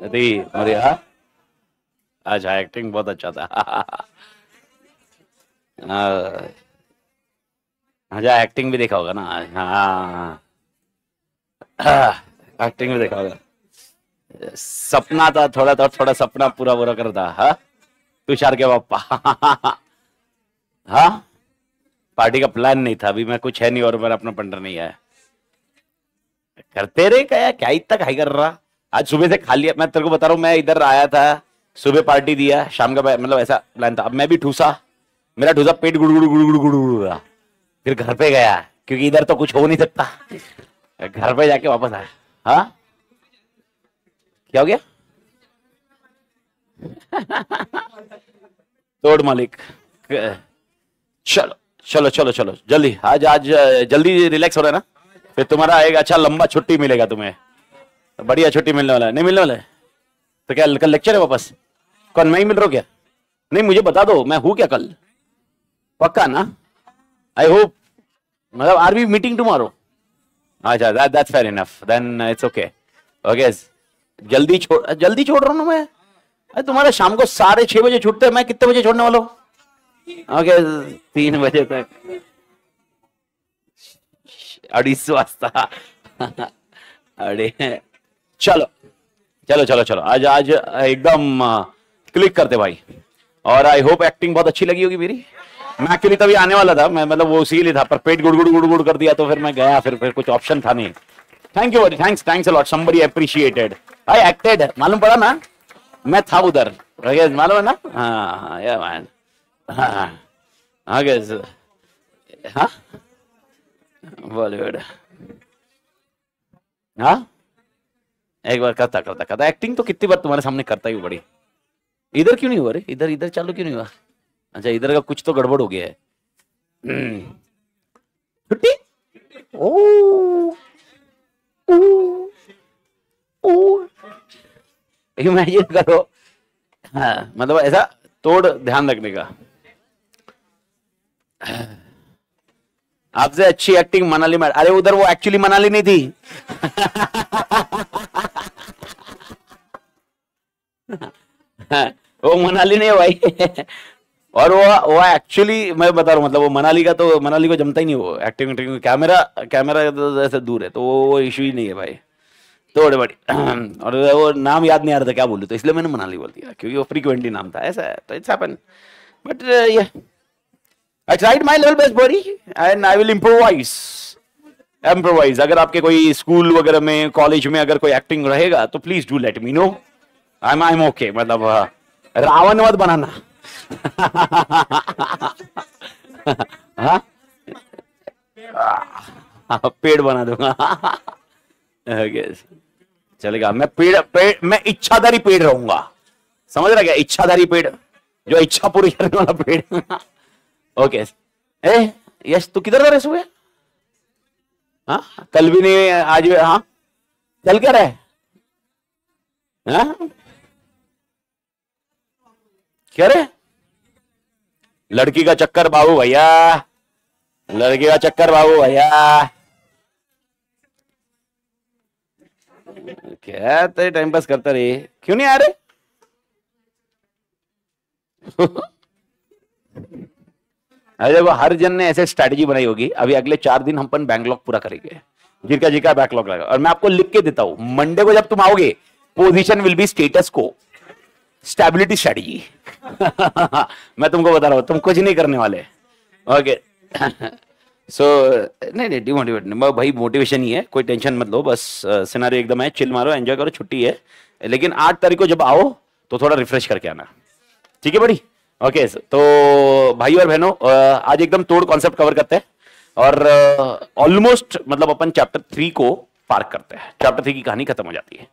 थी मेरी। हाँ अच्छा, एक्टिंग बहुत अच्छा था। अच्छा, एक्टिंग भी देखा होगा ना। हाँ, एक्टिंग भी देखा होगा। सपना था थोड़ा, तो थोड़ा सपना पूरा पूरा करता। हाँ, तुषार के पापा। हाँ, पार्टी का प्लान नहीं था, अभी मैं कुछ है नहीं और मेरा अपना पंडर नहीं है। करते रहे क्या, क्या इतना खाई कर रहा। आज सुबह से खा लिया, मैं तेरे को बता रहा हूँ, मैं इधर आया था, सुबह पार्टी दिया, शाम का मतलब ऐसा प्लान था। अब मैं भी ठूसा, मेरा ठूसा पेट गुड़गुड़ गुड़गुड़ गुड़गुड़ रहा। फिर घर पे गया, क्योंकि इधर तो कुछ हो नहीं सकता। घर पे जाके वापस आया। हाँ, क्या हो गया? तोड़ मालिक। चलो चलो चलो चलो जल्दी, आज आज जल्दी रिलैक्स हो रहा है ना, फिर तुम्हारा एक अच्छा लंबा छुट्टी मिलेगा तुम्हें। बढ़िया छुट्टी मिलने वाला है। नहीं मिलने वाला है तो क्या कल लेक्चर है वापस? कौन, मैं ही मिल रहा हूँ क्या? नहीं, मुझे बता दो मैं हूँ क्या कल, पक्का ना? आई होप, मतलब आर वी मीटिंग टुमारो? अच्छा, that's fair enough, then it's okay. Okay, जल्दी छोड़ रहा हूँ ना मैं। अरे तुम्हारे शाम को 6:30 बजे छूटते हैं, मैं कितने बजे छोड़ने वाला हूँ? ओके, 3 बजे तक, 2:30 वाजता। अरे चलो चलो चलो चलो, आज आज एकदम क्लिक करते भाई। और आई होप एक्टिंग बहुत अच्छी लगी होगी मेरी। मैं एक्चुअली तभी आने वाला था, मैं मतलब वो उसी लिए था, पर पेट गुड़गुड़ गुड़गुड़ कर दिया तो फिर मैं गया, फिर कुछ ऑप्शन था नहीं। Thank you, thanks thanks a lot, somebody appreciated. I acted, मालूम पड़ा ना, मैं था उधर। मालूम है ना? हाँ या मैन। हाँ हाँ, हाँ बॉलीवुड। हाँ, एक बार करता करता करता एक्टिंग तो कितनी बार तुम्हारे सामने करता ही हूँ बड़ी। इधर क्यों नहीं हुआ रे? इधर इधर चालू क्यों नहीं हुआ? अच्छा, इधर का कुछ तो गड़बड़ हो गया है। छुट्टी। ओ इमेजिन करो। हाँ, मतलब ऐसा तोड़ ध्यान रखने का। आपसे अच्छी एक्टिंग मनाली में। अरे उधर वो एक्चुअली मनाली नहीं थी। वो मनाली नहीं है भाई। और वो एक्चुअली मैं बता रहा हूँ, मतलब वो मनाली का, तो मनाली को जमता ही नहीं वो एक्टिंग एक्टिंग। कैमरा कैमरा तो ऐसे दूर है, तो वो इशू ही नहीं है भाई। तो बड़े बड़ी। और वो नाम याद नहीं आ रहा था क्या बोलूं, तो इसलिए मैंने मनाली बोल दिया, क्योंकि वो फ्रीक्वेंटली नाम था, ऐसा है, तो इट्स हैपन। बट ये I tried my level best body, and I will improvise. अगर आपके कोई स्कूल वगैरह में, कॉलेज में अगर कोई एक्टिंग रहेगा तो please do let me know. I am okay, मतलब रावण मत बनाना। हाँ, पेड़ बना दूंगा। Okay, चलेगा। मैं मैं इच्छाधारी पेड़ रहूंगा, समझ रहा क्या? इच्छाधारी पेड़, जो इच्छा पूरी करने वाला पेड़। ओके। ए यश, तू किधर रहे सुबह? हाँ, कल भी नहीं, आज भी। हाँ, चल क्या रहे? हाँ, क्या रहे? लड़की का चक्कर बाबू भैया, लड़की का चक्कर बाबू भैया। क्या तेरे टाइम पास करता रहे, क्यों नहीं आ रहे? अरे देखो, हर जन ने ऐसे स्ट्रैटेजी बनाई होगी। अभी अगले 4 दिन हम अपन बैंकलॉग पूरा करेंगे, जिनका जिनका बैकलॉग लगा, और मैं आपको लिख के देता हूं, मंडे को जब तुम आओगे, पोजीशन विल बी स्टेटस को स्टेबिलिटी स्ट्रेटजी। मैं तुमको बता रहा हूं, तुम कुछ नहीं करने वाले। ओके। सो नहीं नहीं, डिमोटिवेट नहीं भाई, मोटिवेशन ही है, कोई टेंशन मत लो, बस सिनारियो एकदम है, चिल मारो, एंजॉय करो, छुट्टी है। लेकिन 8 तारीख को जब आओ तो थोड़ा रिफ्रेश करके आना, ठीक है बड़ी? ओके, तो भाई और बहनों, आज एकदम तोड़ कॉन्सेप्ट कवर करते हैं, और ऑलमोस्ट मतलब अपन चैप्टर 3 को पार करते हैं। चैप्टर 3 की कहानी खत्म हो जाती है।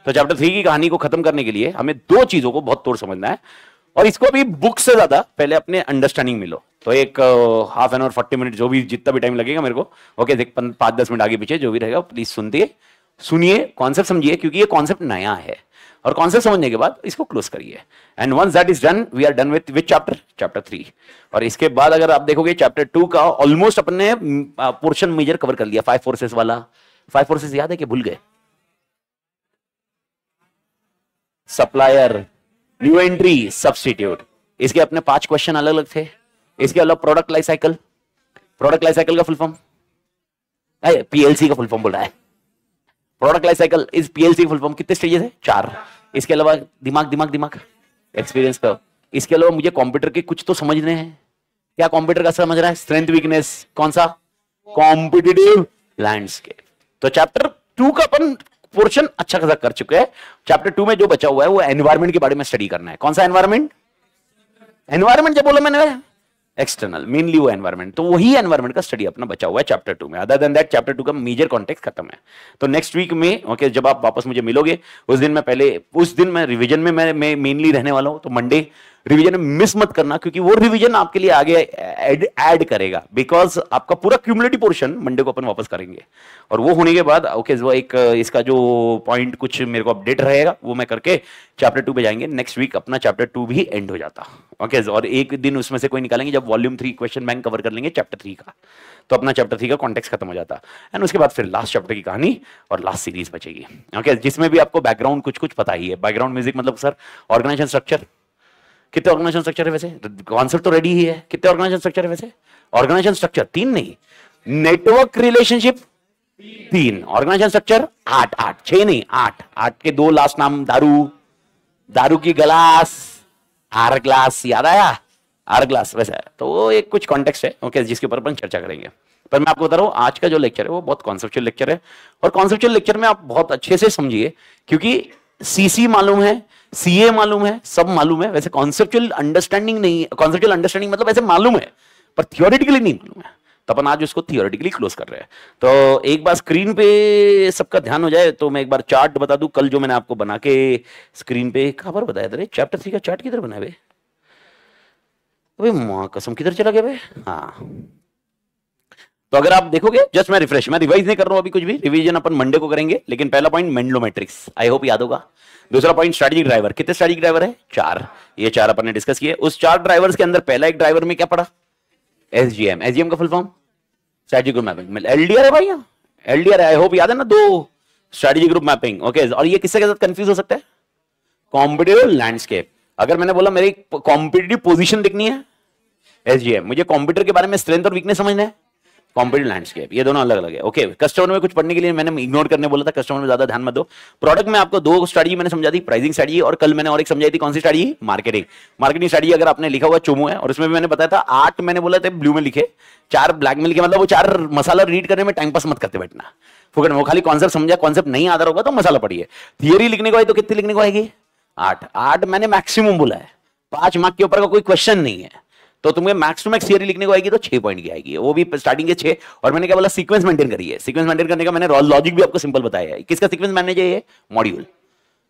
तो चैप्टर 3 की कहानी को खत्म करने के लिए हमें 2 चीजों को बहुत तोड़ समझना है, और इसको भी बुक से ज्यादा पहले अपने अंडरस्टैंडिंग मिलो। तो एक हाफ एन आवर 40 मिनट, जो भी जितना भी टाइम लगेगा मेरे को, ओके, 5-10 मिनट आगे पीछे जो भी रहेगा, प्लीज सुनिए, कॉन्सेप्ट समझिए, क्योंकि ये कॉन्सेप्ट नया है, और कॉन्सेप्ट समझने के बाद इसको क्लोज करिए। And once that is done, we are done with chapter 3। और इसके बाद अगर आप देखोगे चैप्टर 2 का ऑलमोस्ट अपन ने पोर्शन मेजर कवर कर लिया। 5 फोर्सेस वाला, 5 फोर्सेस याद है कि भूल गए? Supplier, new entry, substitute. इसके अपने 5 क्वेश्चन अलग अलग थे। इसके अलावा product life cycle, product life cycle का फुल फॉर्म, पीएलसी का फुल फॉर्म बोल रहा है। Product life cycle is PLC full form. कितने स्टेजेस है? 4। इसके अलावा दिमाग एक्सपीरियंस का। इसके अलावा मुझे कंप्यूटर के कुछ तो समझने हैं। क्या कंप्यूटर का समझ रहा है? स्ट्रेंथ वीकनेस, कौन सा? Competitive landscape. तो चैप्टर 2 का अपन पोर्शन अच्छा खासा कर चुके हैं। चैप्टर 2 में जो बचा हुआ है वो एनवायरमेंट के बारे में स्टडी करना है। कौन सा एनवायरमेंट? एनवायरमेंट जब बोला मैंने एक्सटर्नल, मेनली वो एनवायरमेंट, तो वही एनवायरमेंट का स्टडी अपना बचा हुआ है चैप्टर 2 में। अदर देन दैट चैप्टर 2 का मेजर कॉन्टेक्स्ट खत्म है। तो नेक्स्ट वीक में ओके जब आप वापस मुझे मिलोगे उस दिन मैं रिवीजन में मैं मेनली रहने वाला हूं। तो मंडे रिवीजन में मिस मत करना, क्योंकि वो रिवीजन आपके लिए आगे ऐड करेगा, बिकॉज आपका पूरा क्यूमुलेटिव पोर्शन मंडे को अपन वापस करेंगे। और वो होने के बाद ओके वो एक इसका जो पॉइंट कुछ मेरे को अपडेट रहेगा वो मैं करके चैप्टर 2 पे जाएंगे। नेक्स्ट वीक अपना चैप्टर 2 भी एंड हो जाता ओके। और एक दिन उसमें से कोई निकालेंगे जब वॉल्यूम 3 क्वेश्चन बैंक कवर कर लेंगे चैप्टर 3 का, तो अपना चैप्टर 3 का कॉन्टेक्स्ट खत्म हो जाता। एंड उसके बाद फिर लास्ट चैप्टर की कहानी और लास्ट सीरीज बचेगी ओके, जिसमें भी आपको बैकग्राउंड कुछ पता ही है। बैकग्राउंड म्यूजिक मतलब सर ऑर्गेनाइजेशन स्ट्रक्चर, कितने ऑर्गेनाइजेशन स्ट्रक्चर है वैसे? कॉन्सेप्ट तो रेडी ही है। कितने ऑर्गेनाइजेशन स्ट्रक्चर है वैसे? ऑर्गेनाइजेशन स्ट्रक्चर 3 नहीं, नेटवर्क रिलेशनशिप 3, ऑर्गेनाइजेशन स्ट्रक्चर 8 6 नहीं 8 के 2 लास्ट नाम, दारू की ग्लास, आर ग्लास, याद आया? आर ग्लास वैसा है। तो वो एक कुछ कॉन्टेक्स्ट है ओके जिसके ऊपर अपन चर्चा करेंगे। पर मैं आपको बता रहा हूं आज का जो लेक्चर है वो बहुत कॉन्सेप्चुअल लेक्चर है। और कॉन्सेप्चुअल लेक्चर में आप बहुत अच्छे से समझिए, क्योंकि सीसी मालूम है, सीए मालूम है, सब मालूम है, वैसे कॉन्सेप्चुअल अंडरस्टैंडिंग नहीं है। कॉन्सेप्चुअल अंडरस्टैंडिंग मतलब ऐसे मालूम है पर थियोरेटिकली नहीं मालूम है। तो अपन आज उसको थियोरेटिकली क्लोज कर रहे हैं। तो एक बार स्क्रीन पे सबका ध्यान हो जाए तो मैं एक बार चार्ट बता दूं। कल जो मैंने आपको बना के स्क्रीन पे कहां पर बताया था? चैप्टर 3 का चार्ट किधर बना है? अबे मां कसम किधर चला गया? हाँ, तो अगर आप देखोगे जस्ट मैं रिवाइज नहीं कर रहा हूं अभी कुछ भी। रिवीजन अपन मंडे को करेंगे। लेकिन पहला पॉइंट मेंडलो मैट्रिक्स, आई होप याद होगा। दूसरा पॉइंट स्ट्रेटेजिक ड्राइवर। कितने स्ट्रेटेजिक ड्राइवर है? 4। ये 4 अपन ने डिस्कस किए। उस 4 ड्राइवर्स के अंदर पहला एक ड्राइवर में क्या पड़ा? एसजीएम। एसजीएम का full form strategic group mapping. LDR है भाई, एलडीआर आई होप याद है ना, 2 स्ट्रेटेजिक ग्रुप मैपिंग ओके। और ये किससे के साथ कंफ्यूज हो सकता है? Competitive landscape. अगर मैंने बोला मेरी कॉम्पिटिटिव पोजीशन लिखनी है, एसजीएम। मुझे कंप्यूटर के बारे में स्ट्रेंथ और वीकनेस समझना है, कॉम्पिटिटिव लैंडस्केप। ये दोनों अलग अलग है ओके। कस्टमर में कुछ पढ़ने के लिए मैंने इग्नोर करने बोला था, कस्टमर में ज्यादा ध्यान मत दो। प्रोडक्ट में आपको 2 स्ट्रेटजी मैंने समझा दी, प्राइसिंग स्ट्रेटजी और कल मैंने और एक समझाई थी। कौन सी स्ट्रेटजी? Marketing strategy. अगर आपने लिखा हुआ चोमू है और उसमें भी मैंने बताया था 8 मैंने बोला था ब्लू में लिखे, 4 ब्लैक में लिखे। मतलब वो 4 मसाला रीड करने में टाइम पास मत करते बैठना फुकट में। वो खाली कॉन्सेप्ट समझा, कॉन्सेप्ट नहीं आता होगा तो मसाला पढ़िए। थियरी लिखने को आई तो कितनी लिखने को आएगी? 8 मैंने मैक्सिमम बोला है। 5 मार्क के ऊपर का कोई क्वेश्चन नहीं है। तो तुम्हें मैक्स टू मैक्स थियरी लिखने को आएगी तो 6 पॉइंट की आएगी, वो भी स्टार्टिंग के 6। और मैंने क्या बोला? सीक्वेंस मेंटेन करिए। सीक्वेंस मेंटेन करने का मैंने लॉजिक भी आपको सिंपल बताया है। किसका सीक्वेंस मैनेज है? ये मॉड्यूल।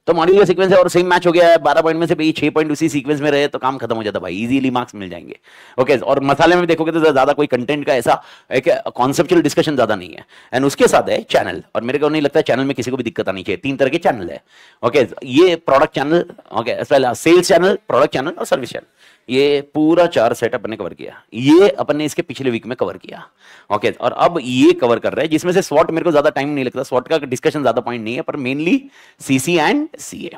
तो मॉड्यूल का सीक्वेंस है और सेम मैच हो गया है। 12 पॉइंट में से 6 पॉइंट उसी सीक्वेंस में रहे तो काम खत्म हो जाता भाई, इजीली मार्क्स मिल जाएंगे ओके। और मसाले में देखोगे तो ज्यादा कोई कंटेंट का ऐसा एक कॉन्सेप्चुअल डिस्कशन ज्यादा नहीं है। एंड उसके साथ है चैनल, और मेरे को नहीं लगता चैनल में किसी को भी दिक्कत आनी चाहिए। 3 तरह के चैनल है ओके। ये product channel okay, sales channel, product channel और सर्विस चैनल। ये पूरा 4 सेट अपन ने कवर किया। ये अपन ने इसके पिछले वीक में कवर किया ओके। और अब ये कवर कर रहे हैं जिसमें से स्वॉट मेरे को ज्यादा टाइम नहीं लगता, स्वॉट का डिस्कशन ज्यादा पॉइंट नहीं है, पर मेनली सीसी एंड सीए।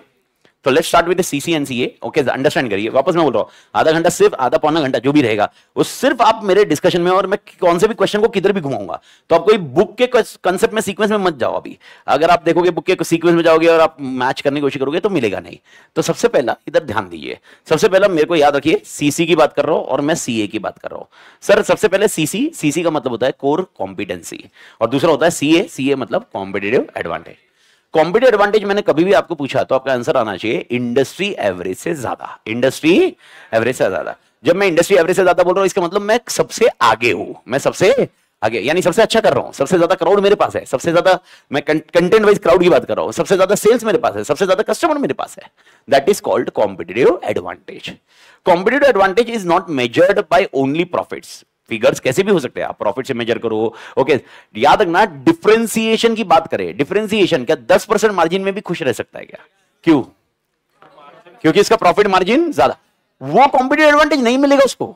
तो let's start with CC and CA okay. Understand करिए, वापस मैं बोल रहा हूं आधा घंटा, सिर्फ आधा पौना घंटा जो भी रहेगा वो सिर्फ आप मेरे डिस्कशन में, और मैं कौन से भी क्वेश्चन को किधर भी घुमाऊंगा। तो आप कोई बुक के कंसेप्ट में सीक्वेंस में मत जाओ अभी। अगर आप देखोगे बुक के सीक्वेंस में जाओगे और आप मैच करने की कोशिश करोगे तो मिलेगा नहीं। तो सबसे पहला इधर ध्यान दीजिए। सबसे पहला मेरे को याद रखिए, सीसी की बात कर रहा हूं और मैं सीए की बात कर रहा हूं। सर सबसे पहले सीसी का मतलब होता है कोर कॉम्पिटेंसी, और दूसरा होता है सीए मतलब कॉम्पिटिटिव एडवांटेज। कॉम्पिटिटिव एडवांटेज मैंने कभी भी आपको पूछा तो आपका आंसर आना चाहिए इंडस्ट्री एवरेज से ज्यादा। इंडस्ट्री एवरेज से ज्यादा। जब मैं इंडस्ट्री एवरेज से ज्यादा बोल रहा हूं इसका मतलब मैं सबसे आगे हूं, मैं सबसे आगे यानी सबसे अच्छा कर रहा हूं, सबसे ज्यादा क्राउड मेरे पास है, सबसे ज्यादा मैं कंटेंट वाइज क्राउड की बात कर रहा हूं, सबसे ज्यादा सेल्स मेरे पास है, सबसे ज्यादा कस्टमर मेरे पास है। That is called competitive advantage. Competitive advantage is not measured by only profits. Figures कैसे भी हो सकते हैं, आप प्रॉफिट से मेजर करो ओके। याद रखना डिफरेंशिएशन की बात करें, डिफरेंशिएशन क्या 10% मार्जिन में भी खुश रह सकता है क्या? क्यों? क्योंकि इसका प्रॉफिट मार्जिन ज्यादा। वो कॉम्पिटिटिव एडवांटेज नहीं मिलेगा उसको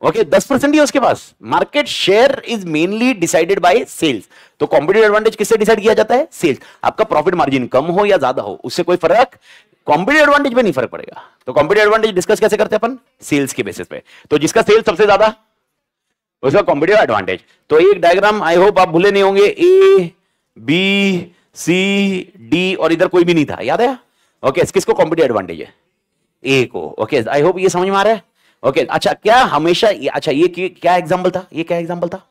ओके। 10% ही उसके पास। Market share is mainly decided by sales. तो कॉम्पिटिटिव एडवांटेज किससे डिसाइड किया जाता है? सेल्स। आपका प्रॉफिट मार्जिन कम हो या ज्यादा हो उससे कोई फर्क कॉम्पिटिटिव एडवांटेज पे नहीं फर्क पड़ेगा। तो कॉम्पिटिटिव एडवांटेज डिस्कस कैसे करते हैं अपन? सेल्स के बेसिस पे। तो जिसका सेल्स सबसे ज्यादा उसका कॉम्पिटिटिव एडवांटेज। तो एक डायग्राम आई होप आप भूले नहीं होंगे, ए बी सी डी और इधर कोई भी नहीं था, याद है? ओके, किसको कॉम्पिटिटिव एडवांटेज है? ए को। ओके, आई होप ये समझ में आ रहा है। ओके, अच्छा क्या हमेशा अच्छा ये क्या एग्जांपल था? ये क्या एग्जांपल था?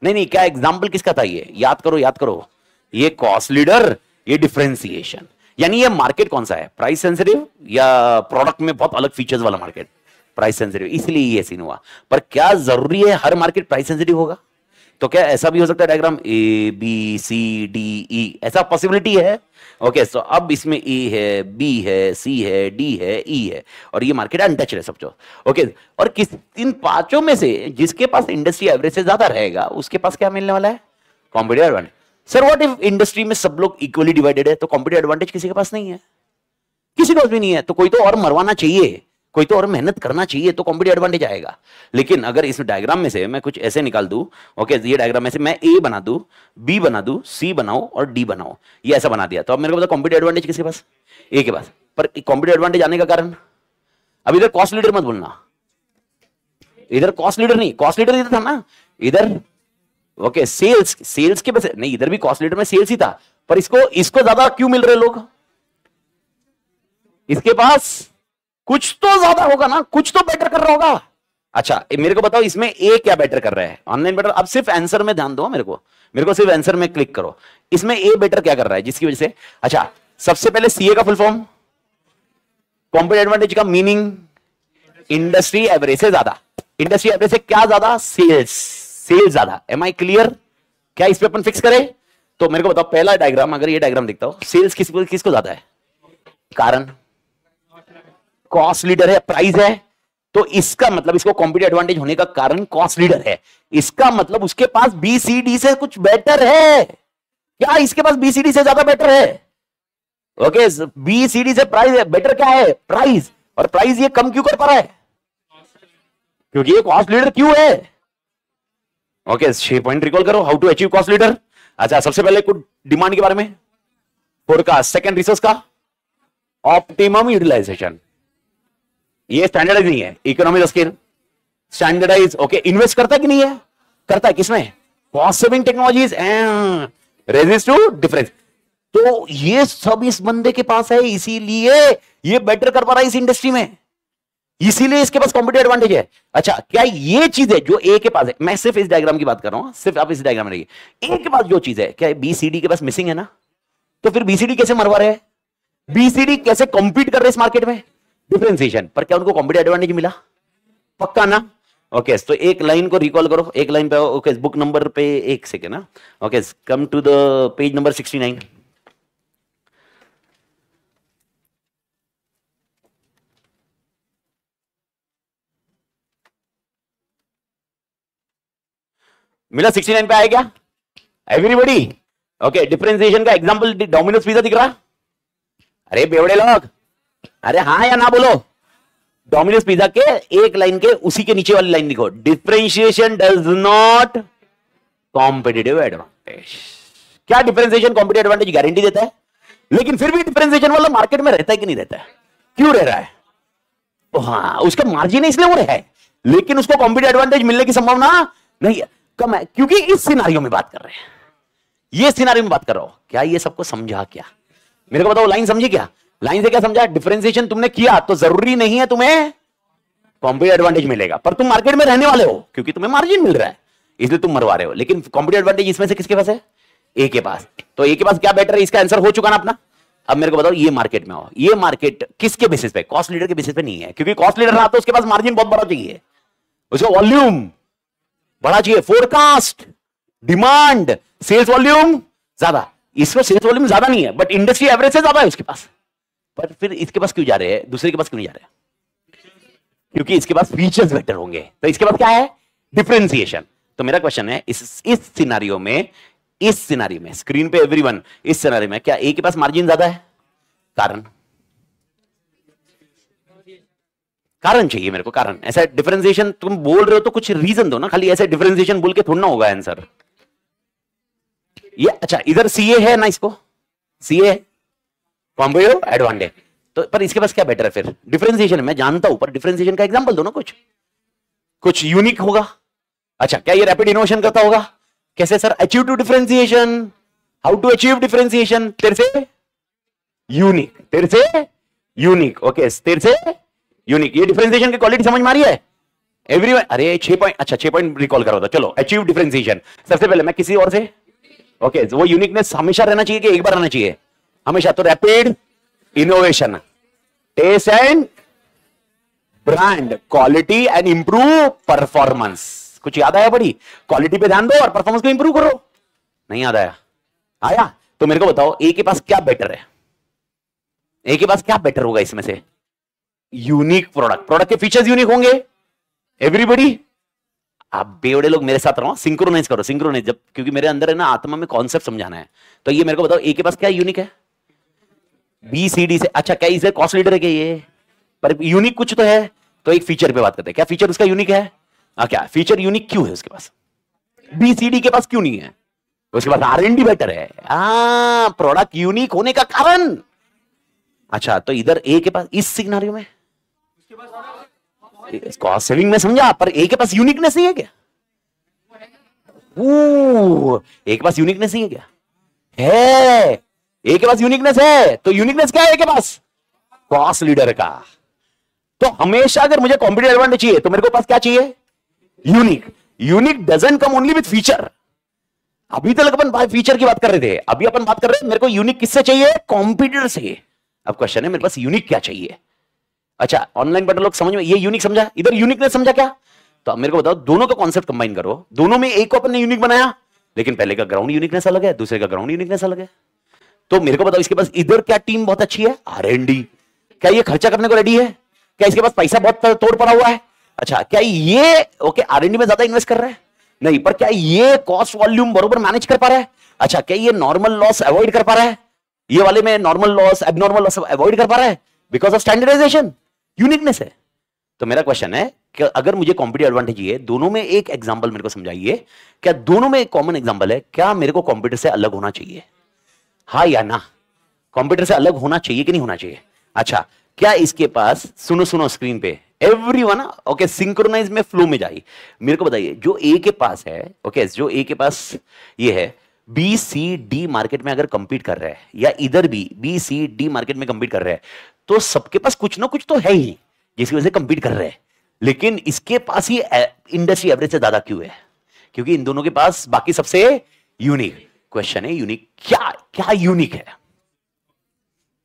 नहीं, क्या एग्जांपल किसका था? ये याद करो, ये कॉस्ट लीडर, ये डिफरेंशिएशन। यानी ये मार्केट कौन सा है? प्राइस सेंसिटिव या प्रोडक्ट में बहुत अलग फीचर्स वाला मार्केट? प्राइस सेंसिटिव, इसलिए ये सीन हुआ। पर क्या जरूरी है हर मार्केट प्राइस सेंसिटिव होगा? तो क्या ऐसा भी हो सकता है diagram A B C D E, ऐसा पॉसिबिलिटी है? ओके, तो अब इसमें ए है, बी है, सी है, डी है, ई है और ये मार्केट अनटच्ड है सब जो। ओके, और किस इन पांचों में से जिसके पास इंडस्ट्री एवरेज से ज्यादा रहेगा उसके पास क्या मिलने वाला है? Competitive advantage. Sir what if industry में सब लोग इक्वली डिवाइडेड है तो कॉम्पिटिटिव एडवांटेज किसी के पास नहीं है? किसी को भी नहीं है, तो कोई तो और मरवाना चाहिए, कोई तो और मेहनत करना चाहिए तो कॉम्पिटिटिव एडवांटेज आएगा। लेकिन अगर इस डायग्राम में से मैं कुछ ऐसे निकाल दूं, ओके, ये डायग्राम में से मैं ए बना दूं, बी बना दूं, सी बनाऊं और डी बनाऊं, ये ऐसा बना दिया, तो अब मेरे को पता कॉम्पिटिटिव एडवांटेज किसके पास? ए के पास। पर कॉम्पिटिटिव एडवांटेज आने का कारण, अब इधर कॉस्ट लीडर मत बोलना, इधर कॉस्ट लीडर नहीं, कॉस्ट लीडर इधर था ना, इधर ओके सेल्स के पास नहीं, इधर भी कॉस्ट लीडर में सेल्स ही था, पर इसको ज्यादा क्यों मिल रहे लोग? इसके पास कुछ तो ज्यादा होगा ना, कुछ तो बेटर कर रहा होगा। अच्छा मेरे को बताओ इसमें ए क्या बेटर कर रहा है? Online better. अब सिर्फ आंसर में ध्यान दो, मेरे को सिर्फ आंसर में क्लिक करो। इसमें ए बेटर क्या कर रहा है जिसकी वजह से? अच्छा सबसे पहले सीए का फुल फॉर्म, कॉम्पिटिटिव एडवांटेज का मीनिंग इंडस्ट्री एवरेज से ज्यादा। इंडस्ट्री एवरेज से क्या ज्यादा? सेल्स ज्यादा। Am I clear? क्या इस पे अपन फिक्स करें? तो मेरे को बताओ पहला डायग्राम, अगर ये डायग्राम दिखता हो, सेल्स किसको ज्यादा है? कारण कॉस्ट लीडर है, प्राइस है, तो इसका मतलब इसको कॉम्पिटिटिव एडवांटेज होने का कारण कॉस्ट लीडर है। इसका मतलब उसके पास बीसीडी से कुछ बेटर है। क्या इसके पास बीसीडी से ज्यादा बेटर है? ओके, बीसीडी से प्राइस बेटर क्या है? प्राइस। और प्राइस ये कम क्यों कर पा रहा है? क्योंकि ये कॉस्ट लीडर क्यों है? ओके, 6 पॉइंट रिकॉल करो, how to achieve cost leader. अच्छा सबसे पहले कुछ डिमांड के बारे में, फोरकास्ट, सेकंड रिसोर्स का ऑप्टिमम यूटिलाइजेशन, ये स्टैंडर्डाइज नहीं है, economy of scale standardize. Okay, invest करता है कि नहीं है? करता है किसमें? Cost saving technologies and resist to difference. तो ये सब इस बंदे के पास है, इसीलिए ये बेटर कर पा रहा है इस इंडस्ट्री में, इसीलिए इसके पास कॉम्पिटिटिव एडवांटेज है। अच्छा क्या ये चीज है जो ए के पास है? मैं सिर्फ इस डायग्राम की बात कर रहा हूं, सिर्फ आप इस डायग्राम में रहिए। ए के पास जो चीज है, क्या बीसीडी के पास मिसिंग है ना? तो फिर बीसीडी कैसे मरवा रहे हैं? बीसीडी कैसे कॉम्पीट कर रहे हैं इस मार्केट में? डिफरेंशिएशन। पर क्या उनको कॉम्पिटिटिव एडवांटेज मिला? पक्का ना? ओके, तो एक लाइन को रिकॉल करो, एक लाइन पे। ओके, बुक नंबर पे एक सेकेंड ना। Okay, come to the page number 69। मिला? 69 पे आया क्या एवरीबॉडी? ओके, डिफरेंशिएशन का एग्जांपल डोमिनोज पिज्जा दिख रहा? अरे बेवड़े लोग, अरे हाँ या ना बोलो। डोमिनोज पिज्जा के एक लाइन के उसी के नीचे वाली लाइन लिखो, differentiation does not competitive advantage. क्या डिफरेंशिएशन कॉम्पिटिटिव एडवांटेज गारंटी देता है? लेकिन फिर भी डिफरेंशिएशन वाला मार्केट में रहता है कि नहीं रहता है? क्यों रह रहा है? तो हाँ, उसका मार्जिन है इसलिए वो रहा है, लेकिन उसको कॉम्पिटिटिव एडवांटेज मिलने की संभावना नहीं है, कम है, क्योंकि इस सिनारियो में बात कर रहे हैं, ये सिनारियो में बात कर रहा हूं। क्या ये सबको समझा? क्या मेरे को बताओ, लाइन समझी क्या? लाइन से क्या समझा? डिफरेंशिएशन तुमने किया तो जरूरी नहीं है तुम्हें कॉम्पिटिटिव एडवांटेज मिलेगा, पर तुम मार्केट में रहने वाले हो क्योंकि तुम्हें मार्जिन मिल रहा है, इसलिए तुम मरवा रहे हो। लेकिन कॉम्पिटिटिव एडवांटेज इसमें से किसके पास है? ए के पास। तो ए के पास क्या बेटर है? इसका आंसर हो चुका ना अपना। अब मेरे को बताओ, ये मार्केट में हो, ये मार्केट किसके बेसिस पे? कॉस्ट लीडर के बेसिस पे नहीं है, क्योंकि कॉस्ट लीडर रहा तो उसके पास मार्जिन बहुत बड़ा चाहिए, उसका वॉल्यूम बड़ा चाहिए, फोरकास्ट, डिमांड, सेल्स वॉल्यूम ज्यादा। इसमें सेल्स वॉल्यूम ज्यादा नहीं है, बट इंडस्ट्री एवरेज से ज्यादा है उसके पास। पर फिर इसके पास क्यों जा रहे हैं? दूसरे के पास क्यों नहीं जा रहे? क्योंकि इसके पास फीचर्स बेटर होंगे। तो इसके पास क्या है? डिफरेंशिएशन। तो मेरा क्वेश्चन है, इस सिनारियो में स्क्रीन पे एवरीवन, इस सिनारियो में क्या ए के पास मार्जिन ज्यादा है? कारण चाहिए मेरे को, कारण। ऐसा डिफरेंशिएशन तुम बोल रहे हो तो कुछ रीजन दो ना, खाली ऐसे डिफरेंशिएशन बोल के थोड़ा ना होगा आंसर ये। अच्छा इधर सीए है ना, इसको सीए कॉम्पिटिटिव एडवांटेज, तो पर इसके पास क्या बेटर है फिर? डिफरेंशिएशन मैं जानता हूं, पर डिफरेंशिएशन का एग्जांपल दो ना, कुछ कुछ यूनिक होगा। अच्छा, क्या ये रैपिड इनोवेशन करता होगा? कैसे sir? Achieve to differentiation. How to achieve differentiation? तेरे से यूनिक, तेरे से यूनिक। ओके, तेरे से यूनिक। ये डिफरेंशिएशन की क्वालिटी समझ में आ रही है एवरीवन? अरे 6 पॉइंट, अच्छा 6 पॉइंट रिकॉल करो था। चलो, अचीव डिफरेंशिएशन। सबसे पहले मैं किसी और से, ओके, वो यूनिकनेस हमेशा रहना चाहिए कि एक बार रहना चाहिए? हमेशा। तो rapid innovation, test and brand, quality and improve performance. कुछ याद आया? बड़ी क्वालिटी पे ध्यान दो और परफॉर्मेंस को इंप्रूव करो। नहीं याद आया? आया? तो मेरे को बताओ, ए के पास क्या बेटर है? ए के पास क्या बेटर होगा इसमें से? Unique product. प्रोडक्ट के फीचर्स यूनिक होंगे एवरीबॉडी। आप बेवड़े लोग मेरे साथ रहो, सिंक्रोनाइज करो, सिंक्रोनाइज, जब क्योंकि मेरे अंदर है ना आत्मा में कॉन्सेप्ट समझाना है। तो ये मेरे को बताओ, ए के पास क्या यूनिक है? बी सी डी से। अच्छा, क्या इसे कॉस्ट लीडर है क्या ये? पर यूनिक कुछ तो है। तो एक फीचर पे बात करते हैं, क्या फीचर उसका यूनिक है? क्या फीचर यूनिक क्यों है उसके पास? बी सी डी के पास क्यों नहीं है? उसके पास आर&डी बेटर है। प्रोडक्ट यूनिक होने का कारण। अच्छा, तो इधर ए के पास इस सिनेरियो में कॉस्ट सेविंग में समझा, पर ए के पास यूनिकनेस नहीं है क्या? ए के पास यूनिकनेस नहीं है क्या? है। ए के पास यूनिकनेस है। तो यूनिकनेस क्या है ए के पास? कॉस्ट लीडर का। तो हमेशा अगर मुझे कॉम्पिटिटिव एडवांटेज चाहिए तो मेरे को पास क्या चाहिए? Unique. Unique doesn't come only with feature. अभी तक अपन फीचर की बात कर रहे थे, अभी अपन बात कर रहे हैं मेरे को यूनिक किससे चाहिए? कॉम्पिटिटर से। अब क्वेश्चन है मेरे पास यूनिक क्या चाहिए? अच्छा, ऑनलाइन बटन लोग समझ में, ये यूनिक समझा, इधर यूनिकनेस समझा क्या? तो अब मेरे को बताओ, दोनों का कॉन्सेप्ट कंबाइन करो। दोनों में एक को अपन ने यूनिक बनाया, लेकिन पहले का ग्राउंड यूनिकनेस अलग है, दूसरे का ग्राउंड यूनिकनेस अलग है। तो मेरे को बताओ, इसके पास इधर क्या टीम बहुत अच्छी है? आर&डी। क्या ये खर्चा करने को रेडी है? क्या इसके पास पैसा बहुत तोड़ पड़ा हुआ है? अच्छा, क्या ये ओके आर&डी में ज्यादा इन्वेस्ट कर रहा है? नहीं। पर क्या ये कॉस्ट वॉल्यूम बरोबर मैनेज कर पा रहा है? अच्छा, क्या ये नॉर्मल लॉस अवॉइड कर पा रहा है? ये वाले में normal loss, abnormal loss avoid कर पा रहा है बिकॉज ऑफ स्टैंडर्डाइजेशन, यूनिकनेस है। तो मेरा क्वेश्चन है कि अगर मुझे कॉम्पिटिटिव एडवांटेज है, दोनों में एक एग्जांपल मेरे को समझाइए, क्या दोनों में एक कॉमन एग्जांपल है? क्या मेरे को कॉम्पिटिटर से अलग होना चाहिए? हाँ या ना? कॉम्पिटिटर से अलग होना चाहिए कि नहीं होना चाहिए? अच्छा, क्या इसके पास, सुनो सुनो स्क्रीन पे एवरीवन, ओके, सिंक्रोनाइज में फ्लो में जाइए। मेरे को बताइए, जो ए के पास है, ओके, जो ए के पास ये है, बी सी डी मार्केट में अगर कंपीट कर रहा है, या इधर भी बी सी डी मार्केट में कंपीट कर रहा है, तो सबके पास कुछ ना कुछ तो है ही जिसकी वजह से कंपीट कर रहे हैं। लेकिन इसके पास ही इंडस्ट्री एवरेज से ज्यादा क्यों है? क्योंकि इन दोनों के पास बाकी सबसे यूनिक। क्वेश्चन है यूनिक क्या? क्या यूनिक है?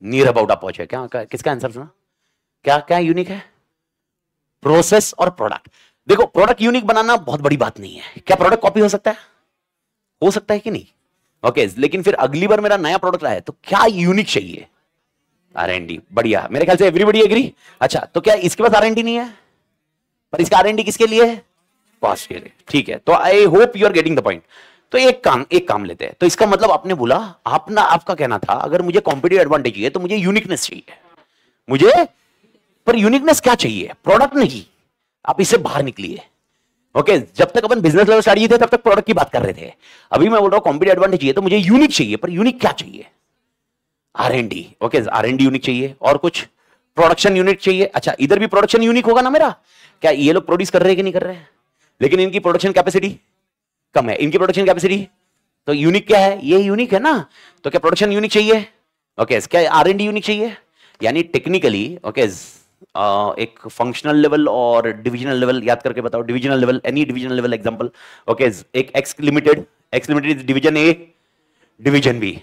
नियर अबाउट आप पहुंचे क्या? किसका आंसर सुना? क्या क्या यूनिक है? प्रोसेस और प्रोडक्ट। देखो, प्रोडक्ट यूनिक बनाना बहुत बड़ी बात नहीं है। क्या प्रोडक्ट कॉपी हो सकता है? हो सकता है कि नहीं? ओके, लेकिन फिर अगली बार मेरा नया प्रोडक्ट आया तो क्या यूनिक चाहिए? आर&डी। बढ़िया, मेरे ख्याल से एवरीबॉडी एग्री। अच्छा, तो क्या इसके पास आर&डी नहीं है? पर इसका आर&डी किसके लिए है? कॉस्ट के लिए। ठीक है, तो I hope you are getting the point. तो एक काम लेते हैं। तो इसका मतलब आपने बोला, आपका कहना था अगर मुझे कॉम्पिटिटिव एडवांटेज चाहिए तो मुझे यूनिकनेस चाहिए। मुझे, पर यूनिकनेस क्या चाहिए? प्रोडक्ट नहीं। आप इससे बाहर निकलिए। ओके, जब तक अपन बिजनेस लेवल स्टार्ट किए थे तब तक प्रोडक्ट की बात कर रहे थे। अभी मैं बोल रहा हूं कॉम्पिटिटिव एडवांटेज चाहिए तो मुझे यूनिक चाहिए। पर यूनिक क्या चाहिए? आर&डी। ओके, आर&डी यूनिक चाहिए। और कुछ? प्रोडक्शन यूनिट चाहिए। अच्छा, इधर भी प्रोडक्शन यूनिक होगा ना मेरा? क्या ये लोग प्रोड्यूस कर रहे हैं कि नहीं कर रहे हैं? लेकिन इनकी प्रोडक्शन कैपेसिटी कम है। इनकी प्रोडक्शन कैपेसिटी, तो यूनिक क्या है? ये यूनिक है ना? तो क्या प्रोडक्शन यूनिक चाहिए? ओके, क्या आर&डी यूनिक चाहिए? यानी टेक्निकली, ओके, एक फंक्शनल लेवल और डिविजनल लेवल याद करके बताओ। Divisional level, any divisional level example. Okay, एक X limited is division A, division B.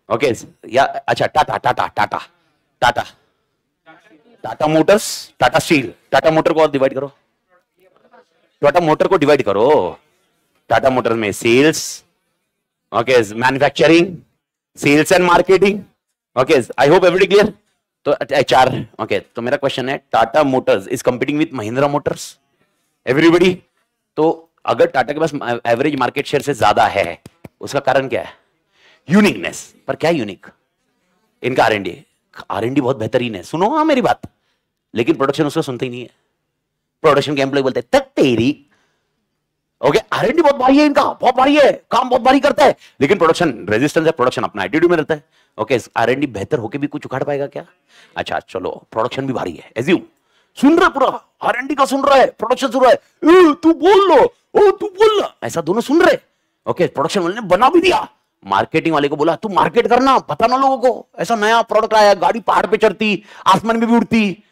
Okay, या अच्छा, Tata motors, Tata steel. Tata motor को और डिवाइड करो, टाटा मोटर को डिवाइड करो। टाटा मोटर में sales, okay, manufacturing, sales and marketing. Okay, I hope everybody clear. तो एचआर। ओके, तो मेरा क्वेश्चन है, Tata Motors is competing with Mahindra Motors, everybody. तो अगर टाटा के पास एवरेज मार्केट शेयर से ज्यादा है, उसका कारण क्या है? यूनिकनेस। पर क्या यूनिक? इनका आर&डी। आर&डी बहुत बेहतरीन है, सुनो हाँ मेरी बात, लेकिन प्रोडक्शन उसका सुनते ही नहीं है। प्रोडक्शन के एम्प्लॉय बोलते हैं तक तेरी, ओके, आरएनडी बहुत भारी है इनका, बहुत भारी है, काम बहुत भारी करता है, लेकिन प्रोडक्शन रेजिस्टेंस है, प्रोडक्शन अपना एटीट्यूड में रहता है। ओके, आरएनडी बेहतर होके भी कुछ उखाड़ पाएगा क्या? अच्छा चलो, प्रोडक्शन भी भारी है, एज्यूम सुन रहा, पूरा आरएनडी का सुन रहा है, प्रोडक्शन सुन रहा है, तू बोल लो, ओ तू बोल लो, ऐसा दोनों सुन रहे। ओके, प्रोडक्शन वाले ने बना भी दिया, मार्केटिंग वाले को बोला तू मार्केट करना, बताना लोगों को, ऐसा नया प्रोडक्ट आया, गाड़ी पहाड़ पे चढ़ती, आसमान में भी उड़ती,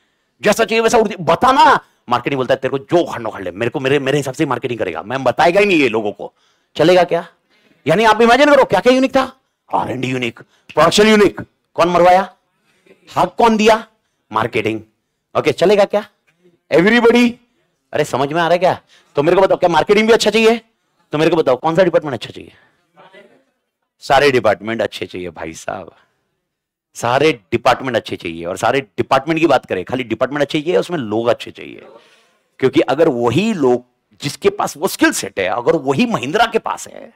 जैसा चाहिए वैसा उड़ती, बताना। मार्केटिंग बोलता है तेरे को जो उखाड़ना उखाड़ ले, मेरे को मेरे हिसाब से मार्केटिंग करेगा, मैं बताएगा ही नहीं ये लोगों को, चलेगा क्या? यानी आप इमेजिन करो क्या क्या यूनिक था, आरएनडी यूनिक, प्रोडक्शन यूनिक, कौन मरवाया, हक कौन दिया, मार्केटिंग। ओके, चलेगा क्या एवरीबॉडी? अरे समझ में आ रहा है क्या? तो मेरे को बताओ, क्या मार्केटिंग भी अच्छा चाहिए? तो मेरे को बताओ कौन सा डिपार्टमेंट अच्छा चाहिए? सारे डिपार्टमेंट अच्छे चाहिए भाई साहब, सारे डिपार्टमेंट अच्छे चाहिए। और सारे डिपार्टमेंट की बात करें, खाली डिपार्टमेंट अच्छे चाहिए, उसमें लोग अच्छे चाहिए, क्योंकि अगर वही लोग जिसके पास वो स्किल सेट है, अगर वही महिंद्रा के पास है,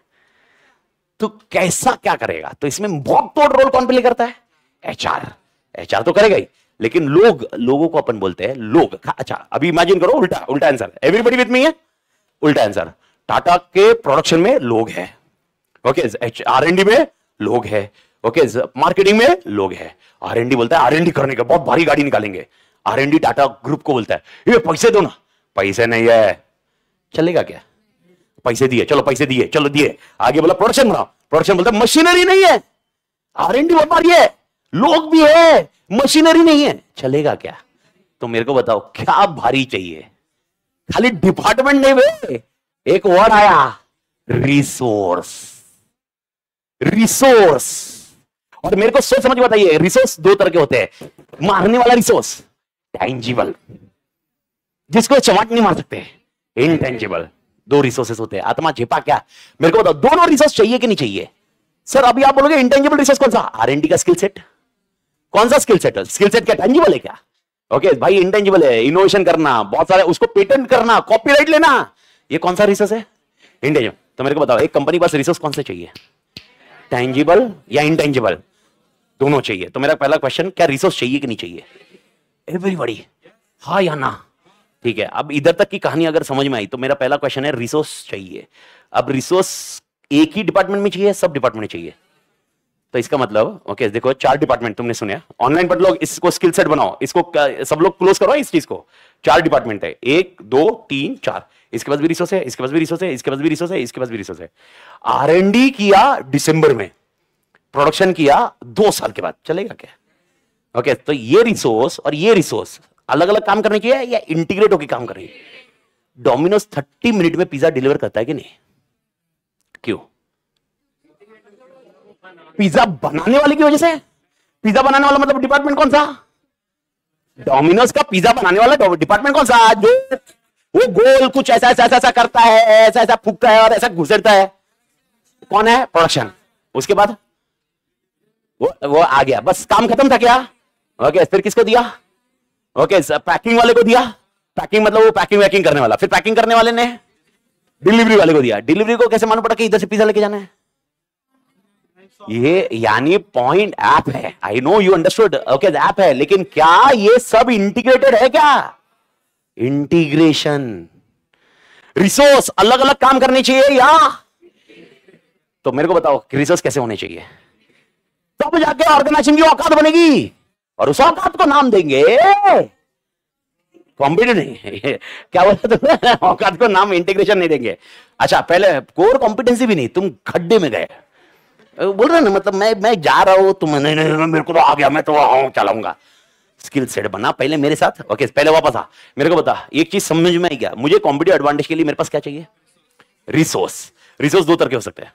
तो कैसा क्या करेगा? तो इसमें बहुत तोड़ रोल कौन प्ले करता है? एचआर तो करेगा ही, लेकिन लोगों को अपन बोलते हैं लोग। अच्छा अभी इमेजिन करो, उल्टा आंसर, एवरीबॉडी विथ मी है, उल्टा आंसर। टाटा के प्रोडक्शन में लोग हैं, ओके, आरएनडी में लोग हैं, ओके, मार्केटिंग में लोग हैं। आरएनडी बोलता है आरएनडी करने का, बहुत भारी गाड़ी निकालेंगे, आरएनडी टाटा ग्रुप को बोलता है ये पैसे दो ना, पैसे नहीं है, चलेगा क्या? पैसे दिए, चलो पैसे दिए, चलो दिए, आगे बोला प्रोडक्शन बनाओ, प्रोडक्शन बोलता है मशीनरी नहीं है, आरएनडी बहुत भारी है, लोग भी है, मशीनरी नहीं है, चलेगा क्या? तो मेरे को बताओ क्या भारी चाहिए? खाली डिपार्टमेंट नहीं बे, एक वर्ड आया, रिसोर्स। और मेरे को सोच समझ के बताइए, रिसोर्स दो तरह के होते हैं, मारने वाला रिसोर्स, टैंजिबल, जिसको चमाट नहीं मार सकते, इनटेंजिबल, दो रिसोर्सेस होते हैं। आत्मा झेपा क्या? मेरे को बताओ दोनों रिसोर्स चाहिए कि नहीं चाहिए? सर अभी आप बोलोगे इंटेंजिबल रिसोर्स कौन सा? आरएनडी का स्किल सेट। कौन सा स्किल सेट? स्किल सेट क्या टेंजिबल है क्या? ओके भाई, इंटेंजिबल है, इनोवेशन करना, बहुत सारे उसको पेटेंट करना, कॉपीराइट लेना, ये कौन सा रिसोर्स है? इंटेंजिबल। तो मेरे को बताओ एक कंपनी के पास रिसोर्स कौन से चाहिए, टेंजिबल या इंटेंजिबल? दोनों चाहिए। तो मेरा पहला क्वेश्चन, क्या रिसोर्स चाहिए कि नहीं चाहिए? एवरीबॉडी हाँ या ना? ठीक है, अब इधर तक की कहानी अगर समझ में आई तो मेरा पहला क्वेश्चन है रिसोर्स चाहिए। अब रिसोर्स एक ही डिपार्टमेंट में चाहिए, सब डिपार्टमेंट में चाहिए? तो इसका मतलब ओके देखो, 4 डिपार्टमेंट तुमने सुने, ऑनलाइन पर लोग इसको स्किल सेट बनाओ, इसको सब लोग क्लोज करो इस चीज को। 4 डिपार्टमेंट है, 1 2 3 4, इसके पास भी रिसोर्स है, इसके पास भी रिसोर्स है, इसके पास भी रिसोर्स है, इसके पास भी रिसोर्स है। आरएनडी किया दिसंबर में, प्रोडक्शन किया 2 साल के बाद, चलेगा क्या? ओके, तो ये रिसोर्स और ये रिसोर्स अलग अलग काम करने चाहिए या इंटीग्रेट होकर काम करेंगे? डोमिनोज 30 मिनट में पिज्जा डिलीवर करता है कि नहीं? क्यों? पिज्जा बनाने वाले की वजह से। पिज्जा बनाने वाला मतलब डिपार्टमेंट कौन सा? डोमिनोज का पिज्जा बनाने वाला डिपार्टमेंट कौन सा? जो वो गोल कुछ ऐसा ऐसा ऐसा करता है, ऐसा ऐसा फूकता है और ऐसा घुसेड़ता है, कौन है? प्रोडक्शन। उसके बाद वो आ गया, बस काम खत्म था क्या? ओके, फिर किसको दिया? ओके, पैकिंग वाले को दिया। पैकिंग मतलब वो पैकिंग वैकिंग करने वाला। फिर पैकिंग करने वाले ने डिलीवरी वाले को दिया। डिलीवरी को कैसे मालूम पड़ा कि इधर से पिज्जा लेके जाना है? ये यानी पॉइंट ऐप है। I know you understood, okay app है, लेकिन क्या ये सब इंटीग्रेटेड है क्या? इंटीग्रेशन। रिसोर्स अलग अलग काम करने चाहिए या? तो मेरे को बताओ रिसोर्स कैसे होने चाहिए, तब जाके ऑर्गेनाइजेशन की औकात बनेगी, और उस औकात को नाम देंगे कॉम्पिटिटिव नहीं क्या बोला तुमने? औकात को नाम इंटीग्रेशन नहीं देंगे। अच्छा, पहले कोर कॉम्पिटेंसी भी नहीं, तुम खड्डे में गए, बोल रहे ना, मतलब मैं जा रहा हूं, तुम नहीं मेरे को तो आ गया, मैं तो चलाऊंगा। स्किल सेट बना पहले मेरे साथ। ओके, पहले वापस आ, मेरे को बता एक चीज समझ में आई क्या? मुझे कॉम्पिटिटिव एडवांटेज के लिए मेरे पास क्या चाहिए? रिसोर्स। रिसोर्स 2 तरह के हो सकते हैं,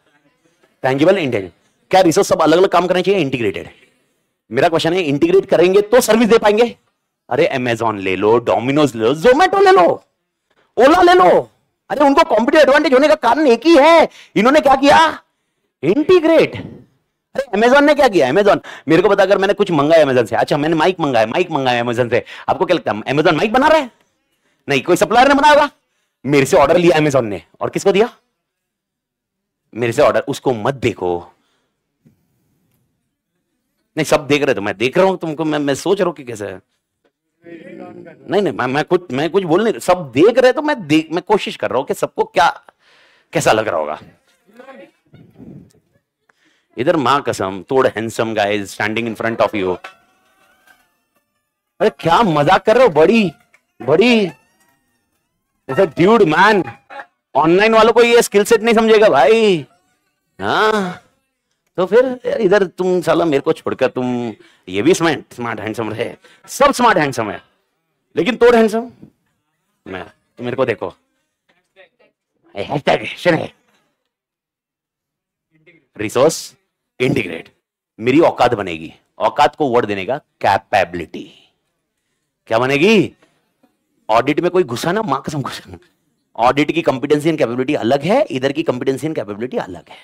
टेंजिबल, इंटेंजिबल। क्या रिसोर्स सब अलग अलग काम करने चाहिए, इंटीग्रेटेड? मेरा क्वेश्चन है इंटीग्रेट करेंगे तो सर्विस दे पाएंगे। अरे अमेजॉन ले लो, डोमिनोज ले लो, जोमेटो ले लो, ओला ले लो, अरे उनको कॉम्पिटिटिव एडवांटेज होने का कारण एक ही है, इन्होंने क्या किया? इंटीग्रेट। अरे अमेजॉन ने क्या किया? अमेजॉन मेरे को बता, अगर मैंने कुछ मंगाया अमेजॉन से, अच्छा मैंने माइक मंगाया अमेजॉन से, आपको क्या लगता है अमेजॉन माइक बना रहा है? नहीं, कोई सप्लायर ने बनाया, मेरे से ऑर्डर लिया अमेजॉन ने, और किसको दिया? मेरे से ऑर्डर। उसको मत देखो, नहीं सब देख रहे, तो मैं देख रहा हूं तुमको, मैं सोच रहा हूं कि कैसे है। नहीं मैं कुछ बोल नहीं, सब देख रहे तो मैं कोशिश कर रहा हूं कि सबको क्या कैसा लग रहा होगा? इधर मां कसम तोड़ handsome guys standing in front of you. अरे क्या मजाक कर रहे हो? बड़ी बड़ी ड्यूड मैन, ऑनलाइन वालों को ये स्किल सेट नहीं समझेगा भाई। हाँ तो फिर इधर तुम साला मेरे को छोड़कर तुम ये भी स्मार्ट स्मार्ट हैंडसम रहे, सब स्मार्ट हैंडसम है, लेकिन तोड़ हैंडसम मैं। तो मेरे को देखो रिसोर्स इंटीग्रेट, मेरी औकात बनेगी। औकात को वर्ड देने का कैपेबिलिटी। क्या बनेगी? ऑडिट में कोई घुसा ना, मां कसम घुसा। ऑडिट की कंपिटेंसी एंड कैपेबिलिटी अलग है, इधर की कंपिटेंसी एंड कैपेबिलिटी अलग है।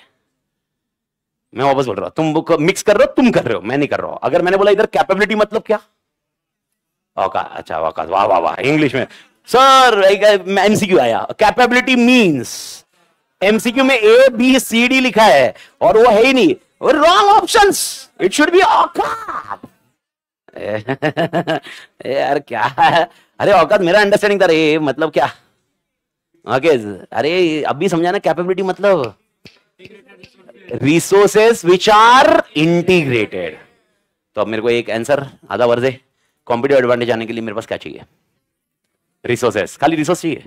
मैं वापस बोल रहा हूं, तुम मिक्स कर रहे हो, तुम कर रहे हो, मैं नहीं कर रहा हूं। अगर मैंने बोला इधर कैपेबिलिटी मतलब क्या? औकात। अच्छा औकात, वाह वाह वाह। इंग्लिश में सर एमसीक्यू आया, कैपेबिलिटी मींस, एमसीक्यू में ए बी सी डी लिखा है और वो है ही नहीं, wrong options, it should B औकात। यार क्या है? अरे औकात मेरा अंडरस्टैंडिंग था रे, मतलब क्या? ओके अरे अभी समझा ना, कैपेबिलिटी मतलब रिसोर्सेस विच आर इंटीग्रेटेड। तो अब मेरे को एक आंसर आधा वर्ड दे, कॉम्पिटिटिव एडवांटेज आने के लिए मेरे पास क्या चाहिए? रिसोर्सेस, खाली रिसोर्स चाहिए।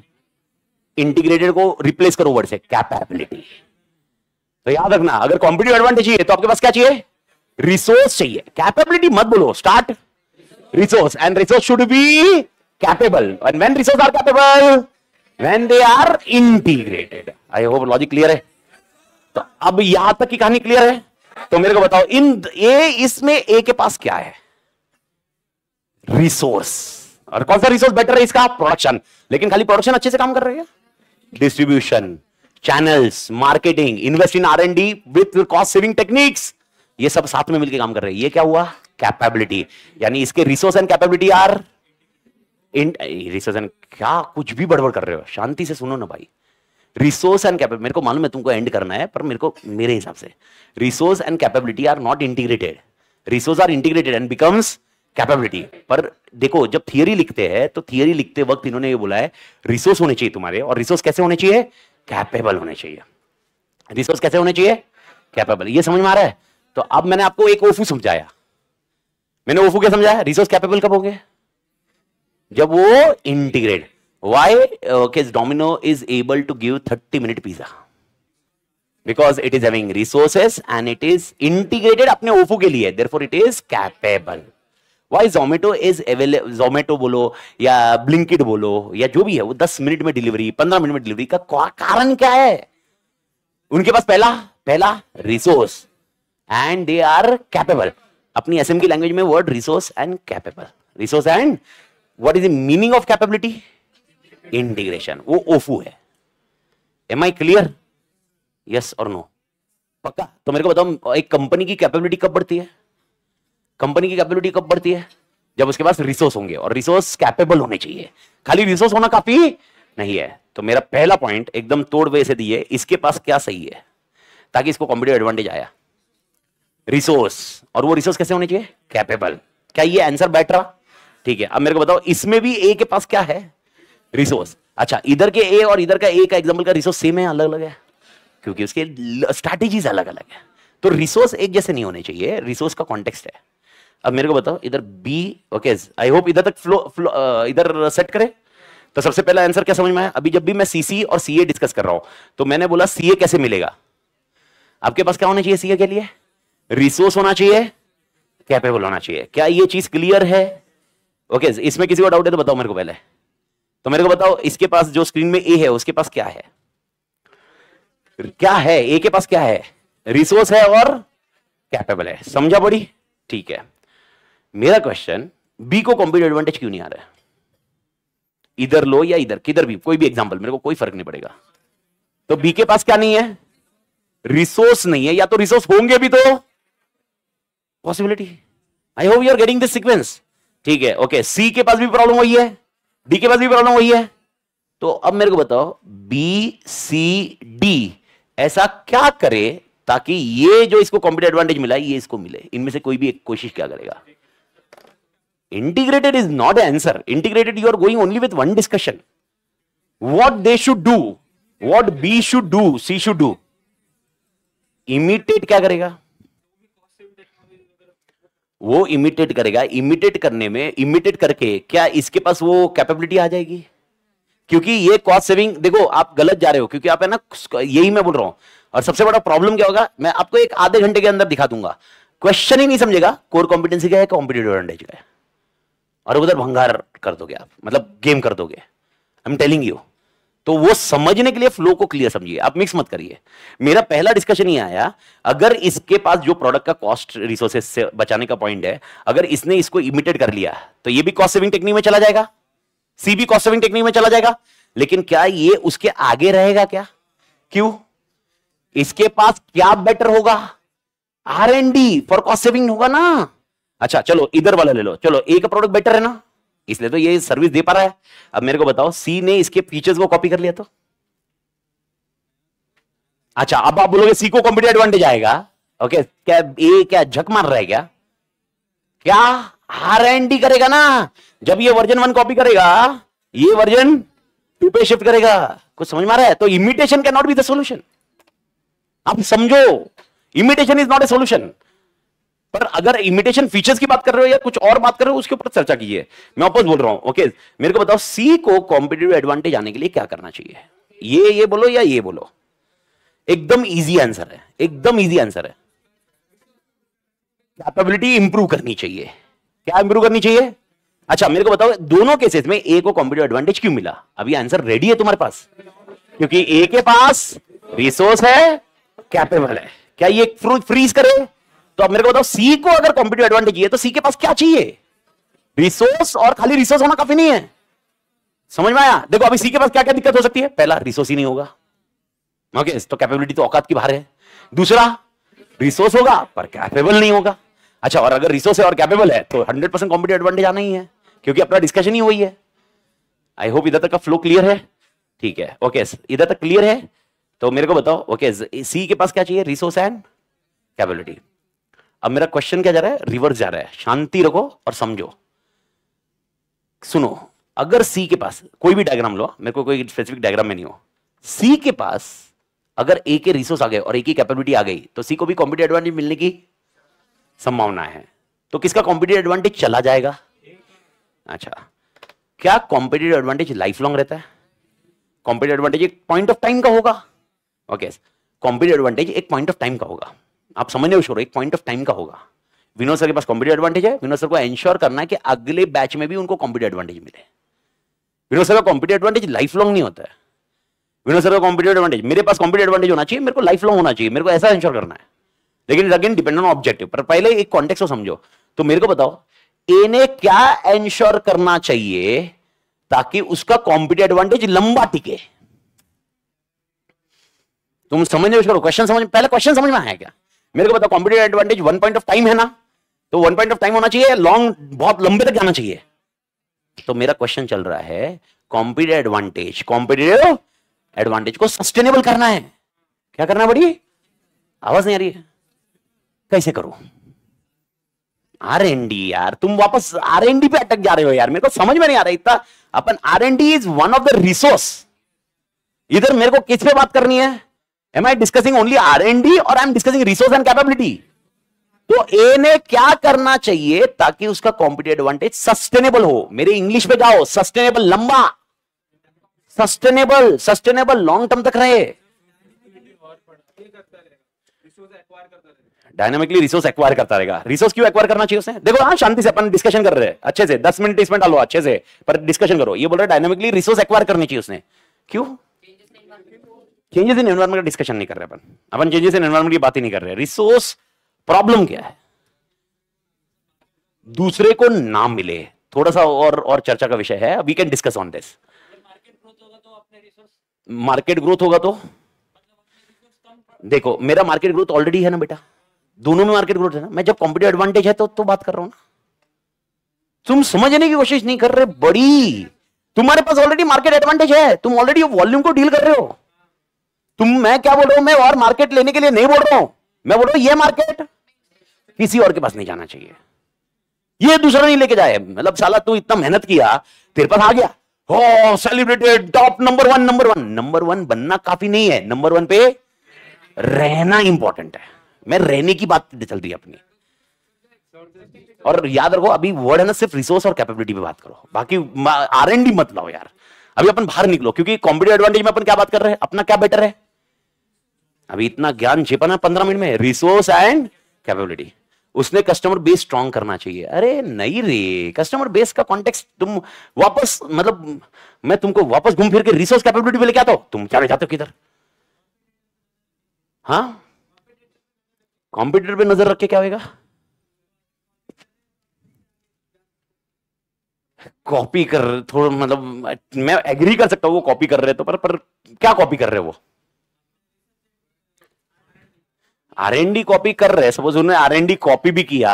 इंटीग्रेटेड को रिप्लेस करो वर्ड से कैपेबिलिटी। तो याद रखना, अगर कॉम्पिटिटिव एडवांटेज चाहिए तो आपके पास क्या चाहिए? रिसोर्स चाहिए, कैपेबिलिटी मत बोलो। Start resource, and resource should be capable, and when resource are capable, when they are integrated. I hope logic clear है। तो अब यहां तक की कहानी क्लियर है? तो मेरे को बताओ, इसमें ए के पास क्या है? रिसोर्स। और कौन सा रिसोर्स बेटर है इसका? प्रोडक्शन। लेकिन खाली प्रोडक्शन अच्छे से काम कर रही है? Distribution, channels, marketing, invest in R&D with cost saving techniques, ये सब साथ में मिलकर काम कर रहे हैं। ये क्या हुआ? कैपेबिलिटी। यानी इसके resource and capability are resource and, क्या कुछ भी बड़बड़ कर रहे हो? शांति से सुनो ना भाई। रिसोर्स एंड कैपेबिलिटी, मेरे को मालूम है तुमको एंड करना है, पर मेरे हिसाब से resource and capability are not integrated. Resource are integrated and becomes capability. पर देखो, जब थियरी लिखते हैं तो थियरी लिखते वक्त इन्होंने ये बोला है रिसोर्स होने चाहिए तुम्हारे, और रिसोर्स कैसे होने चाहिए? कैपेबल होने चाहिए। रिसोर्स कैसे होने चाहिए? कैपेबल। ये समझ में आ रहा है? तो अब मैंने आपको एक ओफू समझाया। मैंने ओफू क्या समझाया? रिसोर्स कैपेबल कब होंगे? जब वो integrate. Why? Because Domino is able to give 30-minute pizza, because it is having resources and it is integrated अपने ओफू के लिए, therefore it is capable. Why Zomato is available, Zomato बोलो या ब्लिंकिट बोलो या जो भी है, वो 10 मिनट में डिलीवरी, 15 मिनट में डिलीवरी का कारण क्या है? उनके पास पहला resource and they are capable. अपनी एसएम की लैंग्वेज में word resource and capable. Resource and what is the meaning of capability? Integration. वो ओफू है। Am I clear? यस और नो? पक्का? तो मेरे को बताओ, एक कंपनी की कैपेबिलिटी कब बढ़ती है? कंपनी की कैपेबिलिटी कब बढ़ती है? जब उसके पास रिसोर्स होंगे, और रिसोर्स कैपेबल होने चाहिए। खाली रिसोर्स होना काफी नहीं है। तो मेरा पहला पॉइंट एकदम तोड़ वे से दिए, इसके पास क्या सही है ताकि इसको कॉम्पिटिटिव एडवांटेज आया? रिसोर्स। और वो रिसोर्स कैसे होने चाहिए? कैपेबल। क्या ये आंसर बैठ रहा? ठीक है। अब मेरे को बताओ, इसमें भी ए के पास क्या है? रिसोर्स। अच्छा, इधर के ए और इधर का ए का एग्जांपल का रिसोर्स सेम है, अलग अलग है? क्योंकि उसके स्ट्रैटेजीज अलग अलग है। तो रिसोर्स एक जैसे नहीं होने चाहिए, रिसोर्स का कॉन्टेक्स्ट है। अब मेरे को बताओ, इधर बी, ओके आई होप इधर तक फ्लो इधर सेट करें। तो सबसे पहला आंसर क्या समझ में आया? अभी जब भी मैं सीसी और सीए डिस्कस कर रहा हूं तो मैंने बोला सीए कैसे मिलेगा? आपके पास क्या होना चाहिए सीए के लिए? रिसोर्स होना चाहिए, कैपेबल होना चाहिए। क्या ये चीज क्लियर है? ओके इसमें किसी को डाउट है तो बताओ मेरे को पहले। तो मेरे को बताओ, इसके पास जो स्क्रीन में ए है उसके पास क्या है? क्या है ए के पास? क्या है? रिसोर्स है और कैपेबल है। समझा बड़ी? ठीक है। मेरा क्वेश्चन, बी को कॉम्पिटिटिव एडवांटेज क्यों नहीं आ रहा है? इधर लो या इधर, किधर भी, कोई भी एग्जांपल, मेरे को कोई फर्क नहीं पड़ेगा। तो बी के पास क्या नहीं है? रिसोर्स नहीं है, या तो रिसोर्स होंगे भी तो possibility. I hope you are getting this sequence. ठीक है, ओके। सी के पास भी प्रॉब्लम वही है, डी के पास भी प्रॉब्लम वही है। तो अब मेरे को बताओ, बी सी डी ऐसा क्या करे ताकि ये जो इसको कॉम्पिटिटिव एडवांटेज मिला ये इसको मिले? इनमें से कोई भी एक कोशिश क्या करेगा? Integrated is not an answer. Integrated, you are going only with one discussion. What they should do, what B should do, C should do, imitate क्या करेगा? वो इमिटेट करेगा। इमिटेट करने में, इमिटेट करके क्या इसके पास वो कैपेबिलिटी आ जाएगी? क्योंकि ये कॉस्ट सेविंग, देखो आप गलत जा रहे हो, क्योंकि आप है ना, यही मैं बोल रहा हूं। और सबसे बड़ा प्रॉब्लम क्या होगा, मैं आपको एक आधे घंटे के अंदर दिखा दूंगा, क्वेश्चन ही नहीं समझेगा कोर कॉम्पिटेंसी क्या है, कॉम्पिटिटिव एडवांटेज क्या है, और उधर भंगार कर दोगे आप, मतलब गेम कर दोगे। आई एम टेलिंग यू। तो वो समझने के लिए फ्लो को क्लियर समझिए, आप मिक्स मत करिए। मेरा पहला डिस्कशन ये आया, अगर इसके पास जो प्रोडक्ट का कॉस्ट रिसोर्सेस से बचाने का पॉइंट है, अगर इसने इसको इमिटेट कर लिया तो ये भी कॉस्ट सेविंग टेक्निक में चला जाएगा, सी भी कॉस्ट सेविंग टेक्निक में चला जाएगा। लेकिन क्या ये उसके आगे रहेगा क्या? क्यों? इसके पास क्या बेटर होगा? R&D फॉर कॉस्ट सेविंग होगा ना। अच्छा चलो इधर वाला ले लो, चलो ए का प्रोडक्ट बेटर है ना, इसलिए तो ये सर्विस दे पा रहा है। अब मेरे को बताओ, सी ने इसके फीचर्स को कॉपी कर लिया तो? अच्छा अब आप बोलोगे सी को कॉम्पिटिटिव एडवांटेज आएगा। ओके, क्या ए क्या झक मार रहा है क्या? क्या R&D करेगा ना। जब ये वर्जन 1 कॉपी करेगा, ये वर्जन 2 पे शिफ्ट करेगा। कुछ समझ में आ रहा है? तो imitation can not be the solution. आप समझो, imitation is not a solution. पर अगर इमिटेशन फीचर्स की बात कर रहे हो या कुछ और बात कर रहे हो, उसके ऊपर चर्चा कीजिए। मैं वापस बोल रहा हूं। ओके, मेरे को बताओ सी को कॉम्पिटिटिव एडवांटेज आने के लिए क्या करना चाहिए? ये बोलो या ये बोलो? एकदम इजी आंसर है, एकदम इजी आंसर है। कैपेबिलिटी इंप्रूव करनी चाहिए। क्या इंप्रूव करनी चाहिए? अच्छा मेरे को बताओ, दोनों केसेस में ए को कॉम्पिटिटिव एडवांटेज क्यों मिला? अभी आंसर रेडी है तुम्हारे पास, क्योंकि ए के पास रिसोर्स है, कैपेबल है। क्या ये फ्रीज करे? तो अब मेरे को बताओ, सी को अगर कॉम्पिटिटिव एडवांटेज है तो सी के पास क्या चाहिए? रिसोर्स, और खाली रिसोर्स होना काफी नहीं है। समझ में आया? देखो अभी सी के पास क्या क्या दिक्कत हो सकती है? पहला, रिसोर्स ही नहीं होगा। ओके, तो कैपेबिलिटी तो औकात की बाहर है। दूसरा, रिसोर्स होगा पर कैपेबल नहीं होगा। अच्छा, और अगर रिसोर्स है और कैपेबल है तो 100% कॉम्पिटिटिव एडवांटेज आना ही है, क्योंकि अपना डिस्कशन ही हुई है। आई होप इधर तक का फ्लो क्लियर है। ठीक है, ओके, इधर तक क्लियर है। तो मेरे को बताओ, ओके, सी के पास क्या चाहिए? Resource and capability. अब मेरा क्वेश्चन क्या जा रहा है? रिवर्स जा रहा है। शांति रखो और समझो। सुनो, अगर सी के पास, कोई भी डायग्राम लो, मेरे को कोई स्पेसिफिक डायग्राम में नहीं हो, सी के पास अगर ए के रिसोर्स आ गए और ए की कैपेबिलिटी आ गई तो सी को भी कॉम्पिटिटिव एडवांटेज मिलने की संभावना है। तो किसका कॉम्पिटिटिव एडवांटेज चला जाएगा? अच्छा, क्या कॉम्पिटिटिव एडवांटेज लाइफ लॉन्ग रहता है? कॉम्पिटिटिव एडवांटेज एक पॉइंट ऑफ टाइम का होगा। ओके, कॉम्पिटिटिव एडवांटेज एक पॉइंट ऑफ टाइम का होगा। आप समझने को, एक पॉइंट ऑफ टाइम का होगा। विनोद सर के पास कॉम्पिटिटिव एडवांटेज है, विनोद सर को एंश्योर करना है कि अगले बैच में भी उनको कॉम्पिटिटिव एडवांटेज मिले। विनोद सर का कॉम्पिटिटिव एडवांटेज लाइफ लॉन्ग नहीं होता है। विनोद सर का कॉम्पिटिटिव एडवांटेज, मेरे पास कॉम्पिटिटिव एडवांटेज होना चाहिए, मेरे को लाइफ लॉन्ग होना चाहिए, मेरे को ऐसा एंश्योर करना है। लेकिन अगेन डिपेंड ऑन ऑब्जेक्टिव। पर पहले एक कॉन्टेक्स्ट को समझो। तो मेरे को बताओ, ए ने क्या एंश्योर करना चाहिए ताकि उसका कॉम्पिटिटिव एडवांटेज लंबा टिके? तुम समझने करो, क्वेश्चन समझ, पहले क्वेश्चन समझ में आया क्या? मेरे को बताओ, competitive advantage 1 point of time है ना, तो 1 पॉइंट ऑफ टाइम होना चाहिए, लॉन्ग, बहुत लंबे तक जाना चाहिए। तो मेरा क्वेश्चन चल रहा है, कॉम्पिटिटिव एडवांटेज को सस्टेनेबल करना है। क्या करना है बड़ी? आवाज नहीं आ रही है, कैसे करो? R&D यार, तुम वापस R&D पे अटक जा रहे हो यार, मेरे को समझ में नहीं आ रहा इतना। अपन R&D is one of the resource. इधर मेरे को किस पे बात करनी है? Am I discussing only R&D और I am discussing resource and capability? तो A ने क्या करना चाहिए ताकि उसका कॉम्पिटिटिव एडवांटेज सस्टेनेबल हो? मेरे इंग्लिश पे जाओ, सस्टेनेबल, लंबा, सस्टेनेबल लॉन्ग टर्म तक रहे। डायनामिकली रिसोर्स एक्वायर करता रहेगा। रिसोर्स क्यों एक्वायर करना चाहिए उसने? देखो, हाँ, शांति से अपन डिस्कशन कर रहे हैं, अच्छे से 10 मिनट इसमें डालो, अच्छे से, पर डिस्कशन करो। ये बोल रहा है डायनामिकली रिसोर्स एक्वायर करनी चाहिए उसने। क्यों? चेंजेस इन एनवायरनमेंट का डिस्कशन नहीं कर रहे अपन चेंजेस इन एनवायरनमेंट की बात ही नहीं कर रहे। रिसोर्स प्रॉब्लम क्या है? दूसरे को ना मिले, थोड़ा सा और चर्चा का विषय है। We can discuss on this. Market growth होगा तो देखो, मेरा मार्केट ग्रोथ ऑलरेडी है ना बेटा, दोनों में मार्केट ग्रोथ है ना। मैं जब कॉम्पिटिटिव एडवांटेज है तो बात कर रहा हूं ना। तुम समझने की कोशिश नहीं कर रहे बड़ी। तुम्हारे पास ऑलरेडी मार्केट एडवांटेज है, तुम ऑलरेडी वॉल्यूम को डील कर रहे हो। मैं क्या बोल रहा हूं? मैं और मार्केट लेने के लिए नहीं बोल रहा हूं, मैं बोल रहा हूं ये मार्केट किसी और के पास नहीं जाना चाहिए, ये दूसरा नहीं लेके जाए। मतलब साला तू इतना मेहनत किया, तेरे पास आ गया, हो celebrated, top number one, number one बनना काफी नहीं है, नंबर वन पे रहना इंपॉर्टेंट है। मैं रहने की बात चल रही है अपनी। और याद रखो अभी वर्ड है ना सिर्फ रिसोर्स और कैपेबिलिटी पे बात करो, बाकी R&D मत लाओ यार। अभी अपन बाहर निकलो, क्योंकि कॉम्पिटिटिव एडवांटेज में अपन क्या बात कर रहे हैं, अपना क्या बेटर है। अभी इतना ज्ञान छिपाना 15 मिनट में, रिसोर्स एंड कैपेबिलिटी। उसने कस्टमर बेस स्ट्रांग करना चाहिए। अरे नहीं रे, कस्टमर बेस का कॉन्टेक्स्ट तुम वापस, मतलब मैं तुमको वापस घूम फिर के रिसोर्स कैपेबिलिटी पे लेके आता हूं, तुम चले जाते हो किधर। हाँ, कॉम्पिटिटर पे नजर रख के क्या होगा, कॉपी कर थोड़ा, मतलब मैं एग्री कर सकता हूं वो कॉपी कर रहे तो, पर क्या कॉपी कर रहे वो। R&D कॉपी कर रहे, सपोज उन्होंने R&D कॉपी भी किया,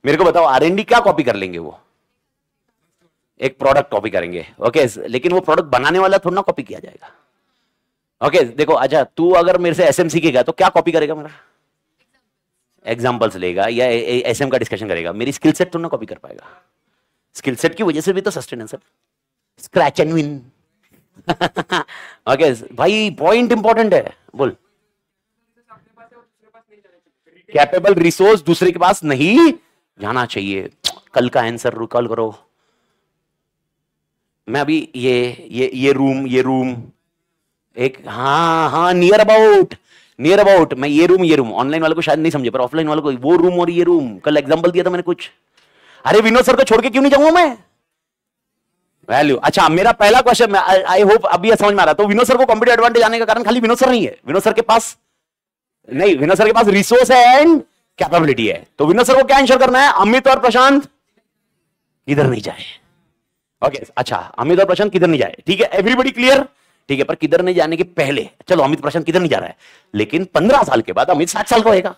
मेरे को बताओ R&D क्या कॉपी कर लेंगे वो, एक प्रोडक्ट कॉपी करेंगे। ओके, लेकिन वो प्रोडक्ट बनाने वाला थोड़ा ना कॉपी किया जाएगा। ओके देखो, अच्छा तू अगर मेरे से SM सीखेगा तो क्या कॉपी करेगा, मेरा एग्जांपल्स लेगा या SM का डिस्कशन करेगा, मेरी स्किल सेट तो ना कॉपी कर पाएगा। स्किल सेट की वजह से भी तो सस्टेनेंस है, स्क्रैच एंड विन। ओके भाई, पॉइंट इंपॉर्टेंट है, बोल। कैपेबल रिसोर्स दूसरे के पास नहीं जाना चाहिए। कल का आंसर रिकॉल करो। मैं अभी ये रूम एक, हाँ नियर अबाउट मैं ये रूम ऑनलाइन वालों को शायद नहीं समझे, पर ऑफलाइन वालों को वो रूम और ये रूम, कल एग्जांपल दिया था मैंने कुछ। अरे विनोद सर को छोड़ के क्यों नहीं जाऊंगा मैं, वैल्यू। अच्छा मेरा पहला क्वेश्चन, आई होप अभी समझ में आ रहा। तो विनोद सर को कॉम्पिटिटिव एडवांटेज आने का कारण खाली विनोद सर नहीं है, विनोद सर के पास रिसोर्स एंड कैपेबिलिटी है। तो विनोद सर को क्या आंसर करना है, अमित और प्रशांत किधर नहीं जाए। ओके अच्छा, अमित और प्रशांत किधर नहीं जाए, ठीक है, एवरीबॉडी क्लियर, ठीक है। पर किधर नहीं जाने के पहले, चलो अमित प्रशांत किधर नहीं जा रहा है, लेकिन 15 साल के बाद अमित 60 साल का होगा,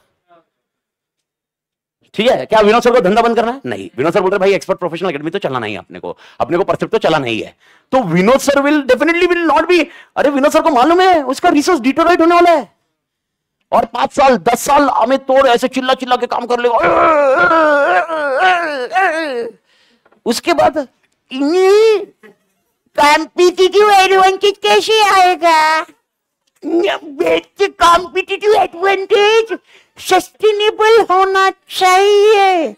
ठीक है। क्या विनोद सर को धंधा बंद करना है, नहीं। विनोद सर बोल रहे भाई एक्सपर्ट प्रोफेशनल एकेडमी तो चलाना ही है अपने को परफेक्ट तो चलाना ही है। तो Vinod sir will definitely will not be, अरे विनोद सर को मालूम है उसका रिसोर्स डिटोरेट होने वाला है, और 5 साल 10 साल अमित तो ऐसे चिल्ला चिल्ला के काम कर लेगा, उसके बाद कॉम्पिटिटिव एडवांटेज कैसे आएगा। कॉम्पिटिटिव एडवांटेज सस्टेनेबल होना चाहिए,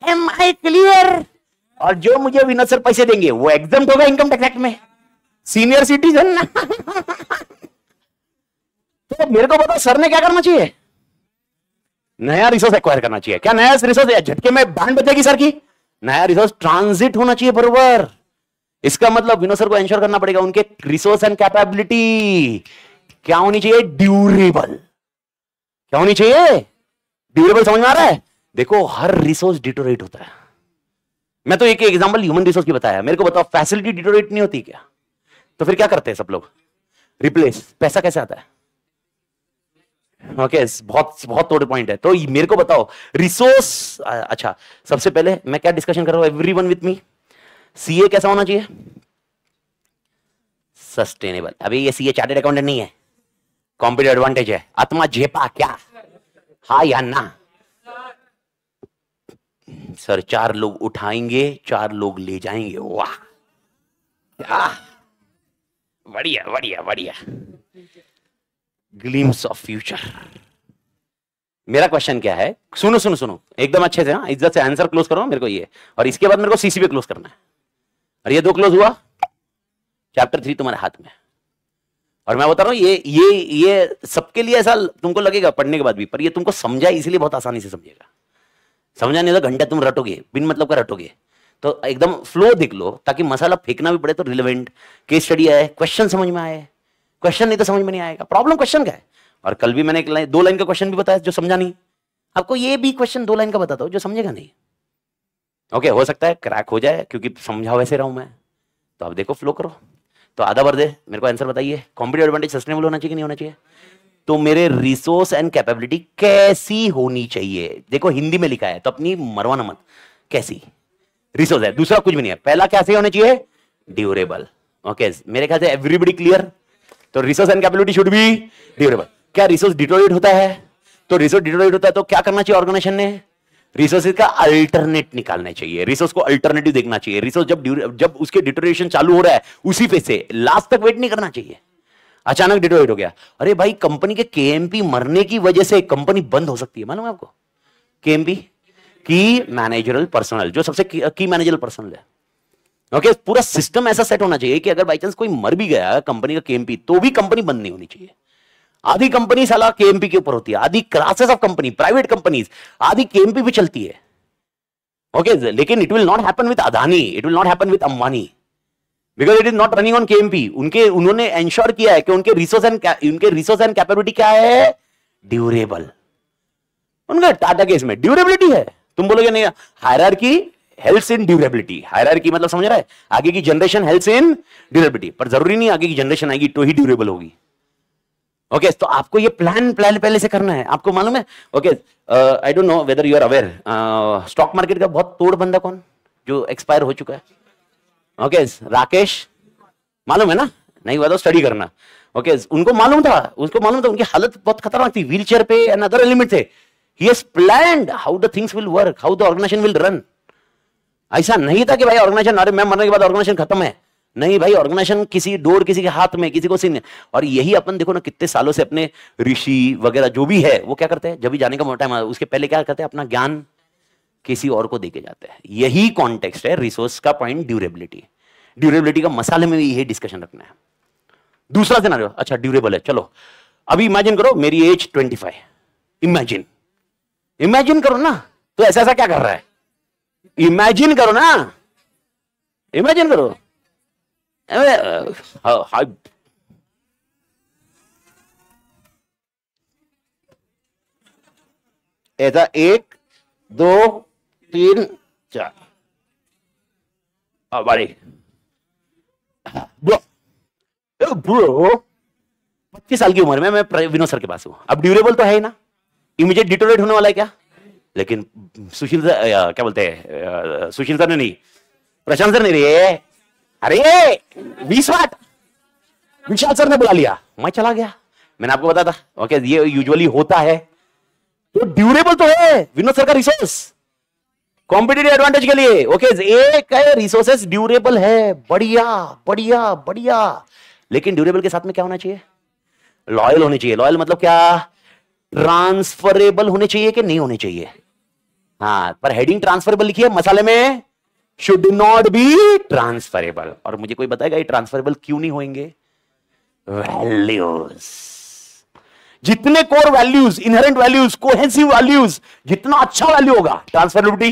एम आई क्लियर। और जो मुझे विनोद सर पैसे देंगे वो एग्जाम होगा इनकम टैक्स एक्ट में, सीनियर सिटीजन। तो मेरे को बताओ सर ने क्या करना चाहिए, नया रिसोर्स एक्वायर करना चाहिए। क्या नया रिसोर्स झटके में बैंड बजेगी सर की, नया रिसोर्स ट्रांजिट होना चाहिए बरोबर। इसका मतलब विनोद सर को एंश्योर करना पड़ेगा उनके रिसोर्स एंड कैपेबिलिटी क्या होनी चाहिए, ड्यूरेबल। क्या होनी चाहिए, ड्यूरेबल। समझ में आ रहा है। देखो हर रिसोर्स डिटोरेट होता है, मैं तो एक एग्जांपल ह्यूमन रिसोर्स की बताया, मेरे को बताओ फैसिलिटी डिटोरेट नहीं होती क्या, तो फिर क्या करते हैं सब लोग, रिप्लेस। पैसा कैसे आता है, ओके बहुत बहुत तोड़ पॉइंट है। तो मेरे को बताओ रिसोर्स, अच्छा सबसे पहले मैं क्या डिस्कशन कर रहा हूं, एवरीवन विथ मी, सीए कैसा होना चाहिए, सस्टेनेबल। अभी ये सीए चार्टर्ड अकाउंटेंट नहीं है, कॉम्पिटिटिव एडवांटेज है। आत्मा झेपा क्या, हाँ या ना। सर 4 लोग उठाएंगे 4 लोग ले जाएंगे, वाह क्या बढ़िया बढ़िया बढ़िया, ग्लिम्स ऑफ फ्यूचर। मेरा क्वेश्चन क्या है, सुनो सुनो सुनो एकदम अच्छे से, इज्जत से आंसर क्लोज करो मेरे को ये, और इसके बाद मेरे को सीसी पे क्लोज करना है। और ये 2 क्लोज हुआ, चैप्टर 3 तुम्हारे हाथ में। और मैं बता रहा हूं ये सबके लिए ऐसा तुमको लगेगा पढ़ने के बाद भी, पर ये तुमको समझा इसलिए बहुत आसानी से समझेगा। समझा नहीं तो घंटा तुम रटोगे, बिन मतलब का रटोगे। तो एकदम फ्लो देख लो, ताकि मसाला फेंकना भी पड़े तो रिलेवेंट केस स्टडी आए, क्वेश्चन समझ में आए। क्वेश्चन नहीं तो समझ में नहीं आएगा, प्रॉब्लम क्वेश्चन का है। और कल भी मैंने 2 लाइन का क्वेश्चन भी बताया जो समझा नहीं, आपको ये भी क्वेश्चन 2 लाइन का बताता हूं जो समझेगा नहीं। ओके हो सकता है क्रैक हो जाए क्योंकि समझा वैसे रहा हूं मैं, तो आप देखो फ्लो करो। तो आधा भर दे, मेरे को आंसर बताइए, कॉम्पिटिटिव एडवांटेज सस्टेनेबल होना चाहिए कि नहीं होना चाहिए। तो मेरे रिसोर्स एंड कैपेबिलिटी कैसी होनी चाहिए, देखो हिंदी में लिखा है तो अपनी मरवाना मत, कैसी रिसोर्स है, दूसरा कुछ भी नहीं है। पहला कैसे होना चाहिए, ड्यूरेबल। ओके मेरे ख्याल से एवरीबॉडी क्लियर। तो resource and capability should B durable. क्या रिसोर्स डिटोरेट होता है, तो रिसोर्स डिटोरेट होता है तो क्या करना चाहिए ऑर्गेनाइजेशन ने, रिसोर्सेज का अल्टरनेट निकालना चाहिए, रिसोर्स को अल्टरनेटिव देखना चाहिए। रिसोर्स जब उसके डिटोरेशन चालू हो रहा है उसी पे से लास्ट तक वेट नहीं करना चाहिए। अचानक डिटोरेट हो गया, अरे भाई कंपनी के केएमपी मरने की वजह से कंपनी बंद हो सकती है, मालूम है आपको? केएमपी की मैनेजरल पर्सनल, जो सबसे की मैनेजरल पर्सनल है। ओके, पूरा सिस्टम ऐसा सेट होना चाहिए कि अगर बाई चांस कोई मर भी गया कंपनी का केएमपी, तो भी कंपनी बंद नहीं होनी चाहिए। आधी कंपनी साला केएमपी के ऊपर होती है, आधी classes of company, private companies आधी केएमपी पे चलती है। ओके, लेकिन it will not happen with Adani, it will not happen with Ambani, because it is not running on KMP. उन्होंने एंश्योर किया है कि उनके रिसोर्स एंड कैपेबिलिटी क्या है? ड्यूरेबल। उनका टाटा केस में ड्यूरेबिलिटी है। तुम बोलोगे नहीं, hierarchy helps in durability. Hierarchy मतलब समझ रहा है, आगे की जनरेशन हेल्प्स इन ड्यूरेबिलिटी, पर जरूरी नहीं आगे की जनरेशन आएगी तो ही ड्यूरेबल होगी। ओके, तो आपको ये प्लान पहले से करना है, आपको मालूम है? Okay, I don't know whether you are aware, stock market का बहुत तोड़ बंदा कौन जो एक्सपायर हो चुका है? ओके, राकेश, मालूम है ना? नहीं हुआ तो स्टडी करना। ओके, उनको मालूम था उनकी हालत बहुत खतरनाक थी, व्हील चेयर पे एंड अदर एलिमेंट थे। He has planned how the things will work, how the organisation will run. ऐसा नहीं था कि भाई ऑर्गेनाइजेशन, अरे मैं मरने के बाद ऑर्गेनाइजेशन खत्म है। नहीं भाई, ऑर्गेनाइजेशन किसी डोर किसी के हाथ में, किसी को सीन। और यही अपन देखो ना, कितने सालों से अपने ऋषि वगैरह जो भी है वो क्या करते हैं, जब भी जाने का टाइम उसके पहले क्या करते हैं, अपना ज्ञान किसी और को देके जाते हैं। यही कॉन्टेक्स्ट है रिसोर्स का पॉइंट, ड्यूरेबिलिटी। ड्यूरेबिलिटी का मसाले में भी यही डिस्कशन रखना है। दूसरा सिनेरियो, अच्छा ड्यूरेबल है, चलो अभी इमेजिन करो मेरी एज 25, इमेजिन करो ना, तो ऐसा क्या कर रहा है? इमेजिन करो ना, इमेजिन करो। ऐसा 1 2 3 4 बड़ी ब्रो 25 साल की उम्र में मैं विनोद सर के पास हूं। अब ड्यूरेबल तो है ही ना, इमीडिएट डिटोरेट होने वाला है क्या? लेकिन सुशील सर, क्या बोलते हैं, सुशील सर ने नहीं, प्रशांत सर ने रे, अरे 20 वाट विशाल सर ने बुला लिया, मैं चला गया। मैंने आपको बताया था, ओके, ये यूजुअली होता है। तो ड्यूरेबल तो है विनोद सर का रिसोर्स, कॉम्पिटिटिव एडवांटेज के लिए। ओके, एक है रिसोर्सेस ड्यूरेबल है, बढ़िया बढ़िया बढ़िया। लेकिन ड्यूरेबल के साथ में क्या होना चाहिए? लॉयल होने चाहिए। लॉयल मतलब क्या? ट्रांसफरेबल होने चाहिए कि नहीं होने चाहिए? हाँ, पर हेडिंग ट्रांसफरेबल लिखी है मसाले में, शुड नॉट बी ट्रांसफरेबल। और मुझे कोई बताएगा ये ट्रांसफरेबल क्यों नहीं होंगे? वैल्यूज, जितने core values, inherent values, cohesive values, जितना अच्छा वैल्यू होगा ट्रांसफरेबिलिटी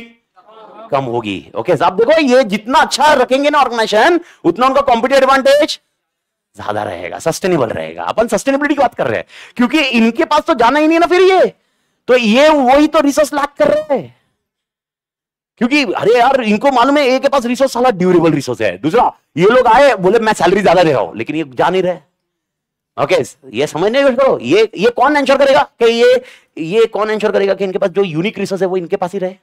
कम होगी। ओके, आप देखो ये जितना अच्छा रखेंगे ना ऑर्गेनाइजेशन, उतना उनका कॉम्पिटिटिव एडवांटेज ज्यादा रहेगा, सस्टेनेबल रहेगा। अपन सस्टेनेबिलिटी की बात कर रहे हैं क्योंकि इनके पास तो जाना ही नहीं ना फिर ये वही तो रिसोर्स लैक कर रहे हैं। क्योंकि अरे यार, इनको मालूम है एक के पास रिसोर्स साला ड्यूरेबल रिसोर्स है। दूसरा, ये लोग आए बोले मैं सैलरी ज्यादा दे रहा हूं, लेकिन ये जा नहीं रहे। ओके, ये समझने की कोशिश करो, ये कौन एंश्योर करेगा कि ये कौन एंश्योर करेगा कि इनके पास जो यूनिक रिसोर्स है वो इनके पास ही रहे?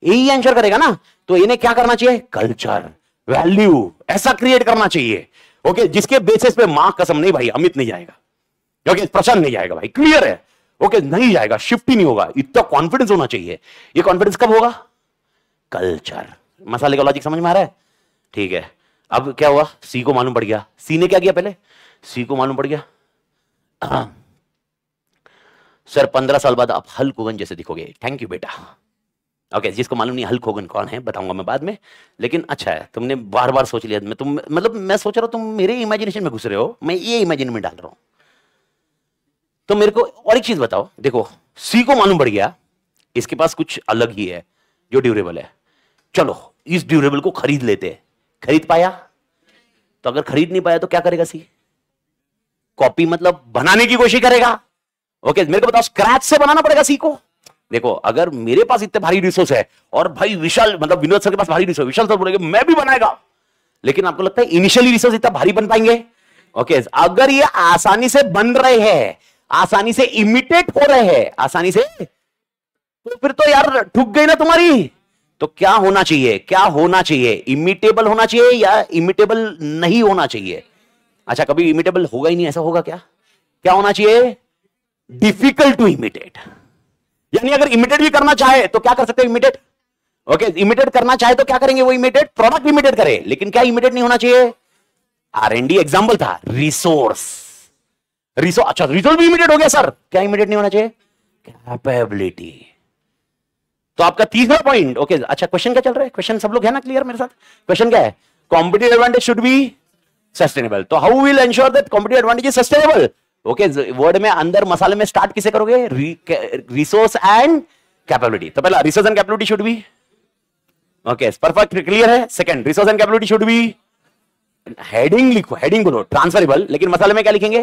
यही एंश्योर करेगा ना। तो इन्हें क्या करना चाहिए? कल्चर, वैल्यू ऐसा क्रिएट करना चाहिए, ओके, जिसके बेसिस पे मां कसम नहीं भाई, अमित नहीं जाएगा, ओके, प्रशांत नहीं जाएगा भाई, क्लियर है? ओके, नहीं जाएगा, शिफ्ट ही नहीं होगा। इतना कॉन्फिडेंस होना चाहिए। ये कॉन्फिडेंस कब होगा? कल्चर। मसाले का लॉजिक समझ में आ रहा है? ठीक है, अब क्या हुआ? सी को मालूम पड़ गया। सी ने क्या किया? पहले सी को मालूम पड़ गया, सर 15 साल बाद आप हल्क होगन जैसे दिखोगे। थैंक यू बेटा। ओके, जिसको मालूम नहीं हल्क होगन कौन है बताऊंगा मैं बाद में, लेकिन अच्छा है तुमने बार बार सोच लिया। मैं सोच रहा हूं तुम मेरे इमेजिनेशन में घुस रहे हो, मैं ये इमेजिन में डाल रहा हूं। तो मेरे को और एक चीज बताओ, देखो सी को मालूम पड़ गया इसके पास कुछ अलग ही है जो ड्यूरेबल है। चलो इस ड्यूरेबल को खरीद लेते हैं। खरीद पाया? तो अगर खरीद नहीं पाया तो क्या करेगा सी? कॉपी मतलब बनाने की कोशिश करेगा। ओके, मेरे को बताओ स्क्रैच से बनाना पड़ेगा सी को। देखो, अगर मेरे पास इतने भारी रिसोर्स है और भाई विशाल मतलब विनोद सर के पास भारी रिसोर्स, विशाल सर बोलेंगे मैं भी बनाएगा, लेकिन आपको लगता है इनिशियली रिसोर्स इतना भारी बन पाएंगे? ओके, अगर ये आसानी से बन रहे हैं, आसानी से इमिटेट हो रहे हैं, आसानी से, तो फिर तो यार ठुक गई ना तुम्हारी। तो क्या होना चाहिए? क्या होना चाहिए? इमिटेबल होना चाहिए या इमिटेबल नहीं होना चाहिए? अच्छा, कभी इमिटेबल होगा ही नहीं, ऐसा होगा क्या? क्या होना चाहिए? डिफिकल्ट टू इमिटेट, यानी यानी अगर इमिटेट भी करना चाहे तो क्या कर सकते हो, इमिटेट। ओके, इमिटेट करना चाहे तो क्या करेंगे, वो इमिटेट प्रोडक्ट इमिटेट करे, लेकिन क्या इमिटेट नहीं होना चाहिए, R&D एग्जांपल था, रिसोर्स, अच्छा रिसोर्स भी इमिटेट हो गया सर, क्या इमिटेट नहीं होना चाहिए, कैपेबिलिटी। तो आपका तीसरा पॉइंट, ओके अच्छा क्वेश्चन क्या चल रहा है, क्वेश्चन सब लोग है ना क्लियर मेरे साथ, क्वेश्चन क्या है, competitive advantage should be sustainable. तो how will ensure that competitive advantage is sustainable, okay word में अंदर मसाले में स्टार्ट किसे करोगे, रिसोर्स एंड कैपेबिलिटी। तो पहला resource and capability should be, okay perfect clear है। Second, resource and capability should be, heading लिखो, हेडिंग बोलो ट्रांसफरेबल, लेकिन मसाले में क्या लिखेंगे,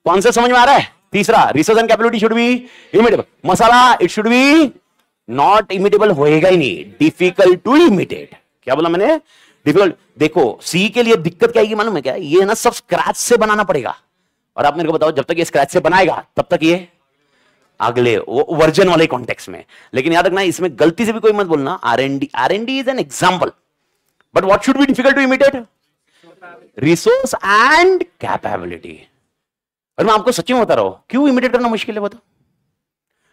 कौन सा समझ में आ रहा है, तीसरा resource and capability should B imitable, masala it should B not imitable, होएगा ही नहीं, डिफिकल्ट टू इमिटेट। क्या बोला मैंने, डिफिकल्ट। देखो सी के लिए दिक्कत क्या आएगी मालूम है क्या, ये ना सब स्क्रैच से बनाना पड़ेगा, और आप मेरे को बताओ जब तक ये स्क्रैच से बनाएगा तब तक ये अगले वर्जन वाले कॉन्टेक्स्ट में। लेकिन याद रखना इसमें गलती से भी कोई मत बोलना, R&D is an example, but what should be difficult to imitate, resource and capability. और मैं आपको सच्ची में बता रहा हूं क्यों इमिटेट करना मुश्किल है बताओ।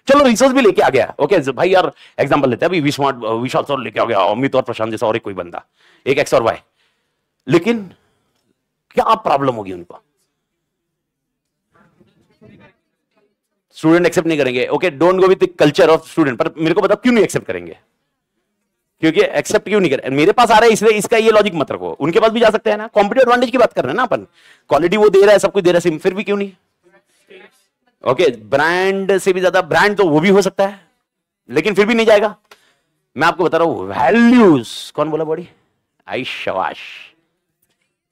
चलो रिसोर्स भी लेके आ गया, ओके भाई यार एग्जांपल लेते हैं, अभी विशाल सर लेके आ गया, अमित और प्रशांत जैसा और एक कोई बंदा, एक एक्स और वाई, लेकिन क्या प्रॉब्लम होगी उनको, स्टूडेंट एक्सेप्ट नहीं करेंगे, okay don't go with the culture of student, पर मेरे को बताओ क्यों नहीं एक्सेप्ट करेंगे, क्योंकि एक्सेप्ट क्यों नहीं करें, मेरे पास आ रहा है इसलिए, इसका ये लॉजिक मत रखो, उनके पास भी जा सकते हैं ना, कॉम्पिटिटिव एडवांटेज की बात कर रहे हैं ना अपन, क्वालिटी वो दे रहा है, सब कुछ दे रहा है, फिर भी क्यों नहीं, ओके ब्रांड से भी ज्यादा, ब्रांड तो वो भी हो सकता है, लेकिन फिर भी नहीं जाएगा। मैं आपको बता रहा हूं वैल्यूज, कौन बोला बड़ी, आई शवाश,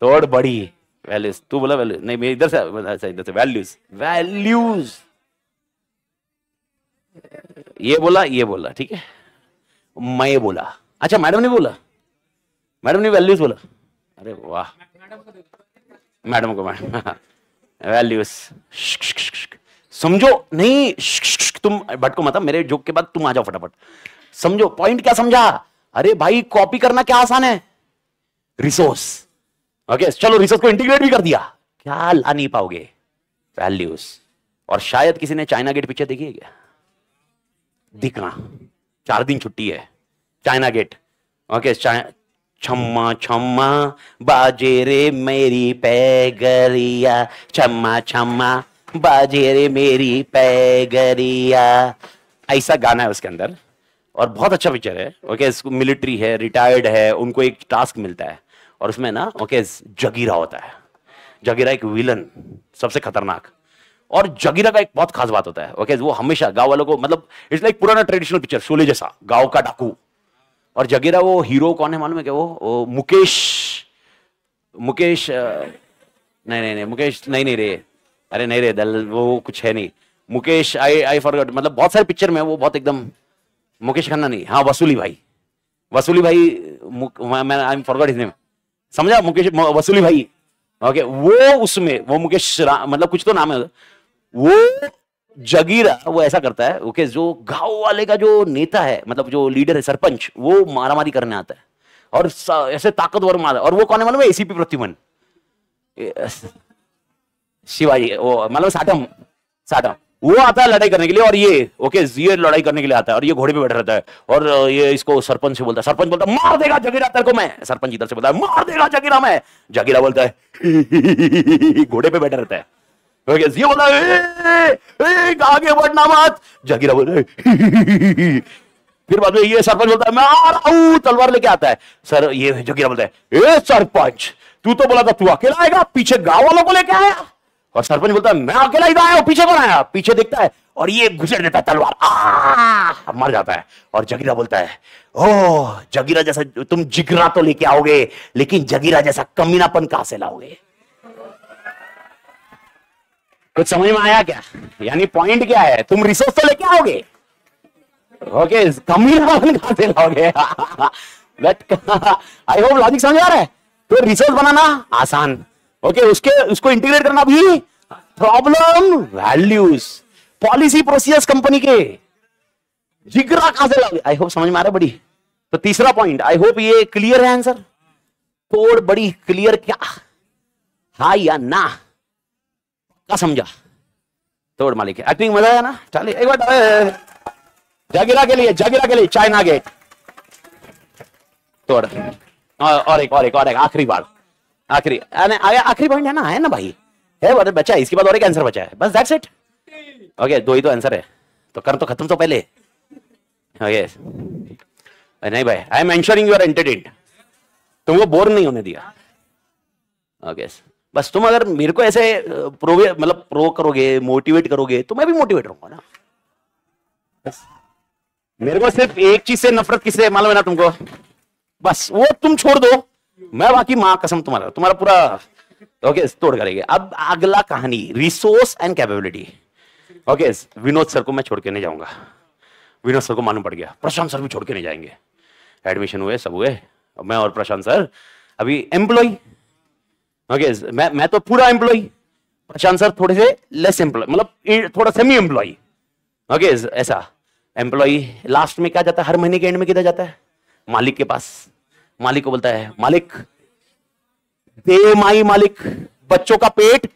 तोड़ बड़ी वैल्यूज, तू बोला वैल्यूज नहीं, मैं इधर से वैल्यूज, वैल्यूज ये बोला ठीक है, मैं बोला, अच्छा मैडम ने बोला, मैडम ने वैल्यूज बोला, अरे वाह मैडम को, मैडम वैल्यूज समझो नहीं, तुम भटको मत, मेरे जोक के बाद तुम आ जाओ फटाफट, समझो पॉइंट क्या समझा, अरे भाई कॉपी करना क्या आसान है, रिसोर्स, ओके चलो रिसोर्स को इंटीग्रेट भी कर दिया, क्या ला नहीं पाओगे, वैल्यूज। और शायद किसी ने चाइना गेट पिक्चर देखी है क्या, दिखना 4 दिन छुट्टी है, चाइना गेट, ओके छम्मा छम्मा बाजे रे मेरी पैगरिया, छम्मा छम्मा बाजे रे मेरी पैगरिया, ऐसा गाना है उसके अंदर, और बहुत अच्छा पिक्चर है, ओके मिलिट्री है, रिटायर्ड है, उनको एक टास्क मिलता है, और उसमें ना ओके जगीरा होता है, जगीरा एक विलन सबसे खतरनाक, और जगीरा का एक बहुत खास बात होता है, ओके वो हमेशा गांव वालों को, मतलब इट्स लाइक पुराना ट्रेडिशनल पिक्चर शोले जैसा, गांव का डाकू, और जगीरा वो हीरो कौन है मालूम है क्या, वो मुकेश नहीं मुकेश नहीं रे, अरे नहीं रे दल, वो कुछ है नहीं, मुकेश आई फॉरगॉट, मतलब बहुत सारे पिक्चर में वो बहुत एकदम, मुकेश खन्ना नहीं, हाँ वसूली भाई, मैं I am forgot his name, समझा, मुकेश वसूली भाई, ओके वो उसमें वो मुकेश मतलब कुछ तो नाम है, वो जगीरा वो ऐसा करता है, ओके जो गांव वाले का जो नेता है, मतलब जो लीडर है सरपंच, वो मारामारी करने आता है, और ऐसे ताकतवर मारा, और वो कौन है मालूम है, एसीपी प्रत्युमन शिवाजी, वो मतलब साटम वो आता है लड़ाई करने के लिए, और ये लड़ाई करने के लिए आता है, और ये घोड़े पे बैठा रहता है, और ये इसको सरपंच से बोलता है, सरपंच बोलता है मार देगा जगीरा तेरे को मैं, सरपंच इधर से बोलता है मार देगा जगीरा मैं, जगीरा बोलता है घोड़े पे बैठा रहता है, ये बोला आगे बढ़ना मत, जगीरा बोलता है फिर बाद में ये सरपंच बोलता है मैं आ रहा हूं, तलवार लेके आता है, सर ये जगीरा बोलता है ए सरपंच तू तो बोला था तू अकेला आएगा, पीछे गांव वालों को लेके आया, और सरपंच बोलता है मैं अकेला ही आया हूं, पीछे कौन आया, पीछे देखता है और ये घुसेड़ देता है तलवार, मर जाता है, और जगीरा बोलता है ओह जगीरा जैसा तुम जिगरा तो लेके आओगे, लेकिन जगीरा जैसा कमीनापन कहां से लाओगे। कुछ समझ में आया क्या, यानी पॉइंट क्या है, तुम रिसोर्स तो लेके आओगे, ओके कमीनापन कहां से लाओगे आई होप लॉजिक समझ आ रहा है। तो रिसोर्स बनाना आसान, ओके उसको इंटीग्रेट करना भी problem, values policy procedures company के, जिगरा कहां से लाओगे, आई होप समझ में आ रहा है बड़ी। तो तीसरा पॉइंट, आई होप ये क्लियर है आंसर, तोड़ बड़ी क्लियर क्या, हाँ या ना, क्या समझा, तोड़ मालिक एक्टिंग मजा आया ना, चलिए एक बार जागीरा के लिए चाइना गेट तोड़। और एक आखिरी बार, आखिरी पॉइंट है ना भाई, है बचा, इसके बाद और एक आंसर बचा है, बस दैट्स इट। ओके, दो ही तो आंसर है, तो कर तो खत्म तो पहले। ओके नहीं भाई, I am ensuring you are entertained, तुमको बोर नहीं होने दिया। ओके बस तुम अगर मेरे को ऐसे प्रो करोगे, मोटिवेट करोगे, तो मैं भी मोटिवेट रहूंगा ना। बस मेरे को सिर्फ एक चीज से नफरत किससे मालूम है ना तुमको, बस वो तुम छोड़ दो, मैं बाकी मां कसम तुम्हारा पूरा ओके तोड़ करेंगे। अब अगला कहानी, resource and capability. Okay Vinod sir को मैं छोड़ के नहीं जाऊंगा, विनोद सर को मालूम पड़ गया, प्रशांत सर भी छोड़ के नहीं जाएंगे। एडमिशन हुए, सब हुए, मैं और प्रशांत सर अभी एम्प्लॉय। ओके मैं तो पूरा एम्प्लॉय, प्रशांत सर थोड़े से लेस एम्प्लॉय, मतलब थोड़ा सेमी एम्प्लॉय। ओके ऐसा एम्प्लॉय लास्ट में क्या जाता है, हर महीने के एंड में किधर जाता है, मालिक के पास। मालिक को बोलता है, मालिक दे माई मालिक, बच्चों का पेट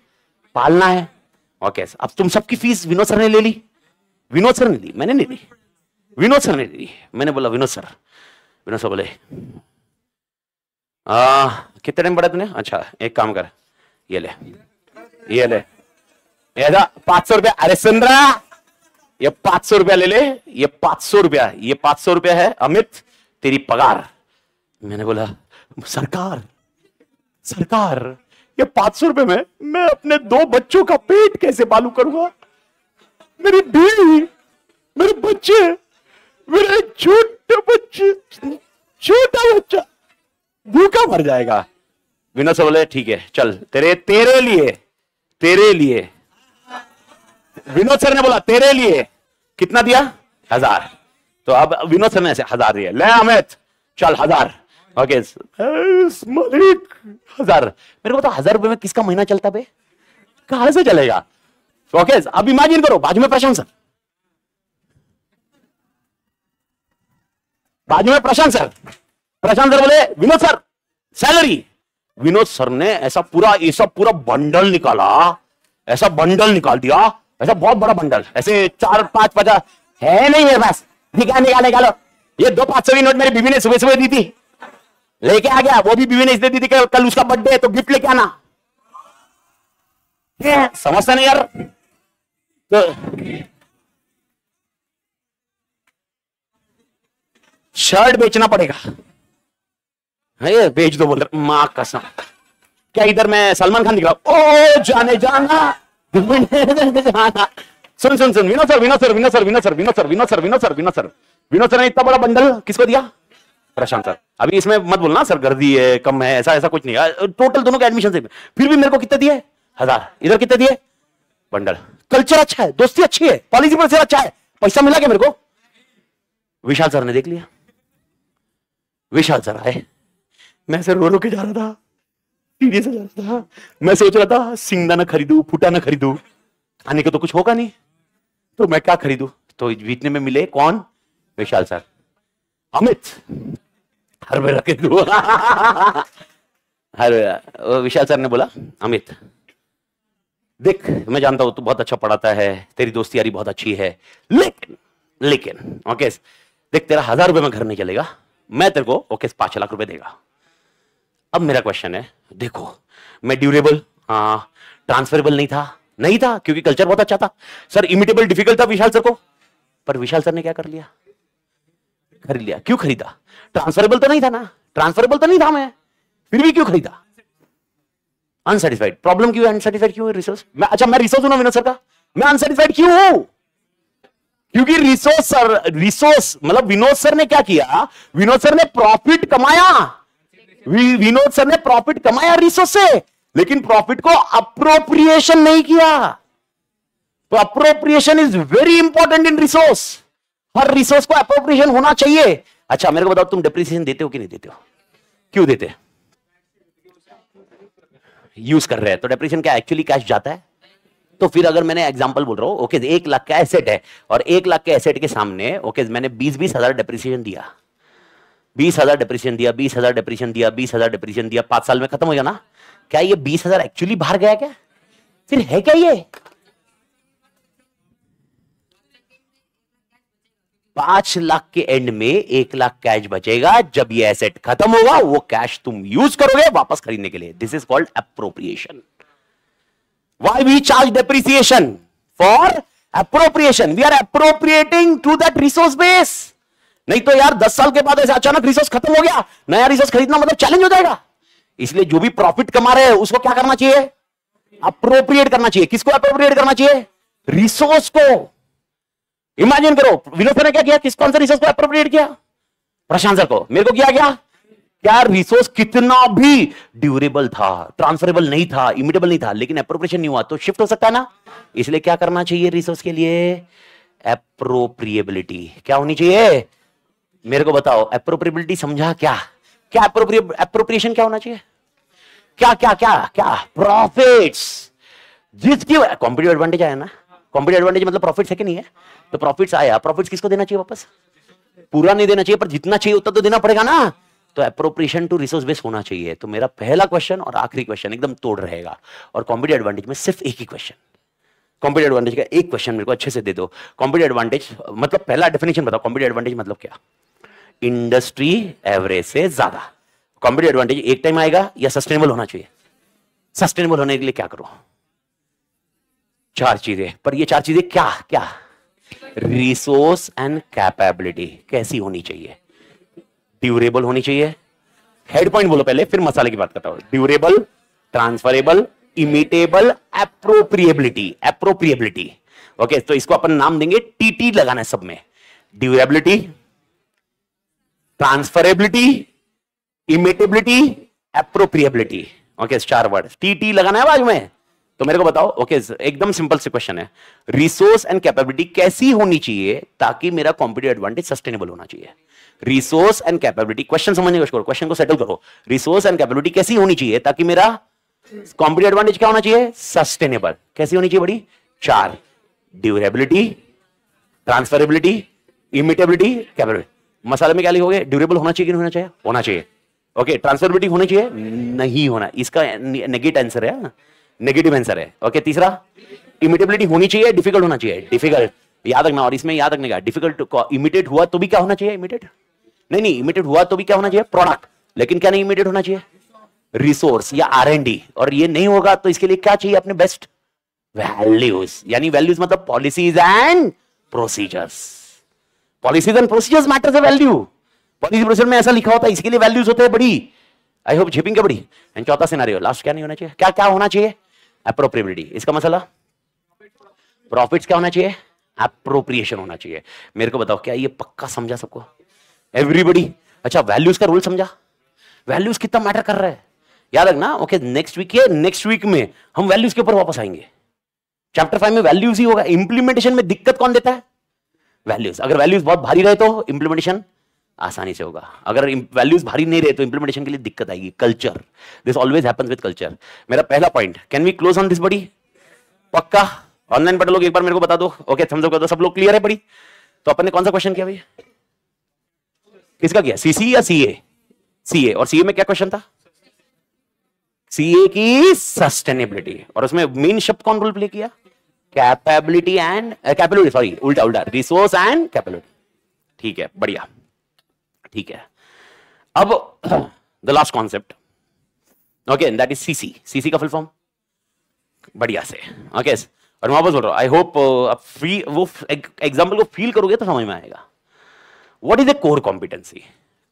पालना है। ओके अब तुम सबकी फीस विनोद सर ने ले ली, विनोद सर ने ली, मैंने नहीं ली, विनोद सर ने ली। मैंने बोला विनोद सर बोले कितने टाइम पड़ा तूने, अच्छा एक काम कर, ये ले 500 रुपया। अरे सुन रहा, ये 500 रुपया ले ले, ये 500 रुपया है अमित तेरी पगार। मैंने बोला सरकार ये 500 रुपए में मैं अपने 2 बच्चों का पेट कैसे पालू करूंगा, मेरी बीवी, मेरे बच्चे, मेरे छोटा बच्चा भूखा मर जाएगा। विनोद से बोले ठीक है चल, तेरे लिए विनोद सर ने बोला तेरे लिए कितना दिया, 1000। तो अब विनोद सर ने ऐसे 1000 दिया, ले अमित चल 1000। ओके मालिक 1000, मेरे को तो 1000 रुपए में किसका महीना चलता बे, कहां से चलेगा। ओके अब इमेजिन करो, बाजू में प्रशांत सर बोले Vinod sir salary. Vinod sir ने ऐसा पूरा बंडल निकाला, ऐसा बंडल निकाल दिया, ऐसा बहुत बड़ा बंडल, ऐसे 4, 5, 50 है नहीं मेरे पास, निकालो। ये 2 500 नोट मेरी बीवी ने सुबह दी थी, लेके आ गया, वो भी बीवी ने इसलिए दी थी कि कल उसका बर्थडे है तो गिफ्ट लेके आना। समझता नहीं यार। तो शर्ट बेचना पड़ेगा, ये बेच दो बोल रहे, मां कसम। क्या इधर मैं सलमान खान निकला, ओ जाने जाना सुन विनोद सर ने इतना बड़ा बंडल किसको दिया, प्रशांत सर। अभी इसमें मत बोलना सर गर्दी है, कम है, ऐसा कुछ नहीं है, टोटल दोनों के एडमिशन से। फिर भी मेरे को कितने दिए, 1000। इधर कितने दिए, बंडल। कल्चर अच्छा है, दोस्ती अच्छी है, पॉलिसी पर अच्छा है, पैसा मिला क्या मेरे को। विशाल सर ने देख लिया, विशाल सर आए, मैं से रो के जा रहा था, सीढ़ी से जा रहा था, मैं सोच रहा था सिंगदा ना खरीदू, फूटा ना खरीदू, खाने को तो कुछ होगा नहीं, तो मैं क्या खरीदू। तो बीतने में मिले कौन, विशाल सर। अमित हर वे रखे दो हर विशाल सर ने बोला, अमित देख मैं जानता हूं तू बहुत अच्छा पढ़ाता है, तेरी दोस्ती यारी बहुत अच्छी है, लेकिन ओके देख तेरा 1000 रुपए में घर नहीं चलेगा, मैं तेरे को ओके 5 लाख रुपए देगा। अब मेरा क्वेश्चन है, देखो मैं ड्यूरेबल, ट्रांसफरेबल नहीं था क्योंकि कल्चर बहुत अच्छा था सर, इमिटेबल डिफिकल्ट था विशाल सर को, पर विशाल सर ने क्या कर लिया, खरीद लिया। क्यों खरीदा, ट्रांसफरेबल तो नहीं था ना, ट्रांसफरेबल तो नहीं था मैं, फिर भी क्यों खरीदा, अनसेटिस्फाइड। प्रॉब्लम क्यों है, अनसेटिस्फाइड क्यों है रिसोर्स, मैं रिसोर्स हूं ना विनोद सर का, मैं अनसेटिस्फाइड क्यों हूं, क्योंकि रिसोर्स मतलब विनोद सर ने क्या किया, विनोद सर ने प्रॉफिट कमाया, विनोद सर ने प्रॉफिट कमाया रिसोर्स से, लेकिन प्रॉफिट को अप्रोप्रिएशन नहीं किया। तो appropriation is very important in resource, her resource को अप्रोप्रिएशन होना चाहिए। अच्छा मेरे को बताओ तुम डेप्रिसिएशन देते हो कि नहीं देते हो, क्यों देते, यूज कर रहे हैं तो डेप्रिसिएशन क्या एक्चुअली कैश जाता है। तो फिर अगर मैंने एग्जांपल बोल रहा हूं, ओके 1 लाख का एसेट है और 1 लाख के एसेट के सामने ओके मैंने 20 हजार डेप्रिसिएशन दिया, 20 हजार डेप्रिसिएशन दिया, 20 हजार डेप्रिसिएशन दिया, 20 हजार डेप्रिसिएशन दिया, 5 साल में खत्म हो गया ना। क्या ये 20 हजार एक्चुअली बाहर गया क्या, फिर है क्या ये, 5 लाख के एंड में 1 लाख कैश बचेगा। जब ये एसेट खत्म होगा वो कैश तुम यूज करोगे वापस खरीदने के लिए। This is called appropriation. Why we charge depreciation? For appropriation. We are appropriating to that resource base. नहीं तो यार 10 साल के बाद ऐसे अचानक रिसोर्स खत्म हो गया, नया रिसोर्स खरीदना मतलब चैलेंज हो जाएगा। इसलिए जो भी प्रॉफिट कमा रहे हैं उसको क्या करना चाहिए? अप्रोप्रिएट करना चाहिए। किसको अप्रोप्रिएट करना चाहिए? रिसोर्स को। इमेजिन करो विनोद ने क्या किया, किस कौन सा रिसोर्स को अप्रोप्रिएट किया? प्रशांत सर को। मेरे को किया क्या? क्या रिसोर्स कितना भी ड्यूरेबल था, ट्रांसफरेबल नहीं था, इमिटेबल नहीं था, लेकिन अप्रोप्रिएशन नहीं हुआ तो शिफ्ट हो सकता है ना। इसलिए क्या करना चाहिए रिसोर्स के लिए? एप्रोप्रिएबिलिटी। क्या होनी चाहिए? मेरे को बताओ एप्रोप्रिएबिलिटी समझा क्या? क्या एप्रोप्रिएशन क्या होना चाहिए? क्या क्या क्या क्या? प्रॉफिट्स। जिसकी कॉम्पिटिटिव एडवांटेज आया ना, कॉम्पिटिटिव एडवांटेज मतलब प्रॉफिट्स है कि नहीं है? तो प्रॉफिट्स आया, प्रॉफिट्स किसको देना चाहिए वापस? पूरा नहीं देना चाहिए पर जितना चाहिए उतना तो देना पड़ेगा ना। तो एप्रोप्रिएशन टू रिसोर्स बेस होना चाहिए। तो मेरा पहला क्वेश्चन और आखिरी क्वेश्चन एकदम तोड़ रहेगा। और कॉम्पिटिटिव एडवांटेज में सिर्फ एक ही क्वेश्चन, कॉम्पिटिटिव एडवांटेज का एक क्वेश्चन मेरे को अच्छे से दे दो। कॉम्पिटिटिव एडवांटेज मतलब पहला डेफिनेशन बताओ। कॉम्पिटिटिव एडवांटेज मतलब क्या? इंडस्ट्री एवरेज से ज्यादा। कॉम्पिटिटिव एडवांटेज एक टाइम आएगा या सस्टेनेबल होना चाहिए? सस्टेनेबल होने के लिए क्या करो? 4 चीजें। पर ये 4 चीजें क्या क्या? रिसोर्स एंड कैपेबिलिटी कैसी होनी चाहिए? ड्यूरेबल होनी चाहिए। हेड पॉइंट बोलो पहले, फिर मसाले की बात करता हूं। Durable, transferable, imitable, appropriability. Appropriability okay, तो इसको अपन नाम देंगे, टीटी लगाना है सब में। Durability, transferability, imitability, appropriability. Okay, 4 word टीटी लगाना है बाजू में। तो मेरे को बताओ, ओके एकदम सिंपल से क्वेश्चन है, रिसोर्स एंड कैपेबिलिटी कैसी होनी चाहिए ताकि मेरा कॉम्पिटिटिव एडवांटेज सस्टेनेबल होना चाहिए? रिसोर्स एंड कैपेबिलिटी, क्वेश्चन समझने की कोशिश करो, क्वेश्चन को सेटल करो। रिसोर्स एंड कैपेबिलिटी कैसी होनी चाहिए ताकि मेरा कॉम्पिटिटिव एडवांटेज क्या होना चाहिए? सस्टेनेबल। कैसी होनी चाहिए बड़ी? 4, ड्यूरेबिलिटी, ट्रांसफरेबिलिटी, इमिटेबिलिटी, कैपेबिलिटी। मसाले में क्या लिखोगे? ड्यूरेबल होना चाहिए कि नहीं होना चाहिए? होना चाहिए। ओके, ट्रांसफरेबिलिटी होनी चाहिए? नहीं होना। इसका नेगेटिव आंसर है, नेगेटिव आंसर है। ओके, तीसरा इमिटेबिलिटी होनी चाहिए, डिफिकल्ट होना चाहिए? डिफिकल्ट। याद रखना, और इसमें याद रखने का, डिफिकल्ट इमिटेट हुआ तो भी क्या होना चाहिए? इमिटेट नहीं, इमिटेट हुआ तो भी क्या होना चाहिए? प्रोडक्ट। लेकिन क्या नहीं इमिटेट होना चाहिए? रिसोर्स या R&D। और ये नहीं होगा तो इसके लिए क्या चाहिए? अपने बेस्ट वैल्यूज। यानी वैल्यूज मतलब policies and procedures. Policies and procedures matters है वैल्यू। पॉलिसी प्रोसीजर में ऐसा लिखा होता है, इसके लिए वैल्यूज होते हैं बड़ी। आई होप झेपिंग बड़ी। एंड चौथा सिनेरियो, लास्ट क्या नहीं होना चाहिए? क्या क्या होना चाहिए? एप्रोप्रिएबिलिटी। इसका मसला प्रॉफिट्स क्या होना चाहिए? एप्रोप्रिएशन होना चाहिए। मेरे को बताओ क्या ये पक्का समझा सबको? एवरीबॉडी? अच्छा, वैल्यूज का रोल समझा? वैल्यूज कितना मैटर कर रहा है याद रखना। ओके, नेक्स्ट वीक में हम वैल्यूज के ऊपर वापस आएंगे। चैप्टर 5 में वैल्यूज ही होगा। इंप्लीमेंटेशन में दिक्कत कौन देता है? वैल्यूज। अगर वैल्यूज बहुत भारी रहे तो इंप्लीमेंटेशन आसानी से होगा। अगर वैल्यूज भारी नहीं रहे तो इंप्लीमेंटेशन के लिए दिक्कत आएगी। Culture, this always happens with culture. मेरा पहला point, can we close on this buddy? पक्का? ऑनलाइन पढ़ लोग एक बार मेरे को बता दो। ओके, समझो कर दो, सब लोग क्लियर है बड़ी? तो अपन ने कौन सा क्वेश्चन किया भाई? किसका किया? सीसी या सीए? सीए। और सीए में क्या क्वेश्चन था? सीए की सस्टेनेबिलिटी। और उसमें मेन शब्द कौन रोल प्ले किया? कैपेबिलिटी एंड कैपेबिलिटी, सॉरी उल्टा उल्टा, रिसोर्स एंड कैपेबिलिटी। ठीक है, बढ़िया, ठीक है। अब the last concept, okay, that is CC. CC का फुल फॉर्म बढ़िया से, ओके। और मैं वापस बोल रहा हूं, आई होप आप फ्री वो एग्जाम्पल को फील करोगे तो समझ में आएगा। What is the core competency?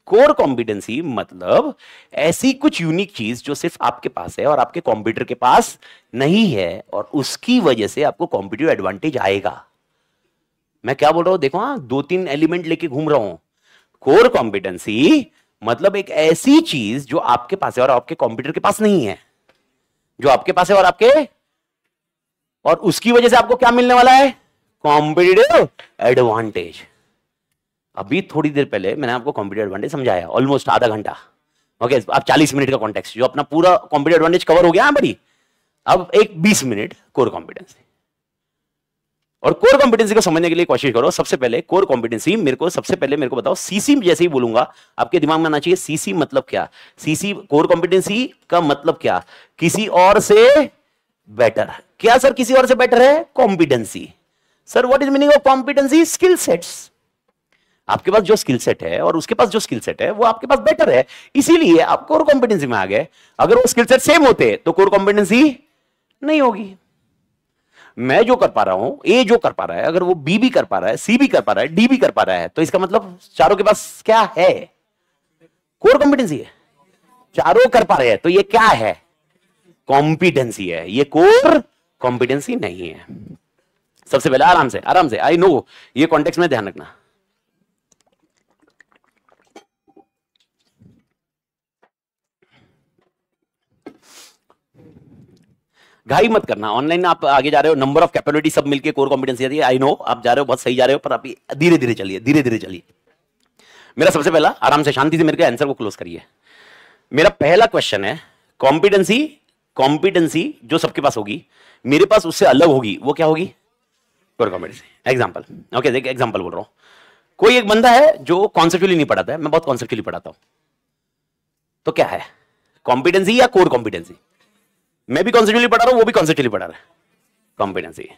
Core competency मतलब ऐसी कुछ यूनिक चीज जो सिर्फ आपके पास है और आपके कॉम्पिटिटर के पास नहीं है, और उसकी वजह से आपको कॉम्पिटिटिव एडवांटेज आएगा। मैं क्या बोल रहा हूं देखो, हाँ 2-3 एलिमेंट लेके घूम रहा हूं। कोर कॉम्पिटेंसी मतलब एक ऐसी चीज जो आपके पास है और आपके कॉम्पिटिटर के पास नहीं है, जो आपके पास है और उसकी वजह से आपको क्या मिलने वाला है? Competitive advantage. अभी थोड़ी देर पहले मैंने आपको कॉम्पिटिटिव एडवांटेज समझाया, ऑलमोस्ट आधा घंटा। ओके, अब 40 मिनट का कॉन्टेक्स्ट, जो अपना पूरा कॉम्पिटिटिव एडवांटेज कवर हो गया बड़ी। अब एक 20 मिनट कोर कॉम्पिटेंसी। और कोर कॉम्पिटेंसी को समझने के लिए कोशिश करो। सबसे पहले कोर कॉम्पिटेंसी मेरे को बताओ, सीसी जैसे ही बोलूंगा आपके दिमाग में आना चाहिए सीसी मतलब क्या? सीसी कोर कॉम्पिटेंसी का मतलब क्या? किसी और से बेटर। क्या सर किसी और से बेटर है? Competency. Sir what is meaning of competency? Skill sets. आपके पास जो स्किल सेट है और उसके पास जो स्किल सेट है वो आपके पास बेटर है, इसीलिए आप कोर कॉम्पिटेंसी में आ गए। अगर वो स्किल सेट सेम होते तो कोर कॉम्पिटेंसी नहीं होगी। मैं जो कर पा रहा हूं, ए जो कर पा रहा है, अगर वो बी भी कर पा रहा है, सी भी कर पा रहा है, डी भी कर पा रहा है, तो इसका मतलब चारों के पास क्या है? कोर कॉम्पिटेंसी है। चारों कर पा रहे हैं तो ये क्या है? कॉम्पिटेंसी है। ये कोर कॉम्पिटेंसी नहीं है। सबसे पहले आराम से, आराम से, आई नो ये कॉन्टेक्स्ट में ध्यान रखना। घाई मत करना, ऑनलाइन आप आगे जा रहे हो, नंबर ऑफ कैपेबिलिटी सब मिलके कोर कॉम्पिटेंसी आती है। आई नो आप जा रहे हो, बहुत सही जा रहे हो, पर आप धीरे धीरे चलिए, धीरे धीरे चलिए। मेरा सबसे पहला, आराम से शांति से मेरे के आंसर को क्लोज करिए। मेरा पहला क्वेश्चन है, कॉम्पिटेंसी, कॉम्पिटेंसी जो सबके पास होगी, मेरे पास उससे अलग होगी, वो क्या होगी? Core competency. एग्जांपल, ओके देखिए एग्जांपल बोल रहा हूं। कोई एक बंदा है जो कॉन्सेप्चुअली नहीं पढ़ाता है, मैं बहुत कॉन्सेप्चुअली पढ़ाता हूं, तो क्या है? कॉम्पिटेंसी या कोर कॉम्पिटेंसी? मैं भी कॉन्सेप्चुअली पढ़ा रहा हूं, वो भी कॉन्सेप्चुअली पढ़ा रहा है, कॉम्पिटेंसी।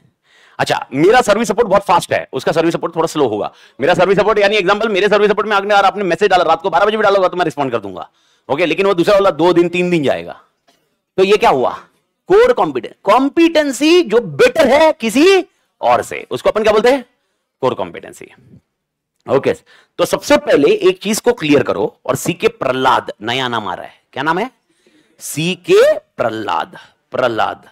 अच्छा, मेरा सर्विस सपोर्ट बहुत फास्ट है, उसका सर्विस सपोर्ट थोड़ा स्लो होगा। मेरा सर्विस सपोर्ट यानी एग्जांपल, मेरे सर्विस सपोर्ट में अगले बार आपने मैसेज डाला, रात को 12 बजे भी डालोगा तो मैं रिस्पॉन्ड कर दूंगा, ओके, लेकिन वो दूसरा वाला 2 दिन 3 दिन जाएगा। तो ये क्या हुआ? कोर कॉम्पिटेंस, कॉम्पिटेंसी जो बेटर है किसी और से, उसको अपन क्या बोलते हैं? Core competency. ओके, तो सबसे पहले एक चीज को क्लियर करो, और सी के प्रहलाद नया नाम आ रहा है, क्या नाम है? सी के प्रहलाद, प्रहलाद।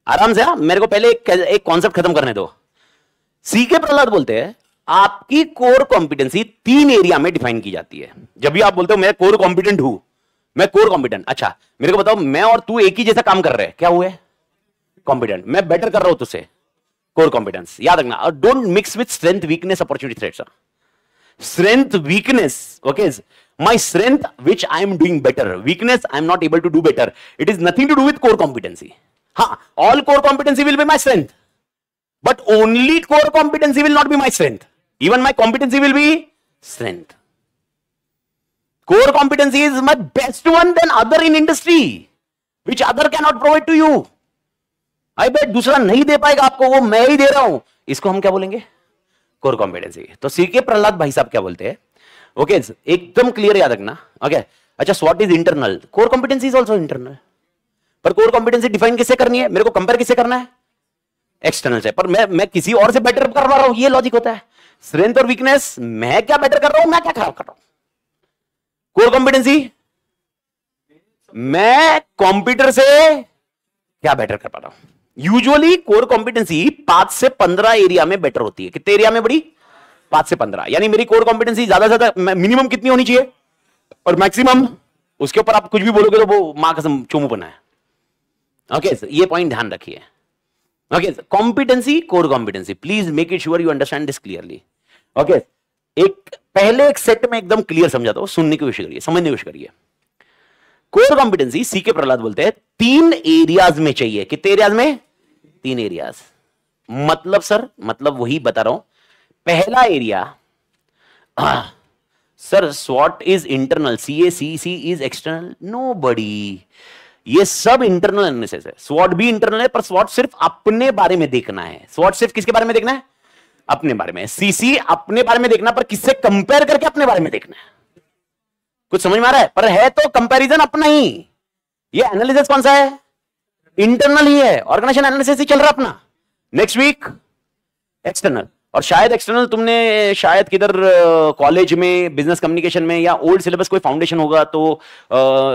आराम से, मेरे को पहले एक कॉन्सेप्ट खत्म करने दो। सी के प्रहलाद बोलते हैं आपकी कोर कॉम्पिटेंसी 3 एरिया में डिफाइन की जाती है। जब भी आप बोलते हो मैं कोर कॉम्पिटेंट हूं, मैं कोर कॉम्पिटेंट, अच्छा मेरे को बताओ, मैं और तू एक ही जैसा काम कर रहे हैं, क्या हुए? कॉम्पिटेंट। मैं बेटर कर रहा हूं तुझसे, कोर कॉम्पिटेंस। याद रखना, और don't mix with strength, weakness, opportunity, threats. Strength, weakness, okay, my strength which I am doing better, weakness I am not able to do better, it is nothing to do with core competency. All core competency will be my strength, but only core competency will not be my strength. Even my competency will be strength. Core competency is my best one than other in industry, which other cannot provide to you. I bet दूसरा नहीं दे पाएगा आपको, वो मैं ही दे रहा हूं, इसको हम क्या बोलेंगे? Core competency. तो सी के प्रहलाद भाई साहब क्या बोलते हैं? ओके, एकदम क्लियर याद रखना। ओके, अच्छा, what is internal? Core competency is also internal. पर कोर कॉम्पिटेंसी डिफाइन किससे करनी है? मेरे को कंपेयर किससे करना है? एक्सटर्नल से। पर मैं किसी और से बेटर कर रहा हूं, ये लॉजिक होता है। स्ट्रेंथ और वीकनेस, मैं क्या बेटर कर रहा हूं, मैं क्या खराब कर रहा हूं? कोर कॉम्पिटेंसी, मैं कंप्यूटर से क्या बेटर कर पा रहा हूं। यूजुअली कोर कॉम्पिटेंसी 5 से 15 एरिया में बेटर होती है। कितने एरिया में बड़ी? 5 से 15। यानी मेरी कोर कॉम्पिटेंसी ज्यादा से ज्यादा मिनिमम कितनी होनी चाहिए, और मैक्सिमम उसके ऊपर आप कुछ भी बोलोगे तो वो मां कसम चोमुपना है। ओके, ये पॉइंट ध्यान रखिए। Okay, competency, core competency, please make it sure you understand this clearly. Okay, एक सेट में एकदम क्लियर समझाता हूं, सुनने की कोशिश करिए, समझने की कोशिश करिए। कोर कॉम्पिटेंसी सी के प्रहलाद बोलते हैं 3 एरियाज में चाहिए। कितने एरियाज में? 3 एरियाज। मतलब सर, मतलब वही बता रहा हूं। पहला एरिया, सर स्वॉट is internal, CACC is external, nobody. ये सब इंटरनल एनालिसिस है। स्वॉट भी इंटरनल है, पर स्वॉट सिर्फ अपने बारे में देखना है। स्वॉट सिर्फ किसके बारे में देखना है? अपने बारे में। CC अपने बारे में देखना, पर किससे कंपेयर करके अपने बारे में देखना है। कुछ समझ में आ रहा है? पर है तो कंपैरिजन अपना ही। ये एनालिसिस कौन सा है? इंटरनल ही है, ऑर्गेनाइजेशन एनालिसिस ही चल रहा अपना। नेक्स्ट वीक एक्सटर्नल, और शायद एक्सटर्नल तुमने शायद किधर कॉलेज में बिजनेस कम्युनिकेशन में या ओल्ड सिलेबस कोई फाउंडेशन होगा तो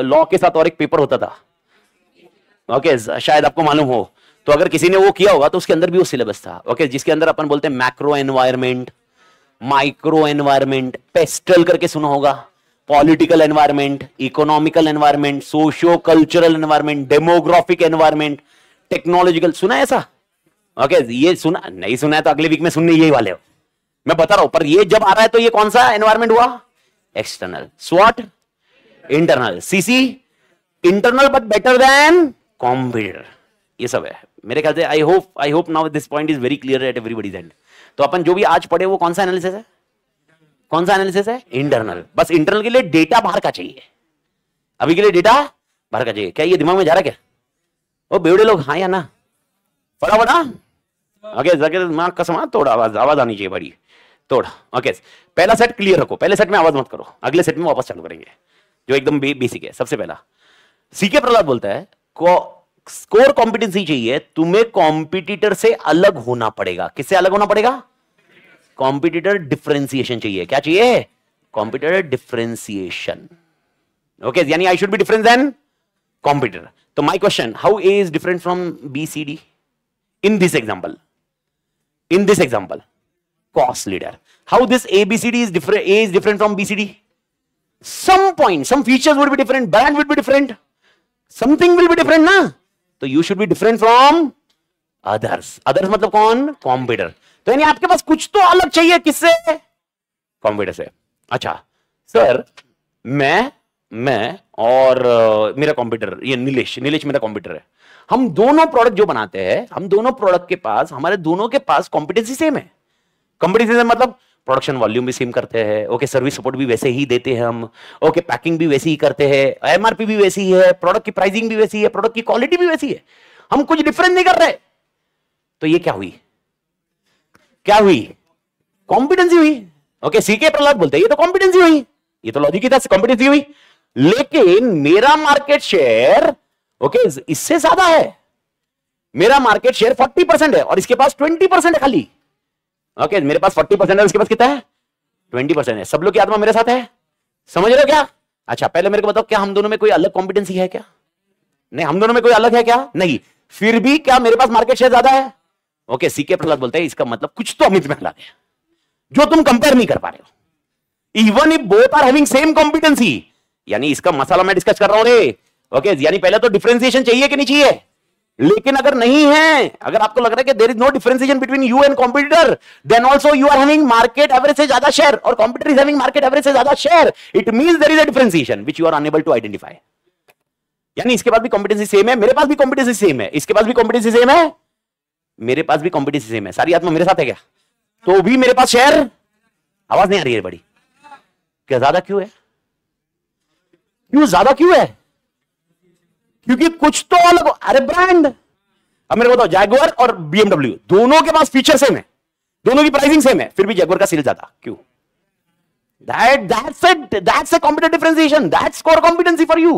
लॉ के साथ और एक पेपर होता था। ओके, शायद आपको मालूम हो, तो अगर किसी ने वो किया होगा तो उसके अंदर भी वो सिलेबस था। ओके, जिसके अंदर अपन बोलते हैं macro environment, micro environment, pastel करके सुना होगा, political environment, economical environment, socio cultural environment, demographic environment, technological. सुना है ऐसा? ओके, ये सुना नहीं? सुना है तो अगले वीक में सुनने यही वाले हो, मैं बता रहा हूं। पर ये जब आ रहा है तो ये कौन सा एनवायरमेंट हुआ? एक्सटर्नल। स्वॉट internal, CC internal but better than competitor. ये सब है मेरे ख्याल से। I hope now this point is very clear at everybody's end. तो अपन जो भी आज पढ़े वो कौन सा एनालिसिस है? कौन सा एनालिसिस है? इंटरनल। बस इंटरनल के लिए डेटा बाहर का चाहिए, अभी के लिए डेटा बाहर का चाहिए। क्या ये दिमाग में जा रहा है क्या? वो बेवड़े लोग, हाँ या ना? फटाफट। हाँ, ओके, दिमाग का समान थोड़ा आवाज आनी चाहिए बड़ी। तोड़। ओके, पहला सेट क्लियर रखो, पहले सेट में आवाज मत करो, अगले सेट में वापस चालू करेंगे जो एकदम बेसिक है। सबसे पहला सीके प्रहलाद बोलता है स्कोर कॉम्पिटेंसी चाहिए, तुम्हें कॉम्पिटिटर से अलग होना पड़ेगा। किससे अलग होना पड़ेगा? कॉम्पिटिटर डिफरेंशिएशन चाहिए। क्या चाहिए? Competitor differentiation. ओके, यानी I should be different than competitor. तो my question, how A is different from B C D in this example? In this example cost leader, how this ABCD is different, A is different from BCD? Some point, some features would be different, brand would be different, something will be different ना? तो you should be different from others. Others मतलब कौन? Competitor. तो यानी आपके पास कुछ तो अलग चाहिए, किससे? Competitor से। अच्छा सर, मैं और मेरा कॉम्पिटिटर ये नीलेश मेरा कॉम्पिटिटर है। हम दोनों प्रोडक्ट जो बनाते हैं, हम दोनों प्रोडक्ट के पास, हमारे दोनों के पास कॉम्पिटेंसी सेम है। कॉम्पिटेंसी मतलब प्रोडक्शन वॉल्यूम भी सेम करते हैं, ओके, सर्विस सपोर्ट भी वैसे ही देते हैं हम, ओके, पैकिंग भी वैसी ही करते हैं, एमआरपी भी वैसी ही है, प्रोडक्ट की प्राइसिंग भी वैसी है, प्रोडक्ट की क्वालिटी भी वैसी है, हम कुछ डिफरेंट नहीं कर रहे। तो ये क्या हुई? क्या हुई? कॉम्पिटेंसी हुई। ओके, सीके प्रहलाद बोलते हैं ये तो कॉम्पिटेंसी हुई, ये तो लॉजिक ही था, कॉम्पिटेंसी हुई। लेकिन मेरा मार्केट शेयर ओके इससे ज्यादा है, मेरा मार्केट शेयर 40% है और इसके पास 20% है खाली। ओके, मेरे पास 40% है, उसके पास कितना है? 20% है। सब लोग की आत्मा मेरे साथ है, समझ रहे हो क्या? अच्छा, पहले मेरे को बताओ, क्या हम दोनों में कोई अलग कॉम्पिटेंसी है क्या? नहीं, हम दोनों में कोई अलग है क्या? नहीं। फिर भी क्या मेरे पास मार्केट शेयर ज्यादा है? ओके, सीके प्रहलाद बोलते हैं इसका मतलब कुछ तो अमित में अलग है जो तुम कंपेयर नहीं कर पा रहे हो। Even if both are having same competency, यानी इसका मसाला मैं डिस्कस कर रहा हूं रे। ओके, यानी पहले तो डिफरेंशिएशन चाहिए कि नहीं चाहिए? लेकिन अगर नहीं है, अगर आपको लग रहा है कि there is no differentiation between you and competitor, then also you are having market average से ज्यादा शेयर और competitor is having market average से ज्यादा share, it means there is a differentiation which you are unable to identify. यानी इसके पास भी competency same है, मेरे पास भी कॉम्पिटेंसी सेम है, इसके पास भी कॉम्पिटेंसी सेम है, मेरे पास भी कॉम्पिटेंसी सेम है। सारी आत्मा मेरे साथ है क्या? तो भी मेरे पास शेयर, आवाज नहीं आ रही है बड़ी, क्या ज्यादा क्यों है? क्यों ज्यादा क्यों है? क्योंकि कुछ तो अलग। अरे ब्रांड, अब मेरे को बताओ, जैगुआर और बीएमडब्ल्यू दोनों के पास फीचर सेम है, दोनों की प्राइसिंग सेम है, फिर भी जैगुआर का सेल ज्यादा क्यों? That's a competitive differentiation, that's core competency for you.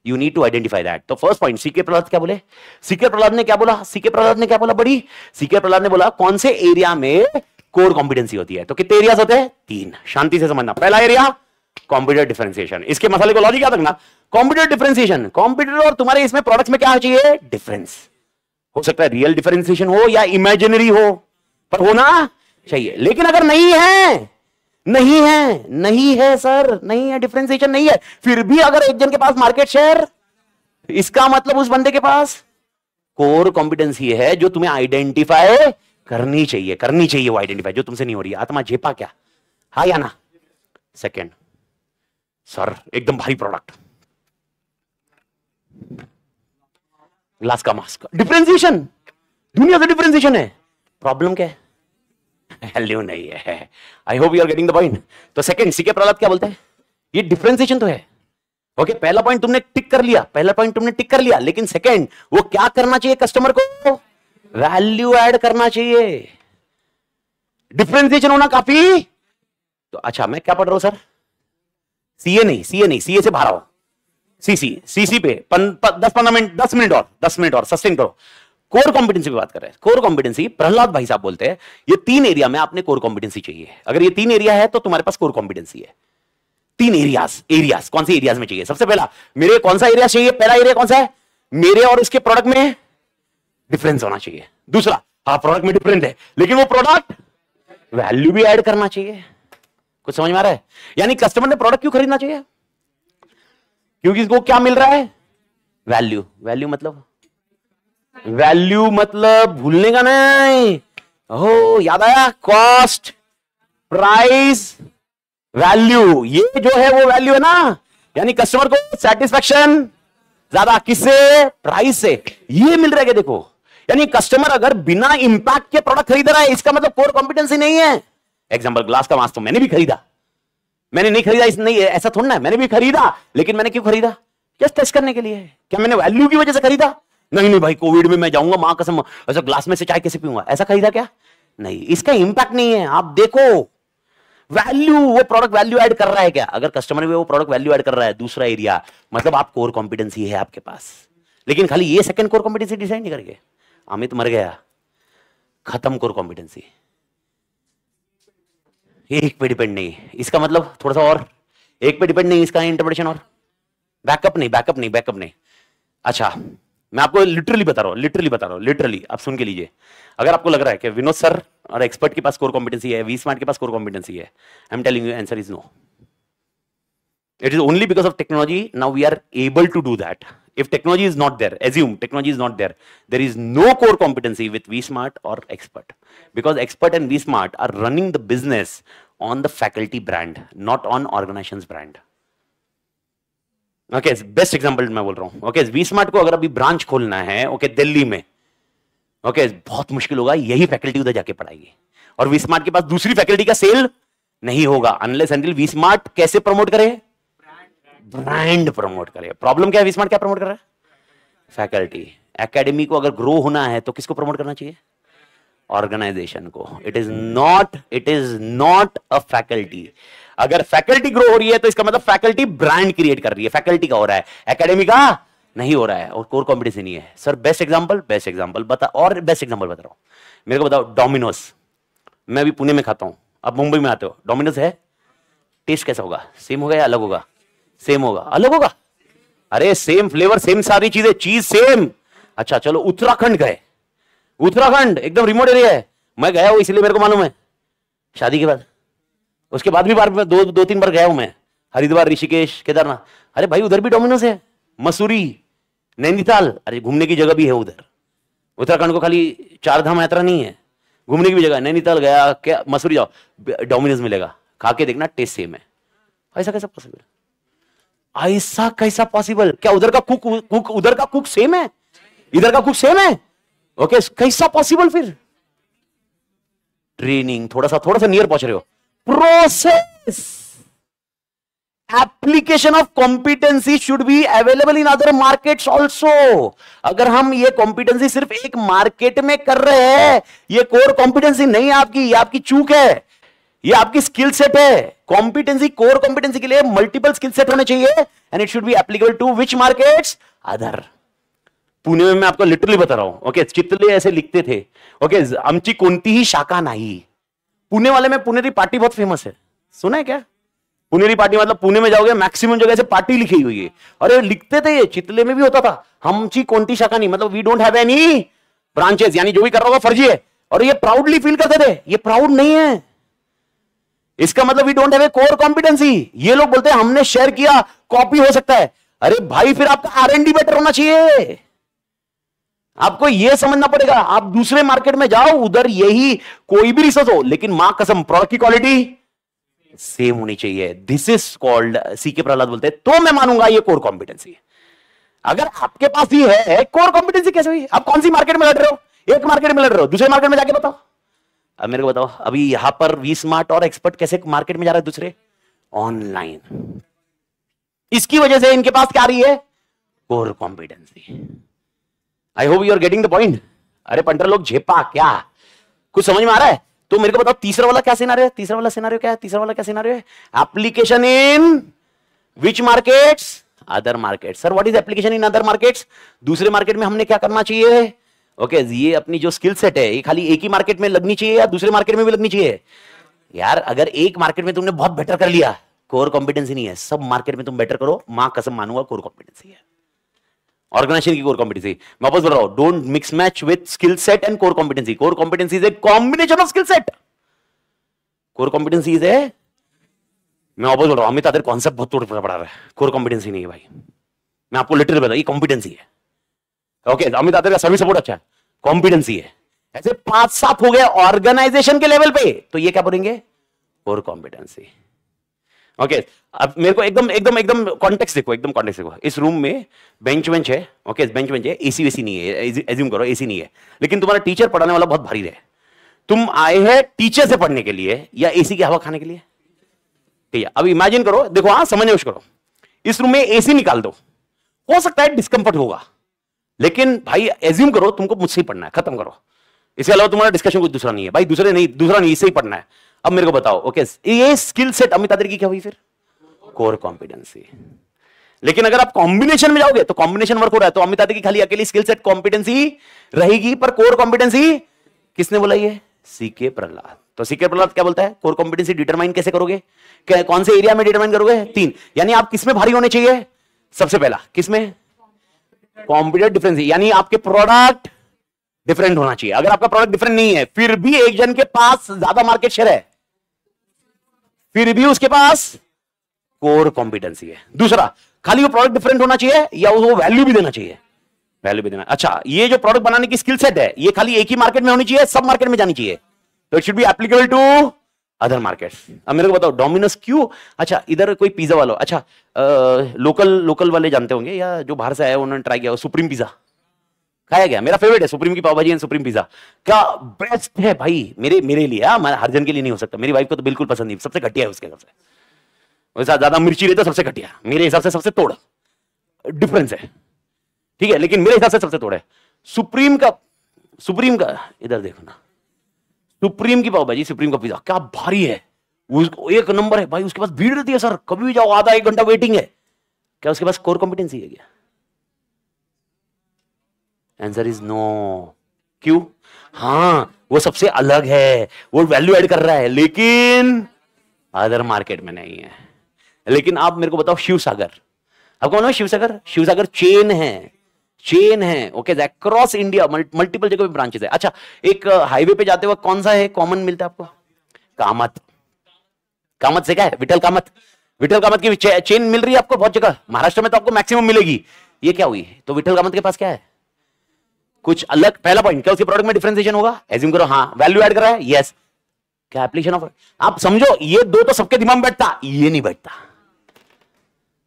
You need to identify that. तो फर्स्ट पॉइंट, सीके प्रहलाद क्या बोले? सीके प्रहलाद ने क्या बोला? सीके प्रहलाद ने क्या बोला बड़ी? सीके प्रहलाद ने बोला कौन से एरिया में कोर कॉम्पिटेंसी होती है। तो कितने एरियाज होते हैं? 3। शांति से समझना। पहला एरिया कॉम्पिटिटर डिफरेंशिएशन, इसके मसाले को लॉजिक याद रखना। कॉम्पिटिटर डिफरेंशिएशन, कॉम्पिटिटर और तुम्हारे इसमें प्रोडक्ट्स में क्या चाहिए? डिफरेंस। हो सकता है रियल डिफरेंशिएशन हो या इमेजिनरी हो, पर होना चाहिए। लेकिन अगर नहीं है, नहीं है सर, नहीं है, डिफरेंशिएशन नहीं है, फिर भी अगर एक जन के पास मार्केट शेयर, इसका मतलब उस बंदे के पास कोर कॉम्पिटेंसी है जो तुम्हें आइडेंटिफाई करनी चाहिए वो आइडेंटिफाई जो तुमसे नहीं हो रही है। आत्मा झेपा क्या? हाँ या ना? सेकेंड, सर एकदम भारी प्रोडक्ट, ग्लास का मास्क, डिफरेंशिएशन, दुनिया से डिफरेंशिएशन है। प्रॉब्लम क्या है? वैल्यू नहीं है। I hope you are getting the point. तो सेकंड, सीके प्रहलाद क्या बोलते हैं? ये डिफरेंशिएशन तो है। ओके, पहला पॉइंट तुमने टिक कर लिया, लेकिन सेकंड वो क्या करना चाहिए? कस्टमर को वैल्यू ऐड करना चाहिए। डिफरेंशिएशन होना काफी। तो अच्छा, मैं क्या पढ़ रहा हूं सर? सीए नहीं, सीए से बाहर आओ, सीसी पे 10 मिनट और सस्टेन करो। कोर कॉम्पिटेंसी की बात कर रहे हैं। कोर कॉम्पिटेंसी प्रहलाद भाई साहब बोलते हैं ये 3 एरिया में आपने कोर कॉम्पिटेंसी चाहिए। अगर ये 3 एरिया है तो तुम्हारे पास कोर कॉम्पिटेंसी है। 3 एरियाज कौन से एरियाज में चाहिए? सबसे पहला, मेरे कौन सा एरिया चाहिए? पहला एरिया कौन सा है? मेरे और उसके प्रोडक्ट में डिफरेंस होना चाहिए। दूसरा, हाँ प्रोडक्ट में डिफरेंट है, लेकिन वो प्रोडक्ट वैल्यू भी ऐड करना चाहिए। कुछ समझ में आ रहा है? यानी कस्टमर ने प्रोडक्ट क्यों खरीदना चाहिए? क्योंकि इसको क्या मिल रहा है? वैल्यू। वैल्यू मतलब भूलने का नहीं। ओह, याद आया? कॉस्ट, प्राइस, वैल्यू, ये जो है वो वैल्यू है ना। यानी कस्टमर को सेटिस्फेक्शन ज्यादा किससे? प्राइस से। ये मिल रहा है। देखो, यानी कस्टमर अगर बिना इंपैक्ट के प्रोडक्ट खरीद रहा है, इसका मतलब कोर कॉम्पिटेंसी नहीं है। एग्जांपल, ग्लास का मास्क तो मैंने भी खरीदा, मैंने नहीं खरीदा नहीं, ऐसा थोड़ा है, मैंने भी खरीदा, लेकिन मैंने क्यों खरीदा? जस्ट टेस्ट करने के लिए। क्या मैंने वैल्यू की वजह से खरीदा? नहीं भाई, कोविड में मैं जाऊंगा मां कसम, ऐसा ग्लास में से चाय कैसे पीऊंगा, ऐसा खरीदा क्या? नहीं, इसका इंपैक्ट नहीं है। आप देखो वैल्यू, वो प्रोडक्ट वैल्यू ऐड कर रहा है क्या? अगर कस्टमर में वो प्रोडक्ट वैल्यू ऐड कर रहा है, दूसरा एरिया, मतलब आप कोर कॉम्पिटेंसी है आपके पास, लेकिन खाली ये सेकंड कोर कॉम्पिटेंसी डिसाइड नहीं करके, अमित मर गया, खत्म कोर कॉम्पिटेंसी, एक पे डिपेंड नहीं। इसका मतलब थोड़ा सा और, एक पे डिपेंड नहीं, इसका इंटरप्रिटेशन और बैकअप नहीं। अच्छा, मैं आपको लिटरली बता रहा हूं, लिटरली आप सुन के लीजिए। अगर आपको लग रहा है कि विनोद सर और एक्सपर्ट के पास कोर कॉम्पिटेंसी है, वी स्मार्ट के पास कोर कॉम्पिटेंसी है, I am telling you answer is no. It is only because of technology now we are able to do that. If technology is not there, assume technology is not there, there is no core competency with vSmart or Expert, because Expert and vSmart are running the business on the faculty brand, not on organization's brand. Okay, best example मैं बोल रहा हूँ। Okay, vSmart को अगर अभी branch खोलना है, okay, Delhi में, okay, बहुत मुश्किल होगा, यही फैकल्टी उधर जाके पढ़ाएगी, और vSmart के पास दूसरी फैकल्टी का सेल नहीं होगा unless until vSmart कैसे प्रमोट करे, ब्रांड प्रमोट करे। प्रॉब्लम क्या है, vSmart क्या प्रमोट कर रहा है, फैकल्टी। एकेडमी को अगर ग्रो होना है तो किसको प्रमोट करना चाहिए, ऑर्गेनाइजेशन को। It is not a faculty. अगर फैकल्टी ग्रो हो रही है तो इसका मतलब फैकल्टी ब्रांड क्रिएट कर रही है, फैकल्टी का हो रहा है, एकेडमी का नहीं हो रहा है, और कोर कॉम्पिटेंसी नहीं है। सर बेस्ट एग्जांपल बता, और बेस्ट एग्जांपल बता रहा हूं, मेरे को बताओ, डोमिनोज। मैं अभी पुणे में खाता हूं, अब मुंबई में आते हो, डोमिनोज है, टेस्ट कैसा होगा, सेम होगा या अलग होगा, सेम होगा, अलग होगा, अरे सेम फ्लेवर, सेम सारी चीजें, चीज सेम। अच्छा चलो उत्तराखंड गए, उत्तराखंड एकदम रिमोट एरिया है, मैं गया हूं इसलिए मेरे को मालूम है, शादी के बाद, उसके बाद भी बार दो तीन बार गया हूं मैं, हरिद्वार, ऋषिकेश, केदारनाथ। अरे भाई उधर भी डोमिनोज है, मसूरी, नैनीताल, अरे घूमने की जगह भी है उधर। उत्तराखंड को खाली चार धाम यात्रा नहीं है, घूमने की भी जगह, नैनीताल गया क्या, मसूरी जाओ, डोमिनोज मिलेगा, खा के देखना टेस्ट सेम है। ऐसा कैसा पॉसिबल, ऐसा कैसा पॉसिबल? क्या उधर का कुक उधर का कुक सेम है, इधर का कुक सेम है? ओके, कैसा पॉसिबल फिर? ट्रेनिंग, थोड़ा सा नियर पहुंच रहे हो, process, application of competency should be available in other markets also. अगर हम ये कॉम्पिटेंसी सिर्फ एक मार्केट में कर रहे हैं, ये कोर कॉम्पिटेंसी नहीं है आपकी, ये आपकी चूक है, ये आपकी स्किल सेट है। कॉम्पिटेंसी, कोर कॉम्पिटेंसी के लिए मल्टीपल स्किल सेट होने चाहिए, and it should be applicable to which markets, other. Pune में मैं आपको लिटरली बता रहा हूं, ओके, चितले ऐसे लिखते थे, ओके, आमची कोणतीही शाखा नाही। पुणे वाले में पुणेरी पार्टी बहुत फेमस है, सुना है क्या? पुणेरी पार्टी मतलब पुणे में जाओगे मैक्सिमम जगह से पार्टी लिखी हुई है, अरे लिखते थे, ये चितले में भी होता था, हमची कोणती शाखा नहीं, मतलब we don't have any branches, यानी जो भी कर रहा होगा फर्जी है, और ये प्राउडली फील करते थे, ये प्राउड नहीं है, इसका मतलब we don't have a core competency. ये लोग बोलते हैं हमने शेयर किया, कॉपी हो सकता है, अरे भाई फिर आपका R&D बेटर होना चाहिए, आपको यह समझना पड़ेगा। आप दूसरे मार्केट में जाओ, उधर यही कोई भी रिसर्च हो, लेकिन मां कसम प्रोडक्ट की क्वालिटी सेम होनी चाहिए। This is called, CK Prahalad बोलते हैं, तो मैं मानूंगा ये कोर कॉम्पिटेंसी। अगर आपके पास ही है, कोर कॉम्पिटेंसी कैसे हुई? आप कौन सी मार्केट में लड़ रहे हो? एक मार्केट में लड़ रहे हो, दूसरे मार्केट में जाके बताओ। अब मेरे को बताओ, अभी यहां पर वी स्मार्ट और एक्सपर्ट कैसे मार्केट में जा रहा है, दूसरे ऑनलाइन। इसकी वजह से इनके पास क्या आ रही है, core competency. I hope you are getting the point. अरे पंटर लोग झेपा क्या, कुछ समझ में आ रहा है? तो मेरे को बताओ तीसरा वाला क्या सिनेरियो है, तीसरा वाला सिनेरियो क्या है, तीसरा वाला क्या सिनेरियो है, application in which markets, other market. Sir what is application in other markets? दूसरे मार्केट में हमने क्या करना चाहिए? ओके, ये अपनी जो स्किल सेट है, ये खाली एक ही मार्केट में लगनी चाहिए या दूसरे मार्केट में भी लगनी चाहिए? यार अगर एक मार्केट में तुमने बहुत बेटर कर लिया, कोर कॉम्पिटेंसी नहीं है, सब मार्केट में तुम बेटर करो, मां कसम मानूंगा कोर कॉम्पिटेंसी है, ऑर्गेनाइजेशन की कोर कॉम्पिटेंसी। मैं वापस बोल रहा हूं, don't mix match with skill set and core competency. Core competency is a combination of skill set, core competency is a, मैं वापस बोल रहा हूं, अमित आदर कॉन्सेप्ट बहुत तोड़ पड़ा रहा है, कोर कॉम्पिटेंसी नहीं है भाई, मैं आपको लिटरली बता, ये कॉम्पिटेंसी है। ओके, अमित आदर का सर्विस सपोर्ट अच्छा है, कॉम्पिटेंसी है। ऐसे 5-7 हो गए ऑर्गेनाइजेशन के लेवल पे, तो ये क्या बोलेंगे, कोर कॉम्पिटेंसी। ओके, अब मेरे को एकदम कॉन्टेक्स्ट देखो, एकदम कॉन्टेक्स्ट देखो। इस रूम में बेंच है, ओके, बेंच है, एसी वेसी नहीं है, एज्यूम करो एसी नहीं है, लेकिन तुम्हारा टीचर पढ़ाने वाला बहुत भारी है। तुम आए हैं टीचर से पढ़ने के लिए या एसी की हवा खाने के लिए? ठीक है, अब इमेजिन करो, देखो, हाँ समझने कोशिश करो, इस रूम में एसी निकाल दो, हो सकता है डिस्कंफर्ट होगा, लेकिन भाई एज्यूम करो तुमको मुझसे ही पढ़ना है, खत्म करो, इसके अलावा तुम्हारा डिस्कशन कुछ दूसरा नहीं है भाई, दूसरा नहीं, इससे ही पढ़ना है। अब मेरे को बताओ, ओके ये स्किल सेट अमित आदिर की क्या हुई फिर? Core competency. लेकिन अगर आप कॉम्बिनेशन में जाओगे तो कॉम्बिनेशन वर्क हो रहा है, तो अमित आदिर की खाली अकेली स्किल सेट कॉम्पिटेंसी रहेगी, पर कोर कॉम्पिटेंसी किसने बोला? ये सीके प्रहलाद। तो सीके प्रहलाद क्या बोलता है? कोर कॉम्पिटेंसी डिटरमाइन कैसे करोगे? कौन से एरिया में डिटरमाइन करोगे? 3। यानी आप किसमें भारी होने चाहिए? सबसे पहला किसमें? कॉम्पिटेटिव डिफरेंस, यानी आपके प्रोडक्ट डिफरेंट होना चाहिए। अगर आपका प्रोडक्ट डिफरेंट नहीं है, फिर भी एक जन के पास ज्यादा मार्केट शेयर है, फिर भी उसके पास कोर कॉम्पिटेंसी है। दूसरा, खाली वो प्रोडक्ट डिफरेंट होना चाहिए या वो वैल्यू भी देना चाहिए? वैल्यू भी देना। अच्छा, ये जो प्रोडक्ट बनाने की स्किल सेट है, ये खाली एक ही मार्केट में होनी चाहिए, सब मार्केट में जानी चाहिए? तो it should be applicable to other markets. अब मेरे को बताओ डोमिनोज क्यों? अच्छा, इधर कोई पिज्जा वाला, अच्छा लोकल वाले जानते होंगे, या जो बाहर से आए उन्होंने ट्राई किया सुप्रीम पिज्जा खाया गया? मेरा फेवरेट है सुप्रीम की पाव भाजी एंड सुप्रीम पिज्जा। क्या बेस्ट है भाई मेरे लिए। हर जन के लिए नहीं हो सकता, मेरी वाइफ को तो बिल्कुल पसंद नहीं, सबसे घटिया है उसके हिसाब से, वैसा ज्यादा मिर्ची रहता सबसे घटिया, मेरे हिसाब से सबसे तोड़, डिफरेंस है, ठीक है, लेकिन मेरे हिसाब से सबसे तोड़ है सुप्रीम का। इधर देखो ना, सुप्रीम की पाव भाजी, सुप्रीम का पिज्जा क्या भारी है, एक नंबर है भाई। उसके पास भीड़ रहती है सर, कभी भी जाओ आधा 1 घंटा वेटिंग है। क्या उसके पास कोर कॉम्पिटेंसी है क्या? Answer is no. क्यों? हाँ, वो सबसे अलग है, वो वैल्यू ऐड कर रहा है, लेकिन अदर मार्केट में नहीं है। लेकिन आप मेरे को बताओ शिवसागर, आपको मालूम है शिवसागर चेन है, ओके, अक्रॉस इंडिया मल्टीपल जगह पे ब्रांचेस है। अच्छा, एक हाईवे पे जाते वक्त कौन सा है कॉमन मिलता है आपको? कामत से क्या है? विठल कामत की चेन मिल रही है आपको बहुत जगह, महाराष्ट्र में तो आपको मैक्सिमम मिलेगी। ये क्या हुई? तो विठल कामत के पास क्या है? कुछ अलग। पहला पॉइंट, क्या उसके प्रोडक्ट में डिफरेंशिएशन होगा? एज्यूम करो, हाँ, वैल्यू ऐड कर रहा है, यस। क्या एप्लीकेशन ऑफ, आप समझो, ये दो तो सबके दिमाग में बैठता, ये नहीं बैठता।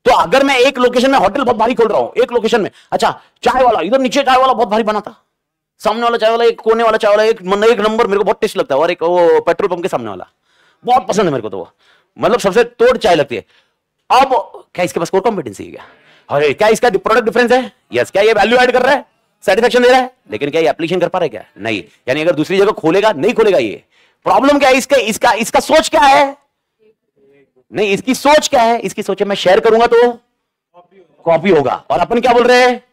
तो अगर मैं एक लोकेशन में होटल बहुत भारी खोल रहा हूं, एक लोकेशन में, अच्छा चाय वाला, इधर नीचे चाय वाला बहुत भारी बनाता, सामने वाला चाय वाला, एक कोने वाला चाय वाला, एक नंबर, मेरे को बहुत टेस्ट लगता है, और एक वो पेट्रोल पंप के सामने वाला बहुत पसंद है मेरे को, तो वो मतलब सबसे तोड़ चाय लगती है। अब क्या इसके पास कोर कॉम्पिटेंसी है क्या? अरे क्या इसका प्रोडक्ट डिफरेंस है? यस। क्या ये वैल्यू ऐड कर रहा है, सेटिस्फेक्शन दे रहा है, लेकिन क्या ये एप्लीकेशन कर पा रहा है क्या? नहीं। यानी अगर दूसरी जगह खोलेगा, नहीं खोलेगा। ये प्रॉब्लम क्या है इसका सोच क्या है? नहीं, इसकी सोच क्या है? इसकी सोच है मैं शेयर करूंगा तो कॉपी होगा, और अपन क्या बोल रहे हैं?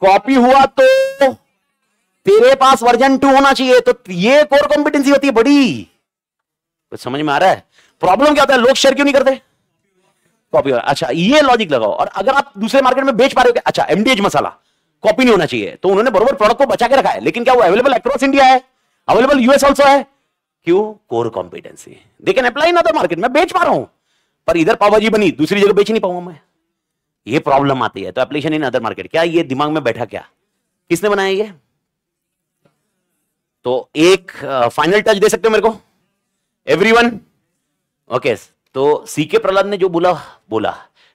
कॉपी हुआ तो तेरे पास वर्जन 2 होना चाहिए। तो ये कोर कॉम्पिटेंसी होती है बड़ी। कुछ समझ में आ रहा है? प्रॉब्लम क्या होता है, लोग शेयर क्यों नहीं करते? कॉपी। अच्छा, ये लॉजिक लगाओ। और अगर आप दूसरे मार्केट में बेच पा रहे हो, अच्छा एमडीएच मसाला कॉपी नहीं होना चाहिए, तो उन्होंने बरोबर प्रोडक्ट को बचा के रखा है, लेकिन क्या वो अवेलेबल अक्रॉस इंडिया है? अवेलेबल यूएस ऑल्सो है। क्यों? Core competency. They can apply in other market. मैं बेच पा रहा हूं, पर इधर पावभाजी बनी, दूसरी जगह बेच नहीं पाऊंगा मैं, ये प्रॉब्लम आती है। तो एप्लीकेशन इन अदर मार्केट, क्या ये दिमाग में बैठा? क्या किसने बनाया ये? तो एक फाइनल टच दे सकते हो मेरे को एवरीवन? ओके, तो सीके प्रहलाद ने जो बोला,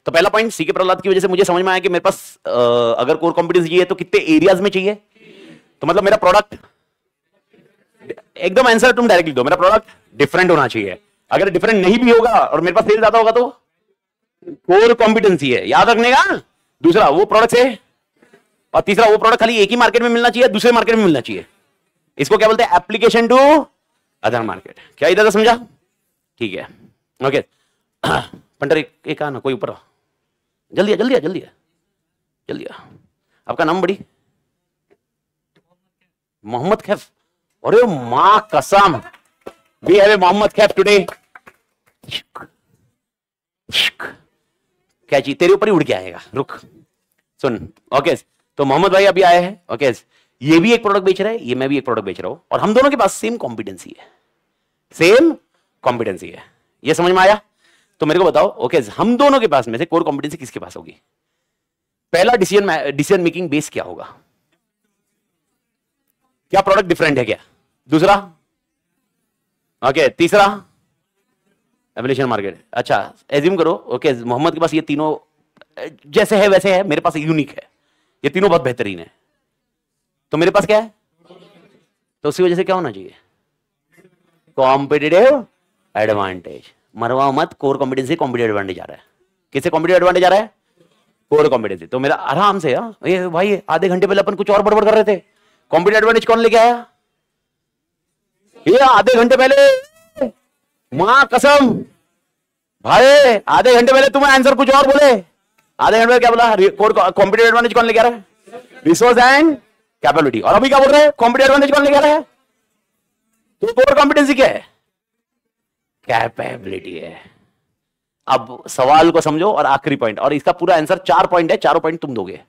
तो पहला पॉइंट, सीके प्रहलाद की वजह से मुझे समझ में आया कि मेरे पास अगर कोर कॉम्पिटेंसी चाहिए तो कितने एरियाज में चाहिए। तो मतलब मेरा प्रोडक्ट एकदम, आंसर तुम डायरेक्टली दो, मेरा प्रोडक्ट डिफरेंट होना चाहिए। अगर डिफरेंट नहीं भी होगा और मेरे पास सेल ज्यादा होगा तो कोर कॉम्पिटेंसी है, याद रखने का। दूसरा, वो प्रोडक्ट से, और तीसरा, वो प्रोडक्ट खाली एक ही मार्केट में मिलना चाहिए, दूसरे मार्केट में मिलना चाहिए। इसको क्या बोलते हैं? Application to other market. क्या इधर समझा? ठीक है, ओके। पंटर एक आना, कोई ऊपर, जल्दी आ। आपका नाम बड़ी? मोहम्मद कैफ। अरे मां कसम, we have a Mohammad Kaif today. क्या चीज तेरे ऊपर ही उड़ के आएगा, रुक सुन। ओके, तो मोहम्मद भाई अभी आए हैं। ओके, ये भी एक प्रोडक्ट बेच रहा है, ये मैं भी एक प्रोडक्ट बेच रहा हूं, और हम दोनों के पास सेम कॉम्पिटेंसी है। ये समझ में आया? तो मेरे को बताओ, ओके, हम दोनों के पास में से कोर कॉम्पिटेंसी किसके पास होगी? पहला, डिसीजन मेकिंग बेस क्या होगा? क्या प्रोडक्ट डिफरेंट है क्या? दूसरा, ओके, तीसरा, एप्लीकेशन मार्केट। अच्छा, एज्यूम करो, ओके, मोहम्मद के पास ये तीनों जैसे है वैसे है, मेरे पास यूनिक है, ये तीनों बहुत बेहतरीन है, तो मेरे पास क्या है? तो उसी वजह से क्या होना चाहिए? Competitive advantage. मरवा मत, कोर कॉम्पिटेंसी कॉम्पिटिटिव एडवांटेज आ रहा है। किससे कॉम्पिटिटिव एडवांटेज आ रहा है? Core competency. तो मेरा आराम से, ये भाई आधे घंटे पहले अपन कुछ और बड़बड़ कर रहे थे, कॉम्पिटेटिव एडवांटेज कौन लेके आया? ये आधे घंटे पहले, मां कसम भाई, आधे घंटे पहले तुम्हें आंसर कुछ और बोले। आधे घंटे में क्या बोला? कॉम्पिटेटिव एडवांटेज कौन लेके आ रहा है? Resource and capability. और अभी क्या बोल रहे हैं? कॉम्पिटेटिव एडवांटेज कौन लेके आ रहा है? तो कोर कॉम्पिटेंसी क्या है? कैपेबिलिटी है। अब सवाल को समझो और आखिरी पॉइंट, और इसका पूरा आंसर 4 पॉइंट है, चारों पॉइंट तुम दोगे।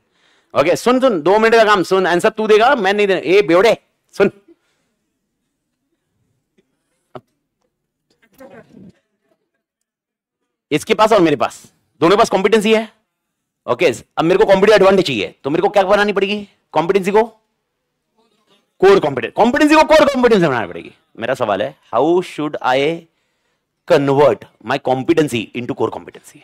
ओके सुन 2 मिनट का काम सुन, आंसर तू देगा, मैं नहीं देना। ए बेवड़े सुन, इसके पास और मेरे पास, दोनों के पास कॉम्पिटेंसी है। ओके अब मेरे को कॉम्पिटेटिव एडवांटेज चाहिए, तो मेरे को क्या बनानी पड़ेगी? कॉम्पिटेंसी को कोर कॉम्पिटेंसी, कॉम्पिटेंसी को कोर कॉम्पिटेंसी बनानी पड़ेगी। मेरा सवाल है, how should I convert my competency into core competency?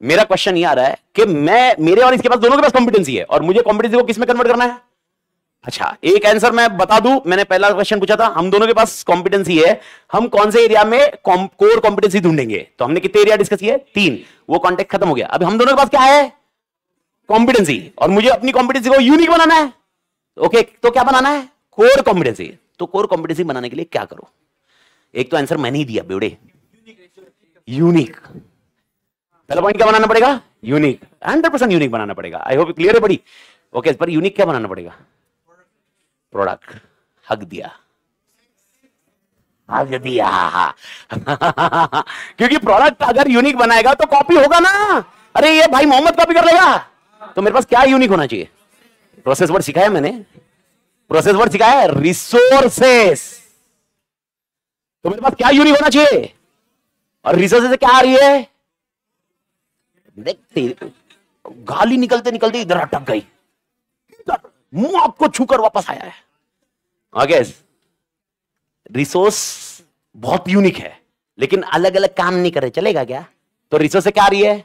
मेरा क्वेश्चन ये आ रहा है कि मेरे और इसके पास, दोनों के पास कॉम्पिटेंसी है, और मुझे कॉम्पिटेंसी को किस में कन्वर्ट करना है? अच्छा एक आंसर मैं बता दूं, मैंने पहला क्वेश्चन पूछा था, हम दोनों के पास कॉम्पिटेंसी है, हम कौन से एरिया में कोर कॉम्पिटेंसी ढूंढेंगे? तो हमने कितने एरिया डिस्कस किए? 3, वो कॉन्टेक्ट खत्म हो गया। अब हम दोनों के पास क्या है? कॉम्पिटेंसी, और मुझे अपनी कॉम्पिटेंसी को यूनिक बनाना है। ओके तो क्या बनाना है? Core competency. तो कोर कॉम्पिटेंसी बनाने के लिए क्या करो? एक तो आंसर मैंने ही दिया बेवड़े, यूनिक। पहला पॉइंट क्या बनाना पड़ेगा? यूनिक, 100% यूनिक बनाना पड़ेगा। आई होप क्लियर है बड़ी। ओके पर यूनिक क्या बनाना पड़ेगा? प्रोडक्ट। हक दिया, हक दिया। क्योंकि प्रोडक्ट अगर यूनिक बनाएगा तो कॉपी होगा ना। अरे ये भाई मोहम्मद कॉपी कर लेगा, तो मेरे पास क्या यूनिक होना चाहिए? प्रोसेस वर्ड सिखाया मैंने, प्रोसेस वर्ड सिखाया है, रिसोर्सेस। तो मेरे पास क्या यूनिक होना चाहिए? और रिसोर्सेस से क्या आ रही है? देखते गाली निकलते निकलते इधर अटक गई, मुंह आपको छूकर वापस आया है। ओके रिसोर्स बहुत यूनिक है, लेकिन अलग अलग काम नहीं कर रहे, चलेगा क्या? तो रिसोर्स से क्या आ रही है?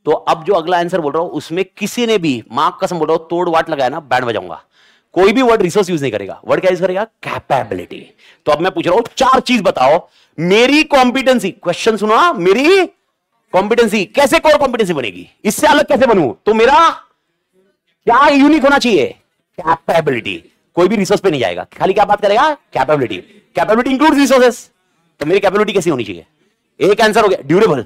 तो अब जो अगला आंसर बोल रहा हूं उसमें किसी ने भी, मां कसम बोल रहा हूं, तोड़ वाट लगाया ना बैंड बजाऊंगा। कोई भी वर्ड रिसोर्स यूज नहीं करेगा, वर्ड क्या यूज करेगा? कैपेबिलिटी। तो अब मैं पूछ रहा हूं 4 चीज बताओ, मेरी कॉम्पिटेंसी, क्वेश्चन सुनो, मेरी कॉम्पिटेंसी कैसे कोर कॉम्पिटेंसी बनेगी? इससे अलग कैसे बनूं? तो मेरा क्या यूनिक होना चाहिए? कैपेबिलिटी। कोई भी रिसोर्स पे नहीं जाएगा, खाली क्या बात करेगा? कैपेबिलिटी। Capability includes resources. तो मेरी कैपेबिलिटी कैसी होनी चाहिए? एक आंसर हो गया, ड्यूरेबल।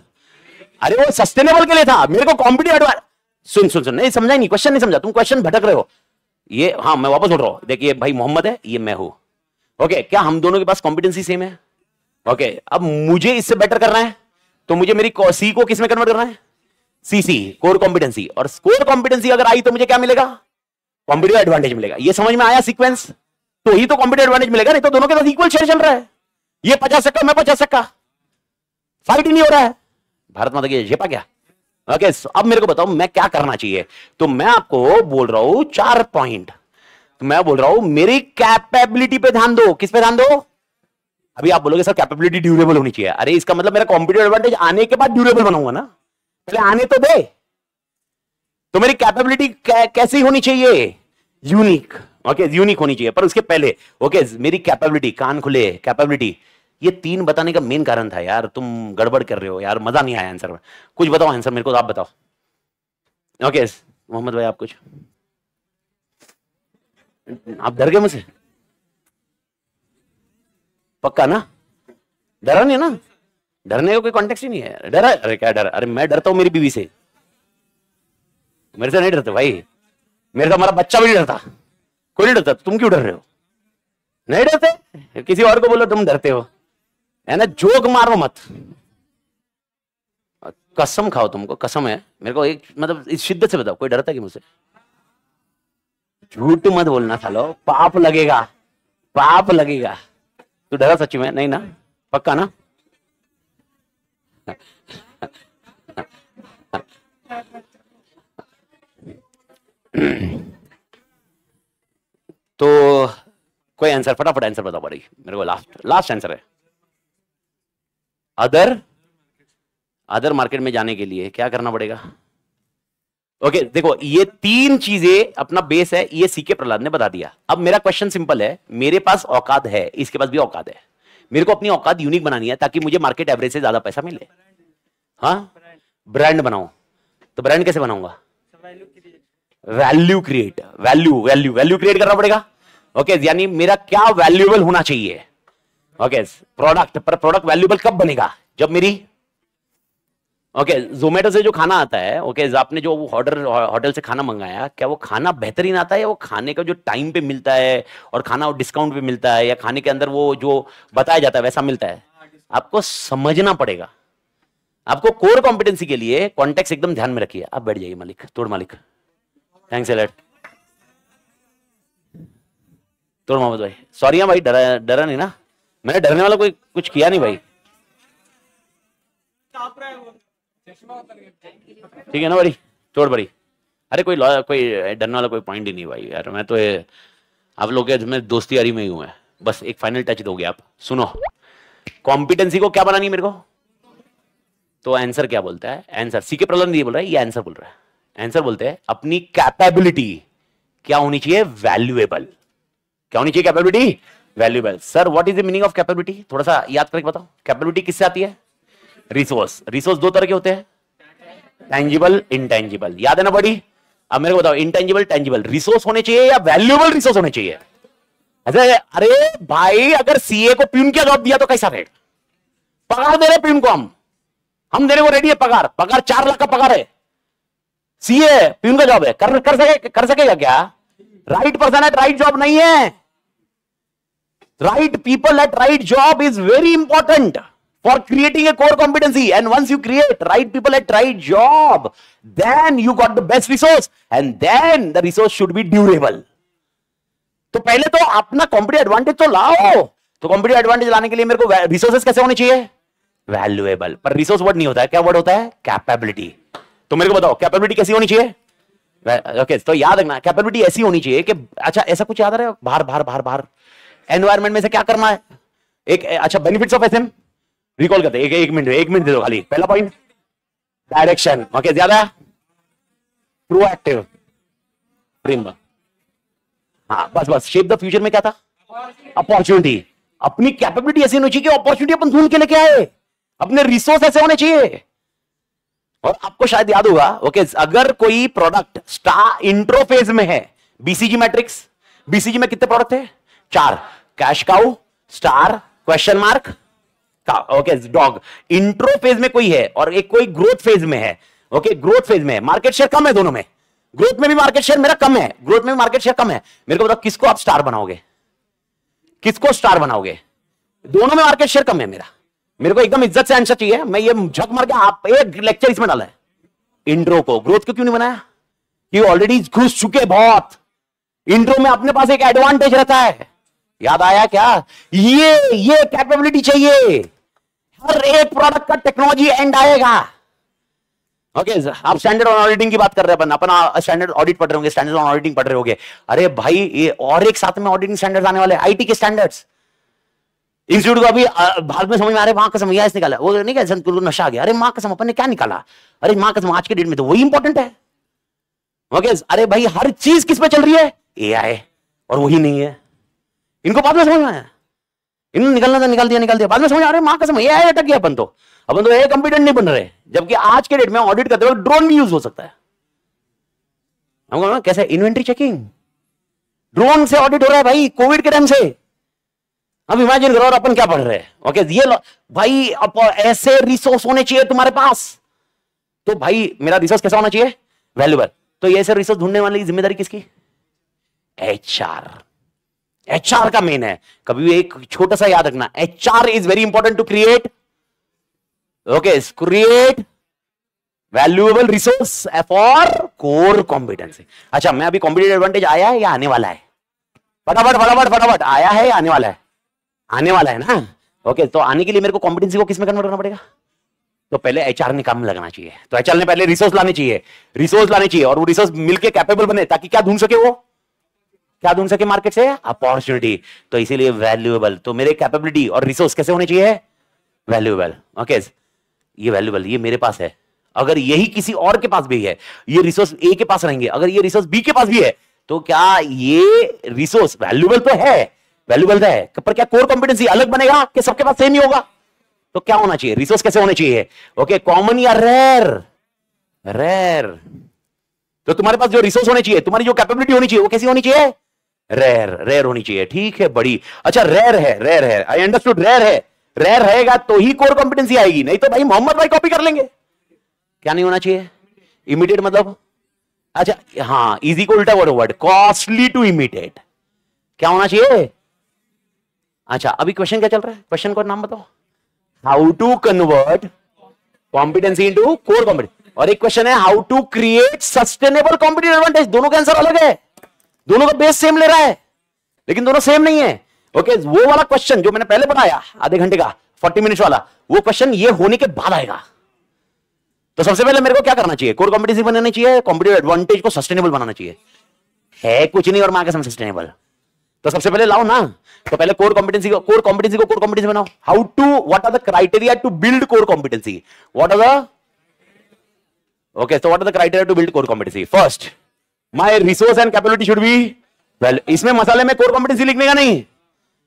अरे वो सस्टेनेबल के लिए था, मेरे को कॉम्पिटेटिव एडवांटेज। सुन नहीं समझा, नहीं क्वेश्चन नहीं समझा, तुम क्वेश्चन भटक रहे हो। ये हाँ मैं वापस बोल रहा हूं, देखिए भाई मोहम्मद है, ये मैं हूं। ओके क्या हम दोनों के पास कॉम्पिटेंसी सेम है? ओके अब मुझे इससे बेटर करना है, तो मुझे मेरी सी को किस में कन्वर्ट करना है? CC, core competency. और कोर कॉम्पिटेंसी अगर आई तो मुझे क्या मिलेगा? कॉम्पिटेटिव एडवांटेज मिलेगा। ये समझ में आया सीक्वेंस? तो ही तो कॉम्पिटेटिव एडवांटेज मिलेगा, नहीं तो दोनों के साथ इक्वल शेयर चल रहा है। ये 50 टक्का मैं 50 टक्का, फाइट ही नहीं हो रहा है। भारत माता की झेपा क्या? ओके अब मेरे को बताओ मैं क्या करना चाहिए? तो मैं आपको बोल रहा हूं 4 पॉइंट। तो मैं बोल रहा हूं मेरी कैपेबिलिटी पे ध्यान दो। किस पे ध्यान दो? अभी आप बोलोगे सर कैपेबिलिटी ड्यूरेबल होनी चाहिए। अरे इसका मतलब मेरा कॉम्पिटेटिव एडवांटेज आने के बाद ड्यूरेबल बनाऊंगा ना, पहले आने तो दे। तो मेरी कैपेबिलिटी कैसी होनी चाहिए? यूनिक। ओके यूनिक होनी चाहिए, पर उसके पहले ओके मेरी कैपेबिलिटी, कान खुले, कैपेबिलिटी। ये 3 बताने का मेन कारण था यार, तुम गड़बड़ कर रहे हो यार, मजा नहीं आया आंसर में। कुछ बताओ आंसर मेरे को, तो आप बताओ। ओके मोहम्मद भाई आप कुछ, आप डर गए मुझसे? पक्का ना? डरा नहीं ना? डरने का कोई कॉन्टेक्स्ट ही नहीं है। डरा? अरे क्या डर? अरे मैं डरता हूं मेरी बीवी से, मेरे से नहीं डरते भाई। मेरे से हमारा बच्चा भी नहीं डरता, कोई नहीं डरता। तुम क्यों डर रहे हो? नहीं डरते? किसी और को बोलो तुम डरते हो, है ना? जोक मारो मत, कसम खाओ, तुमको कसम है। मेरे को एक मतलब इस शिद्दत से बताओ, कोई डरता है कि मुझसे? झूठ मत बोलना सालो, पाप लगेगा, पाप लगेगा। तू डरा सच्ची में? नहीं ना? पक्का ना? तो कोई आंसर, फटाफट आंसर बताओ भाई मेरे को। लास्ट आंसर है। अदर मार्केट में जाने के लिए क्या करना पड़ेगा? ओके देखो ये 3 चीजें अपना बेस है, ये सीके प्रहलाद ने बता दिया। अब मेरा क्वेश्चन सिंपल है, मेरे पास औकात है, इसके पास भी औकात है, मेरे को अपनी औकात यूनिक बनानी है ताकि मुझे मार्केट एवरेज से ज्यादा पैसा मिले। हाँ ब्रांड बनाओ, तो ब्रांड कैसे बनाऊंगा? Value create, value value value create करना पड़ेगा। ओके यानी मेरा क्या वैल्यूएबल होना चाहिए। ओके प्रोडक्ट, पर प्रोडक्ट वैल्यूएबल कब बनेगा, जब मेरी ओके जोमेटो से जो खाना आता है, ओके आपने जो होटल से खाना मंगाया, क्या वो खाना बेहतरीन आता है, या वो खाने का जो टाइम पे मिलता है और खाना डिस्काउंट पे मिलता है, या खाने के अंदर वो जो बताया जाता है वैसा मिलता है। आपको समझना पड़ेगा। आपको कोर कॉम्पिटेंसी के लिए कॉन्टेक्स्ट एकदम ध्यान में रखिए। आप बैठ जाइए मालिक, तोड़ मालिक, थैंक्स अलर्ट, तोड़ मोहम्मद भाई। सॉरी भाई, डरा नहीं ना, मैंने डरने वाला कोई कुछ किया नहीं भाई, ठीक है ना बड़ी, तोड़ बड़ी। अरे कोई डरने वाला कोई पॉइंट ही नहीं भाई यार, मैं तो आप लोग के दोस्ती यारी में ही हूं। बस एक फाइनल टच दोगे आप। सुनो, कॉम्पिटेंसी को क्या बनानी है मेरे को, तो आंसर क्या बोलता है, आंसर सी के प्रॉब्लम नहीं बोल रहा है, ये आंसर बोल रहा है। आंसर बोलते हैं अपनी कैपेबिलिटी क्या होनी चाहिए, वैल्यूएबल। क्या होनी चाहिए capability, valuable. Sir what is the meaning of capability, थोड़ा सा याद करके बताओ। कैपेबिलिटी किससे आती है, रिसोर्स। रिसोर्स दो तरह के होते हैं, टेंजिबल, इनटेंजिबल, याद है ना बड़ी। अब मेरे को बताओ, इनटेंजिबल टेंजिबल रिसोर्स होने चाहिए या वैल्यूएबल रिसोर्स होने चाहिए। अरे भाई अगर सीए को प्यून क्या जॉब दिया तो कैसा रहेगा, पगार दे रहे प्यून को, हम देने को रेडी है पगार, 4 लाख का पगार है, सीए प्यून का जॉब है, कर सकेगा क्या। Right person at right job नहीं है, right people at right job is very important for creating a core competency. And once you create right people at right job, then you got the best resource, and then the resource should be durable. तो पहले तो अपना competitive advantage तो लाओ। तो competitive advantage लाने के लिए मेरे को रिसोर्सेस कैसे होने चाहिए, वैल्यूएबल। पर रिसोर्स वर्ड नहीं होता है, क्या वर्ड होता है, कैपेबिलिटी। तो मेरे को बताओ कैपेबिलिटी कैसी होनी चाहिए। ओके तो याद रखना, कैपेबिलिटी ऐसी होनी चाहिए कि अच्छा ऐसा कुछ याद आ रहा है, बाहर एनवायरमेंट में से क्या करना है, एक अच्छा बेनिफिट्स ऑफ एसएम रिकॉल करते हैं। एक मिनट दे दो खाली। पहला पॉइंट डायरेक्शन, ओके ज्यादा प्रोएक्टिव फ्रेमवर्क, हाँ बस शेप द फ्यूचर में क्या था, अपॉर्चुनिटी। अपनी कैपेबिलिटी ऐसी होनी चाहिए कि अपॉर्चुनिटी अपन ढूंढ के लेके आए, अपने रिसोर्स ऐसे होने चाहिए। और आपको शायद याद होगा, ओके अगर कोई प्रोडक्ट स्टार इंट्रो फेज में है, बीसीजी मैट्रिक्स, बीसीजी में कितने प्रोडक्ट है, 4, cash cow, star, question mark, okay dog. Intro phase में कोई है और एक कोई ग्रोथ फेज में है। ओके ग्रोथ फेज में मार्केट शेयर कम है दोनों में, ग्रोथ में भी मार्केट शेयर मेरा कम है, ग्रोथ में भी मार्केट शेयर कम है। मेरे को बताओ किसको आप स्टार बनाओगे, किसको स्टार बनाओगे, दोनों में मार्केट शेयर कम है मेरा। मेरे को एकदम इज्जत से आंसर चाहिए, मैं ये झक मार के आप एक लेक्चर इसमें डाला है। इंट्रो को, ग्रोथ को क्यों नहीं बनाया, ये ऑलरेडी घुस चुके बहुत। इंट्रो में अपने पास एक एडवांटेज रहता है, याद आया क्या, ये कैपेबिलिटी चाहिए। हर एक प्रोडक्ट का टेक्नोलॉजी एंड आएगा। ओके आप स्टैंडर्ड ऑन ऑडिटिंग की बात कर रहे हैं, अपन स्टैंडर्ड ऑडिट पढ़ रहे होंगे, स्टैंडर्ड ऑन ऑडिटिंग पढ़ रहे होंगे। अरे भाई ये और एक साथ में ऑडिटिंग स्टैंडर्ड्स आने वाले, आईटी के स्टैंडर्ड्स। इंस्टीट्यूट को अभी भारत में समझ में आ रहे, मां कसम यह निकाला, वो नहीं कह नशा आ गया। अरे मां कसम अपन ने क्या निकाला, अरे मां कसम आज के डेट में तो वही इंपॉर्टेंट है। ओके अरे भाई हर चीज किस पे चल रही है, एआई, और वही नहीं है। इनको बाद में समझ में आया, इन्होंने निकलना था निकाल दिया, बाद में समझ आ रहे मां कसम एआई अटक गया। अपन तो एआई कंपिटेंट नहीं बन रहे, जबकि आज के डेट में ऑडिट करते वक्त ड्रोन भी यूज हो सकता है। हमको कैसे, इन्वेंट्री चेकिंग ड्रोन से ऑडिट हो रहा है भाई, कोविड के टाइम से। अब इमेजिन करो और अपन क्या पढ़ रहे हैं। ओके ये भाई ऐसे रिसोर्स होने चाहिए तुम्हारे पास। तो भाई मेरा रिसोर्स कैसा होना चाहिए, वैल्यूएबल। तो ये ऐसे रिसोर्स ढूंढने वाली जिम्मेदारी किसकी, एचआर का मेन है। कभी भी एक छोटा सा याद रखना, HR is very important to create valuable resource for core competency. अच्छा मैं अभी कॉम्पिटेटिव एडवांटेज आया है या आने वाला है, फटाफट आया है या आने वाला है, आने वाला है ना। ओके तो आने के लिए मेरे को कॉम्पिटेंसी को किस में कन्वर्ट करना पड़ेगा, तो पहले एचआर ने काम लगाना चाहिए। तो एचआर ने पहले रिसोर्स लाने चाहिए, और वो रिसोर्स मिलके कैपेबल बने, ताकि क्या ढूंढ सके, वो क्या ढूंढ सके मार्केट से, अपॉर्चुनिटी। तो इसीलिए वैल्यूएबल। तो मेरे कैपेबिलिटी और रिसोर्स कैसे होने चाहिए, वैल्यूएबल। ओके ये वैल्यूएबल, ये मेरे पास है। अगर यही किसी और के पास भी है, ये रिसोर्स ए के पास रहेंगे, अगर ये रिसोर्स बी के पास भी है, तो क्या ये रिसोर्स वैल्यूएबल तो है, पर क्या कोर कॉम्पिटेंसी अलग बनेगा कि सबके पास सेम ही होगा। तो क्या होना चाहिए, रिसोर्स कैसे होने चाहिए, ओके कॉमन या रेयर। तो तुम्हारे पास जो रिसोर्स होने चाहिए, तुम्हारी जो कैपेबिलिटी होनी चाहिए, वो कैसी होनी चाहिए? रेयर, रेयर होनी चाहिए। ठीक है, बड़ी अच्छा, रेयर है, रेयर है, आई अंडरस्टूड, रेयर है। रेयर रहेगा तो ही कोर कॉम्पिटेंसी आएगी, नहीं तो भाई मोहम्मद भाई कॉपी कर लेंगे। क्या नहीं होना चाहिए? इमिटेट मतलब, अच्छा हाँ, इजी को उल्टा वर्ड, कॉस्टली टू इमिटेट। क्या होना चाहिए? अच्छा, अभी क्वेश्चन क्या चल रहा है? क्वेश्चन का नाम बताओ। How to convert competency into core competency. और एक क्वेश्चन है how to create sustainable competitive advantage. दोनों का आंसर अलग है, दोनों का बेस सेम ले रहा है, लेकिन दोनों सेम नहीं है। ओके, वो वाला क्वेश्चन जो मैंने पहले पढ़ाया आधे घंटे का, 40 मिनट्स वाला, वो क्वेश्चन ये होने के बाद आएगा। तो सबसे पहले मेरे को क्या करना चाहिए? कोर कॉम्पिटेंसी बनानी चाहिए, कॉम्पिटिटिव एडवांटेज को सस्टेनेबल बनाना चाहिए। है कुछ नहीं और मां कसम सस्टेनेबल। तो सबसे पहले लाओ ना, तो पहले कोर कॉम्पिटेंसी को कोर कॉम्पिटेंसी बनाओ। How to, what are the criteria to build core competency? What are the, okay, so what are the criteria to build core competency? First, my resource and capability should be well. इसमें मसाले में core competency लिखने का नहीं,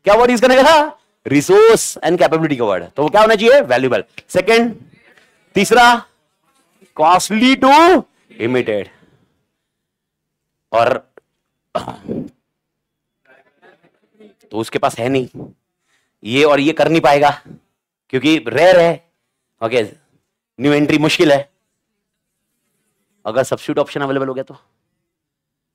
क्या word use करने का था? रिसोर्स एंड कैपेबिलिटी का वर्ड। तो वो क्या होना चाहिए? वैल्यूएबल। सेकंड, तीसरा, कॉस्टली टू इमिटेट। और तो उसके पास है नहीं ये, और ये कर नहीं पाएगा क्योंकि रेयर है। ओके, न्यू एंट्री मुश्किल है। अगर सब्स्टिट्यूट ऑप्शन अवेलेबल हो गया तो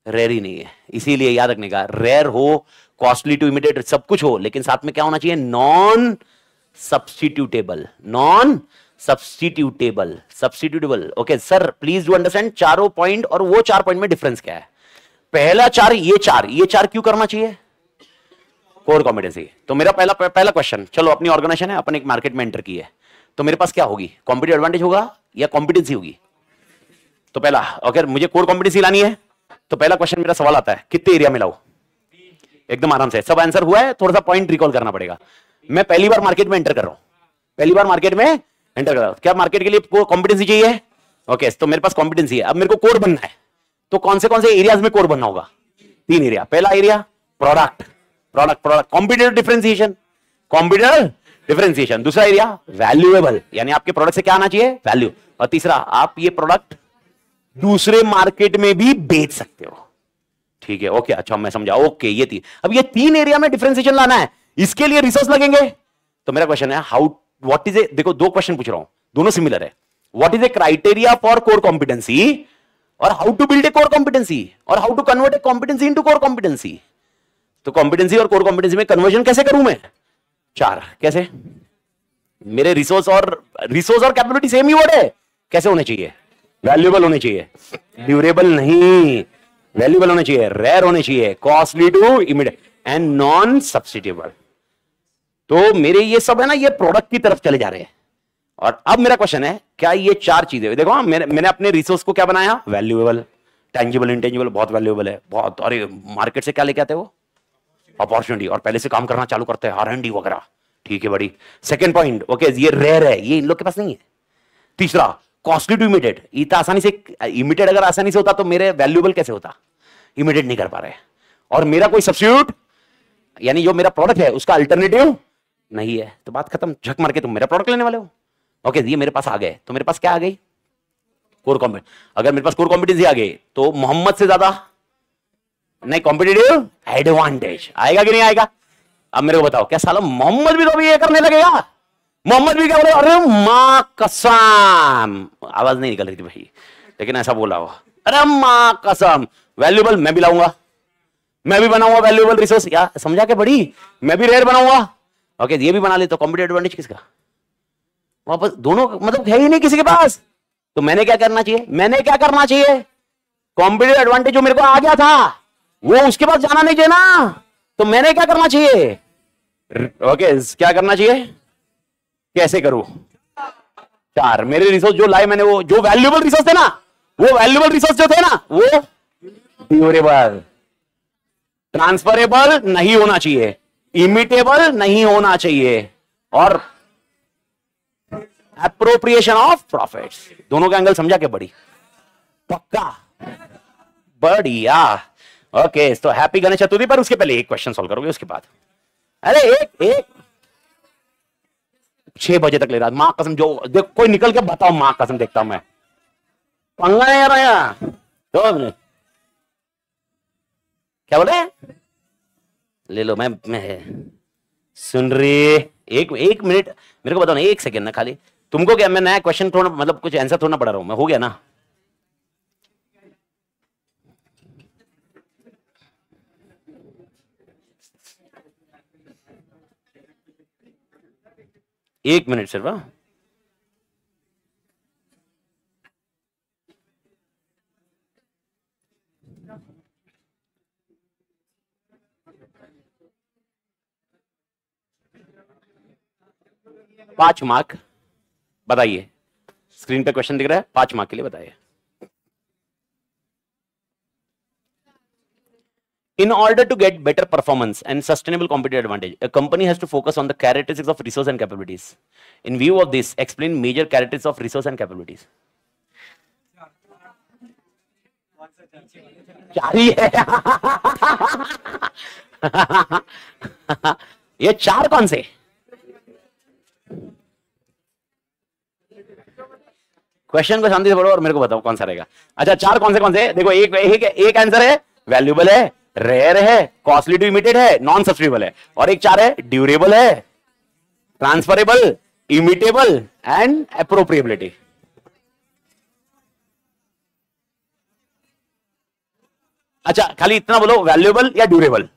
रेयर ही नहीं है। इसीलिए याद रखने का, रेयर हो, कॉस्टली टू इमिटेट, सब कुछ हो, लेकिन साथ में क्या होना चाहिए? Non substitutable. Non substitutable, substitutable. Okay sir, please do understand चारों पॉइंट और वो 4 पॉइंट में डिफरेंस क्या है। पहला 4, ये 4 क्यों करना चाहिए? Core competency. तो मेरा पहला क्वेश्चन, चलो अपनी ऑर्गेनाइजेशन है, अपन एक मार्केट में एंटर की है, तो मेरे पास क्या होगी? कॉम्पिटिटिव एडवांटेज होगा या कॉम्पिटेंसी होगी? तो पहला, अगर मुझे कोर कॉम्पिटेंसी लानी है तो पहला क्वेश्चन मेरा सवाल आता है, कितने एरिया में लाऊं? एकदम आराम से, सब आंसर हुआ है, थोड़ा सा पॉइंट रिकॉल करना पड़ेगा। मैं पहली बार मार्केट में एंटर कर रहा हूं, पहली बार मार्केट में एंटर कर रहा हूं, क्या मार्केट के लिए कॉम्पिटेंसी चाहिए? ओके, तो मेरे पास कॉम्पिटेंसी है। अब मेरे को कोर बनना है, तो कौन से एरियाज में कोर बनना होगा? 3 एरिया। पहला area product, product product competitive differentiation, competitive differentiation. दूसरा एरिया वैल्यूएबल, यानी आपके प्रोडक्ट से क्या आना चाहिए? वैल्यू। और तीसरा, आप ये प्रोडक्ट दूसरे मार्केट में भी बेच सकते हो। ठीक है, ओके, अच्छा मैं समझा। ओके, ये थी। अब ये 3 एरिया में डिफरेंशिएशन लाना है, इसके लिए रिसोर्स लगेंगे। तो मेरा क्वेश्चन है, हाउ, व्हाट इज ए, देखो 2 क्वेश्चन पूछ रहा हूं, दोनों सिमिलर है। What is a criteria for core competency, और how to build a core competency, और how to convert a competency into core competency. तो कॉम्पिटेंसी और कोर कॉम्पिटेंसी में कन्वर्जन कैसे करूं मैं? 4 कैसे? मेरे रिसोर्स और कैपेबिलिटी सेम ही वर्ड है, कैसे होने चाहिए? वैल्यूएबल होने चाहिए, ड्यूरेबल नहीं, वैल्यूएबल होने चाहिए, रेयर होने चाहिए, costly to imitate and non substitutable. तो मेरे ये सब है ना, ये प्रोडक्ट की तरफ चले जा रहे हैं। और अब मेरा क्वेश्चन है, क्या ये 4 चीजें, देखो मैंने अपने रिसोर्स को क्या बनाया? वैल्यूएबल, टेंजिबल, इंटेंजिबल, बहुत वैल्यूएबल है, बहुत। अरे मार्केट से क्या लेके आते हो? अपॉर्चुनिटी, और पहले से काम करना चालू करते हैं, R&D वगैरह। ठीक है, बड़ी। सेकंड पॉइंट, ओके, ये रेयर है, ये इन लोग के पास नहीं है। तीसरा, कॉस्टली टू इमिटेट, इतना आसानी से इमिटेट, अगर आसानी से होता तो मेरे वैल्यूएबल कैसे होता? इमिटेट नहीं कर पा रहे। और मेरा कोई सब्स्टिट्यूट, यानी जो मेरा प्रोडक्ट है उसका अल्टरनेटिव नहीं है, तो बात खत्म। झक मार के तुम मेरा प्रोडक्ट लेने वाले हो। ओके, ये मेरे पास आ गए, तो मेरे पास क्या आ गई? Core competency. अगर मेरे पास कोर कॉम्पिटेंसी आ गई तो मोहम्मद से ज्यादा नहीं, कॉम्पिटिटिव एडवांटेज आएगा कि नहीं आएगा? अब मेरे को बताओ, क्या साला मोहम्मद भी तो अभी ये करने लगेगा? मोहम्मद भी क्या बोले? अरे मां कसम, आवाज नहीं निकल रही थी भाई, लेकिन ऐसा बोला वो, अरे मां कसम, वैल्यूएबल मैं भी लाऊंगा, मैं भी बनाऊंगा वैल्यूएबल रिसोर्स। या समझा के बड़ी, मैं भी रेयर बनाऊंगा। ओके, ये भी बना ले, तो कॉम्पिटिटिव एडवांटेज किसका? वापस दोनों, मतलब है ही नहीं किसी के पास। तो मैंने क्या करना चाहिए? कॉम्पिटिटिव एडवांटेज जो मेरे को आ गया था वो उसके पास जाना नहीं चाहिए ना, तो मैंने क्या करना चाहिए? ओके, क्या करना चाहिए? कैसे करूं? 4 मेरे रिसोर्स जो लाए मैंने, वो जो वैल्यूएबल रिसोर्स थे ना, वो वैल्यूएबल रिसोर्स जो थे ना, वो ड्यूरेबल, ट्रांसफरेबल नहीं होना चाहिए, इमिटेबल नहीं होना चाहिए, और एप्रोप्रिएशन ऑफ प्रॉफिट्स। दोनों का एंगल समझा के बड़ी? पक्का, बढ़िया। ओके, तो हैप्पी गणेश चतुर्थी। पर उसके पहले एक क्वेश्चन सॉल्व करोगे, उसके बाद अरे एक 6 बजे तक ले रहा, मां कसम, जो देख कोई निकल के बताओ, मां कसम देखता हूं मैं, पंगा नहीं आ रहा। तो क्या बोल रहे हैं? ले लो, मैं सुन रही। एक मिनट मेरे को बताओ ना, एक सेकेंड ना खाली। तुमको क्या मैं नया क्वेश्चन थोड़ा मतलब कुछ आंसर थोड़ा पढ़ा रहा हूं मैं, हो गया ना? एक मिनट सिर्फ। 5 मार्क बताइए। स्क्रीन पे क्वेश्चन दिख रहा है, 5 मार्क के लिए बताइए। In order to get better performance and sustainable competitive advantage, a company has to focus on the characteristics of resource and capabilities. In view of this, explain major characteristics of resource and capabilities. चार ही है। ये चार कौन से? Question को शांति से पढ़ो और मेरे को बताओ कौन सा रहेगा। अच्छा, चार कौन से? देखो, एक आंसर है वैल्यूएबल है, रेयर है, कॉस्टली टू इमिटेट है, नॉन सब्सटीट्यूएबल है, और एक चार है ड्यूरेबल है, ट्रांसफरेबल, इमिटेबल एंड एप्रोप्रिएबिलिटी। अच्छा, खाली इतना बोलो, वैल्यूएबल या ड्यूरेबल?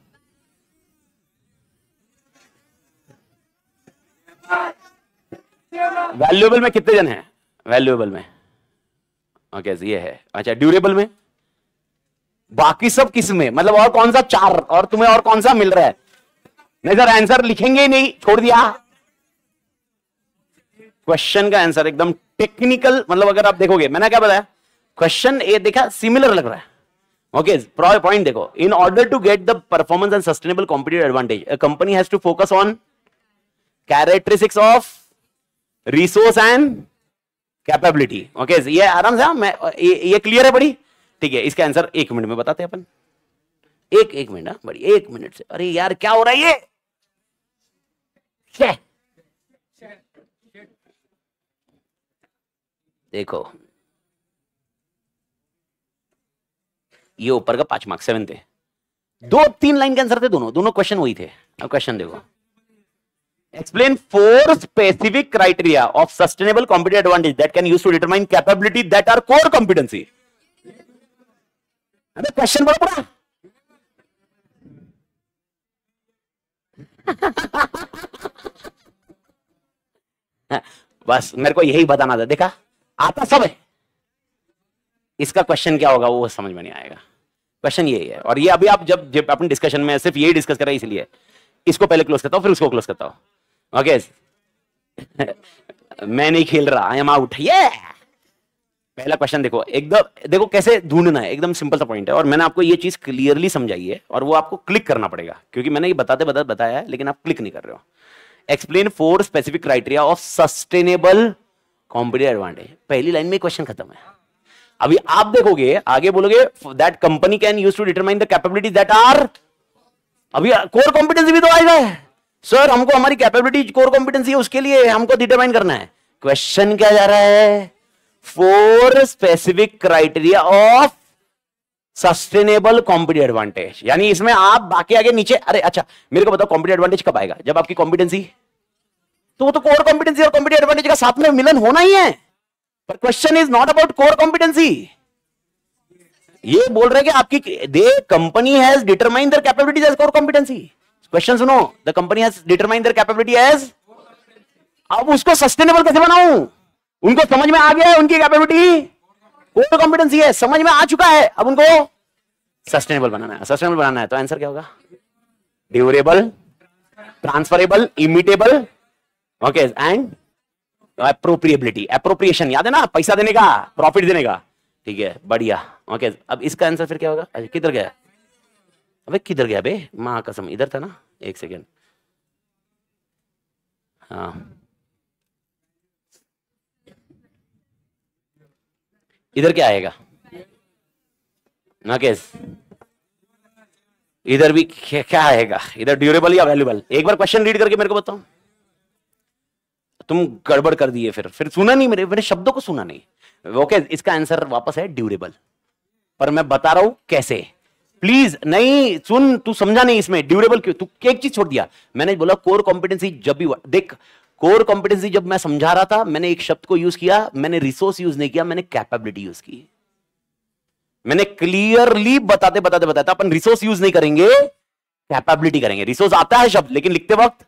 वैल्यूएबल में कितने जन हैं? वैल्यूएबल में ओके, ये है। अच्छा, ड्यूरेबल में? बाकी सब किस में? मतलब और कौन सा चार, और तुम्हें और कौन सा मिल रहा है? नहीं सर, आंसर लिखेंगे ही नहीं, छोड़ दिया। क्वेश्चन का आंसर एकदम टेक्निकल, मतलब अगर आप देखोगे, मैंने क्या बताया, क्वेश्चन ये देखा सिमिलर लग रहा है। ओके, पॉइंट देखो, in order to get the performance and sustainable competitive advantage, a company has to focus on characteristics of resource and capability. Okay, ये आराम से, मैं ये क्लियर है बड़ी? ठीक है, इसका आंसर 1 मिनट में बताते हैं अपन। एक मिनट, बड़ी 1 मिनट से। अरे यार, क्या हो रहा है ये? देखो, ये ऊपर का 5 मार्क्स 7 थे, 2-3 लाइन के आंसर थे, दोनों क्वेश्चन वही थे। अब क्वेश्चन देखो, explain 4 specific criteria of sustainable competitive advantage that can use to determine capability that are core competency. अबे क्वेश्चन बोलो पूरा। बस मेरे को यही बताना था, देखा आता सब है। इसका क्वेश्चन क्या होगा वो समझ में नहीं आएगा। क्वेश्चन यही है, और ये अभी आप जब अपन डिस्कशन में सिर्फ यही डिस्कस कर रहे हैं, इसलिए इसको पहले क्लोज करता हूं, फिर उसको क्लोज करता हूं। ओके, मैं नहीं खेल रहा, आई एम आउट। ये पहला क्वेश्चन देखो, एकदम देखो कैसे ढूंढना है, एकदम सिंपल सा पॉइंट है, और मैंने आपको ये चीज क्लियरली समझाई है, और वो आपको क्लिक करना पड़ेगा, क्योंकि मैंने ये बताया है, लेकिन आप क्लिक नहीं कर रहे हो। Explain 4 specific criteria of sustainable competitive advantage. पहली लाइन में क्वेश्चन खत्म है। अभी आप देखोगे, आगे बोलोगे that company can use to determine the capabilities that are, अभी कोर कॉम्पिटेंसी भी तो आएगा। सर, हमको हमारी कैपेबिलिटी कोर कॉम्पिटेंसी है, उसके लिए हमको डिटरमाइन करना है। क्वेश्चन क्या जा रहा है? 4 specific criteria of sustainable competitive advantage. यानी इसमें आप बाकी आगे नीचे, अरे अच्छा मेरे को बताओ, कॉम्पिटिटिव एडवांटेज कब आएगा? जब आपकी कॉम्पिटेंसी, तो वो तो कोर कॉम्पिटेंसी और कॉम्पिटिटिव एडवांटेज का साथ में मिलन होना ही है। पर question is not about core competency. ये बोल रहे कि आपकी company has determined their capabilities as core competency. Question सुनो, the company has determined their capability as, अब उसको सस्टेनेबल कैसे बनाऊं? उनको समझ में आ गया है उनकी कैपेबिलिटी कोर कॉम्पिटेंसी है, समझ में आ चुका है, अब उनको सस्टेनेबल बनाना है। सस्टेनेबल बनाना है तो आंसर क्या होगा? Durable, transferable, imitable, okay, and appropriability. Appropriation याद है ना, पैसा देने का, प्रॉफिट देने का। ठीक है, बढ़िया। ओके, अब इसका आंसर फिर क्या होगा? किधर गया? अबे किधर गया बे? मां कसम, इधर था ना, एक सेकेंड। हाँ, इधर क्या आएगा? ओके, इधर भी क्या आएगा? इधर ड्यूरेबल या वैल्यूएबल? एक बार क्वेश्चन रीड करके मेरे को बताओ। तुम गड़बड़ कर दिए, फिर सुना नहीं, मेरे शब्दों को सुना नहीं। ओके, इसका आंसर वापस है ड्यूरेबल। पर मैं बता रहा हूं कैसे। प्लीज नहीं सुन, तू समझा नहीं इसमें ड्यूरेबल क्यों, तू एक चीज छोड़ दिया। मैंने बोला कोर कॉम्पिटेंसी जब भी देख, कोर कॉम्पिटेंसी जब मैं समझा रहा था मैंने एक शब्द को यूज किया, मैंने रिसोर्स यूज नहीं किया, मैंने कैपेबिलिटी यूज की। मैंने क्लियरली बताते बताते बताया था अपन रिसोर्स यूज नहीं करेंगे, कैपेबिलिटी करेंगे। रिसोर्स आता है शब्द, लेकिन लिखते वक्त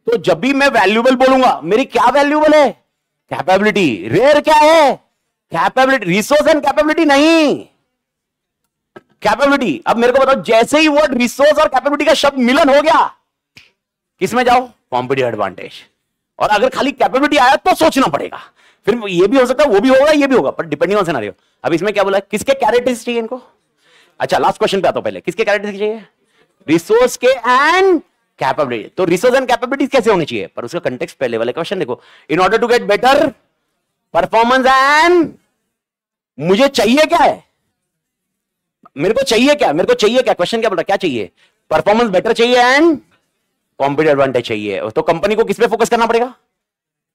तो जब भी मैं वैल्यूएबल बोलूंगा, मेरी क्या वैल्यूएबल है, कैपेबिलिटी। रेयर क्या है, कैपेबिलिटी। रिसोर्स एंड कैपेबिलिटी नहीं, कैपेबिलिटी। अब मेरे को बताओ, जैसे ही वर्ड रिसोर्स और कैपेबिलिटी का शब्द मिलन हो गया, किसमें जाओ, कॉम्पिटिटिव एडवांटेज। और अगर खाली कैपेबिलिटी आया तो सोचना पड़ेगा, फिर ये भी हो सकता है, वो भी होगा, ये भी होगा, पर डिपेंडिंग ऑन सिनेरियो। अब इसमें क्या बोला, किसके कैरेक्टरिस्टिक्स चाहिए इनको। अच्छा लास्ट क्वेश्चन पे आता हूं, पहले किसके कैरेक्टरिस्टिक्स चाहिए, रिसोर्स के एंड कैपेबिलिटी। तो रिसोर्स एंड कैपेबिलिटी कैसे होनी चाहिए, पर उसका कंटेक्स्ट पहले वाले क्वेश्चन देखो। In order to get better performance and, मुझे चाहिए क्या है, मेरे को चाहिए क्या, मेरे को चाहिए क्या, क्वेश्चन क्या बोल रहा है, क्या चाहिए, परफॉर्मेंस बेटर चाहिए एंड कॉम्पिटिटिव एडवांटेज चाहिए। तो कंपनी को किस पे फोकस करना पड़ेगा,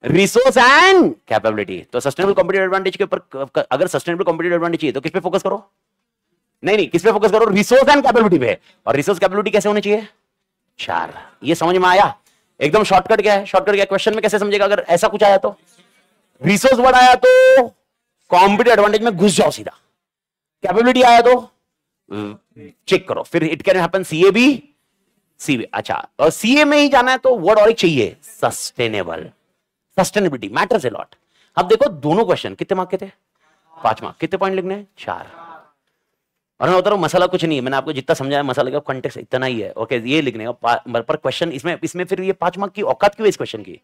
रिसोर्स एंड कैपेबिलिटी। तो सस्टेनेबल कॉम्पिटिटिव एडवांटेज के ऊपर, अगर सस्टेनेबल कॉम्पिटिटिव एडवांटेज चाहिए तो किस पे फोकस करो, नहीं किस पे फोकस करो, रिसोर्स एंड कैपेबिलिटी पे। और रिसोर्स कैपेबिलिटी कैसे होनी चाहिए, 4। ये समझ में आया, एकदम शॉर्टकट क्या है, शॉर्टकट क्या, क्वेश्चन में कैसे समझेगा अगर ऐसा कुछ आया तो। रिसोर्स वर्ड आया तो कॉम्पिटिटिव एडवांटेज में घुस जाओ सीधा, कैपेबिलिटी आया तो चेक करो, फिर it can happen CA B C B. अच्छा, और सीए में ही जाना है तो वर्ड और एक चाहिए, sustainable. Sustainability matters a lot. अब देखो दोनों क्वेश्चन कितने मार्क के थे, 5 मार्क। कितने पॉइंट लिखने हैं, 4। और मैं बता रहा हूं मसाला कुछ नहीं है, मैंने आपको जितना समझाया मसाले का कंटेक्स्ट इतना ही है। ओके, ये लिखने का पर क्वेश्चन इसमें फिर ये 5 मार्क की औकात क्यों है इस क्वेश्चन की,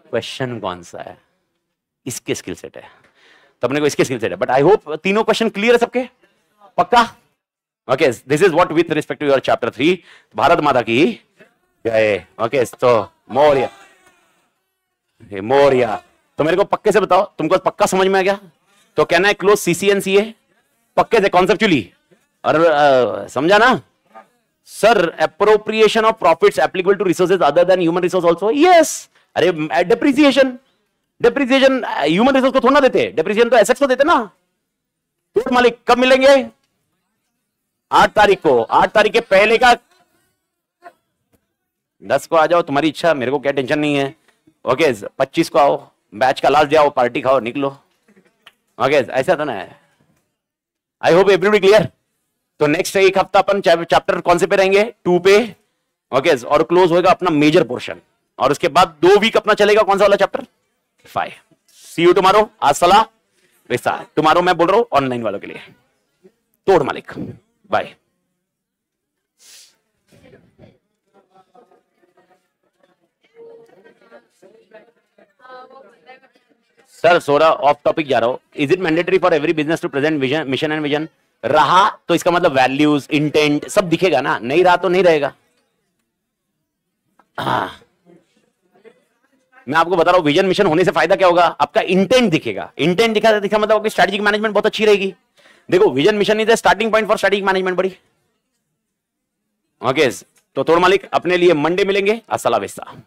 क्वेश्चन कौन सा है, इसके स्किल सेट है, तो अपने को इसके स्किल सेट है। बट आई होप तीनों क्वेश्चन क्लियर है सबके, पक्का। Okay, this is what with respect to your chapter 3। Bharat माता की जय। ओके, तो मोरिया मोरिया। तो मेरे को पक्के से बताओ, तुमको पक्का समझ में आ गया, तो कहना है क्लोज सीसीएनसीए पक्के से कॉन्सेप्चुअली। और समझा ना sir, appropriation of profits applicable to resources other than human resource also. Yes, अरे डेप्रिसिएशन ह्यूमन रिसोर्स को थोड़ा ना देते, डेप्रिसिएशन तो एसेट्स को देते ना। तो मालिक कब मिलेंगे, 8 तारीख को। 8 तारीख के पहले का 10 को आ जाओ, तुम्हारी इच्छा, मेरे को क्या टेंशन नहीं है। ओके, 25 को आओ, बैच का लास्ट जाओ, पार्टी खाओ, निकलो। ओके, ऐसा तो ना है। I hope everybody clear. तो नेक्स्ट एक हफ्ता अपन चैप्टर कौन से पे रहेंगे, 2 पे। ओके, और क्लोज होगा अपना मेजर पोर्शन, और उसके बाद 2 वीक अपना चलेगा कौन सा वाला चैप्टर, 5। C you tomorrow. आज सलाह वैसा, टुमारो मैं बोल रहा हूं ऑनलाइन वालों के लिए। तोड़ मालिक, बाय। सर सोरा ऑफ टॉपिक जा रहा हूं। Is it mandatory for every business to present vision, mission and vision. रहा तो इसका मतलब वैल्यूज, इंटेंट सब दिखेगा ना, नहीं रहा तो नहीं रहेगा। मैं आपको बता रहा हूं, विजन मिशन होने से फायदा क्या होगा, आपका इंटेंट दिखेगा। इंटेंट दिखा मतलब आपकी स्ट्रेटेजिक मैनेजमेंट बहुत अच्छी रहेगी। देखो, vision mission is the starting point for strategic management बड़ी। ओके, तो तोड़ मालिक अपने लिए मंडे मिलेंगे। अस्सलाम वालेकुम।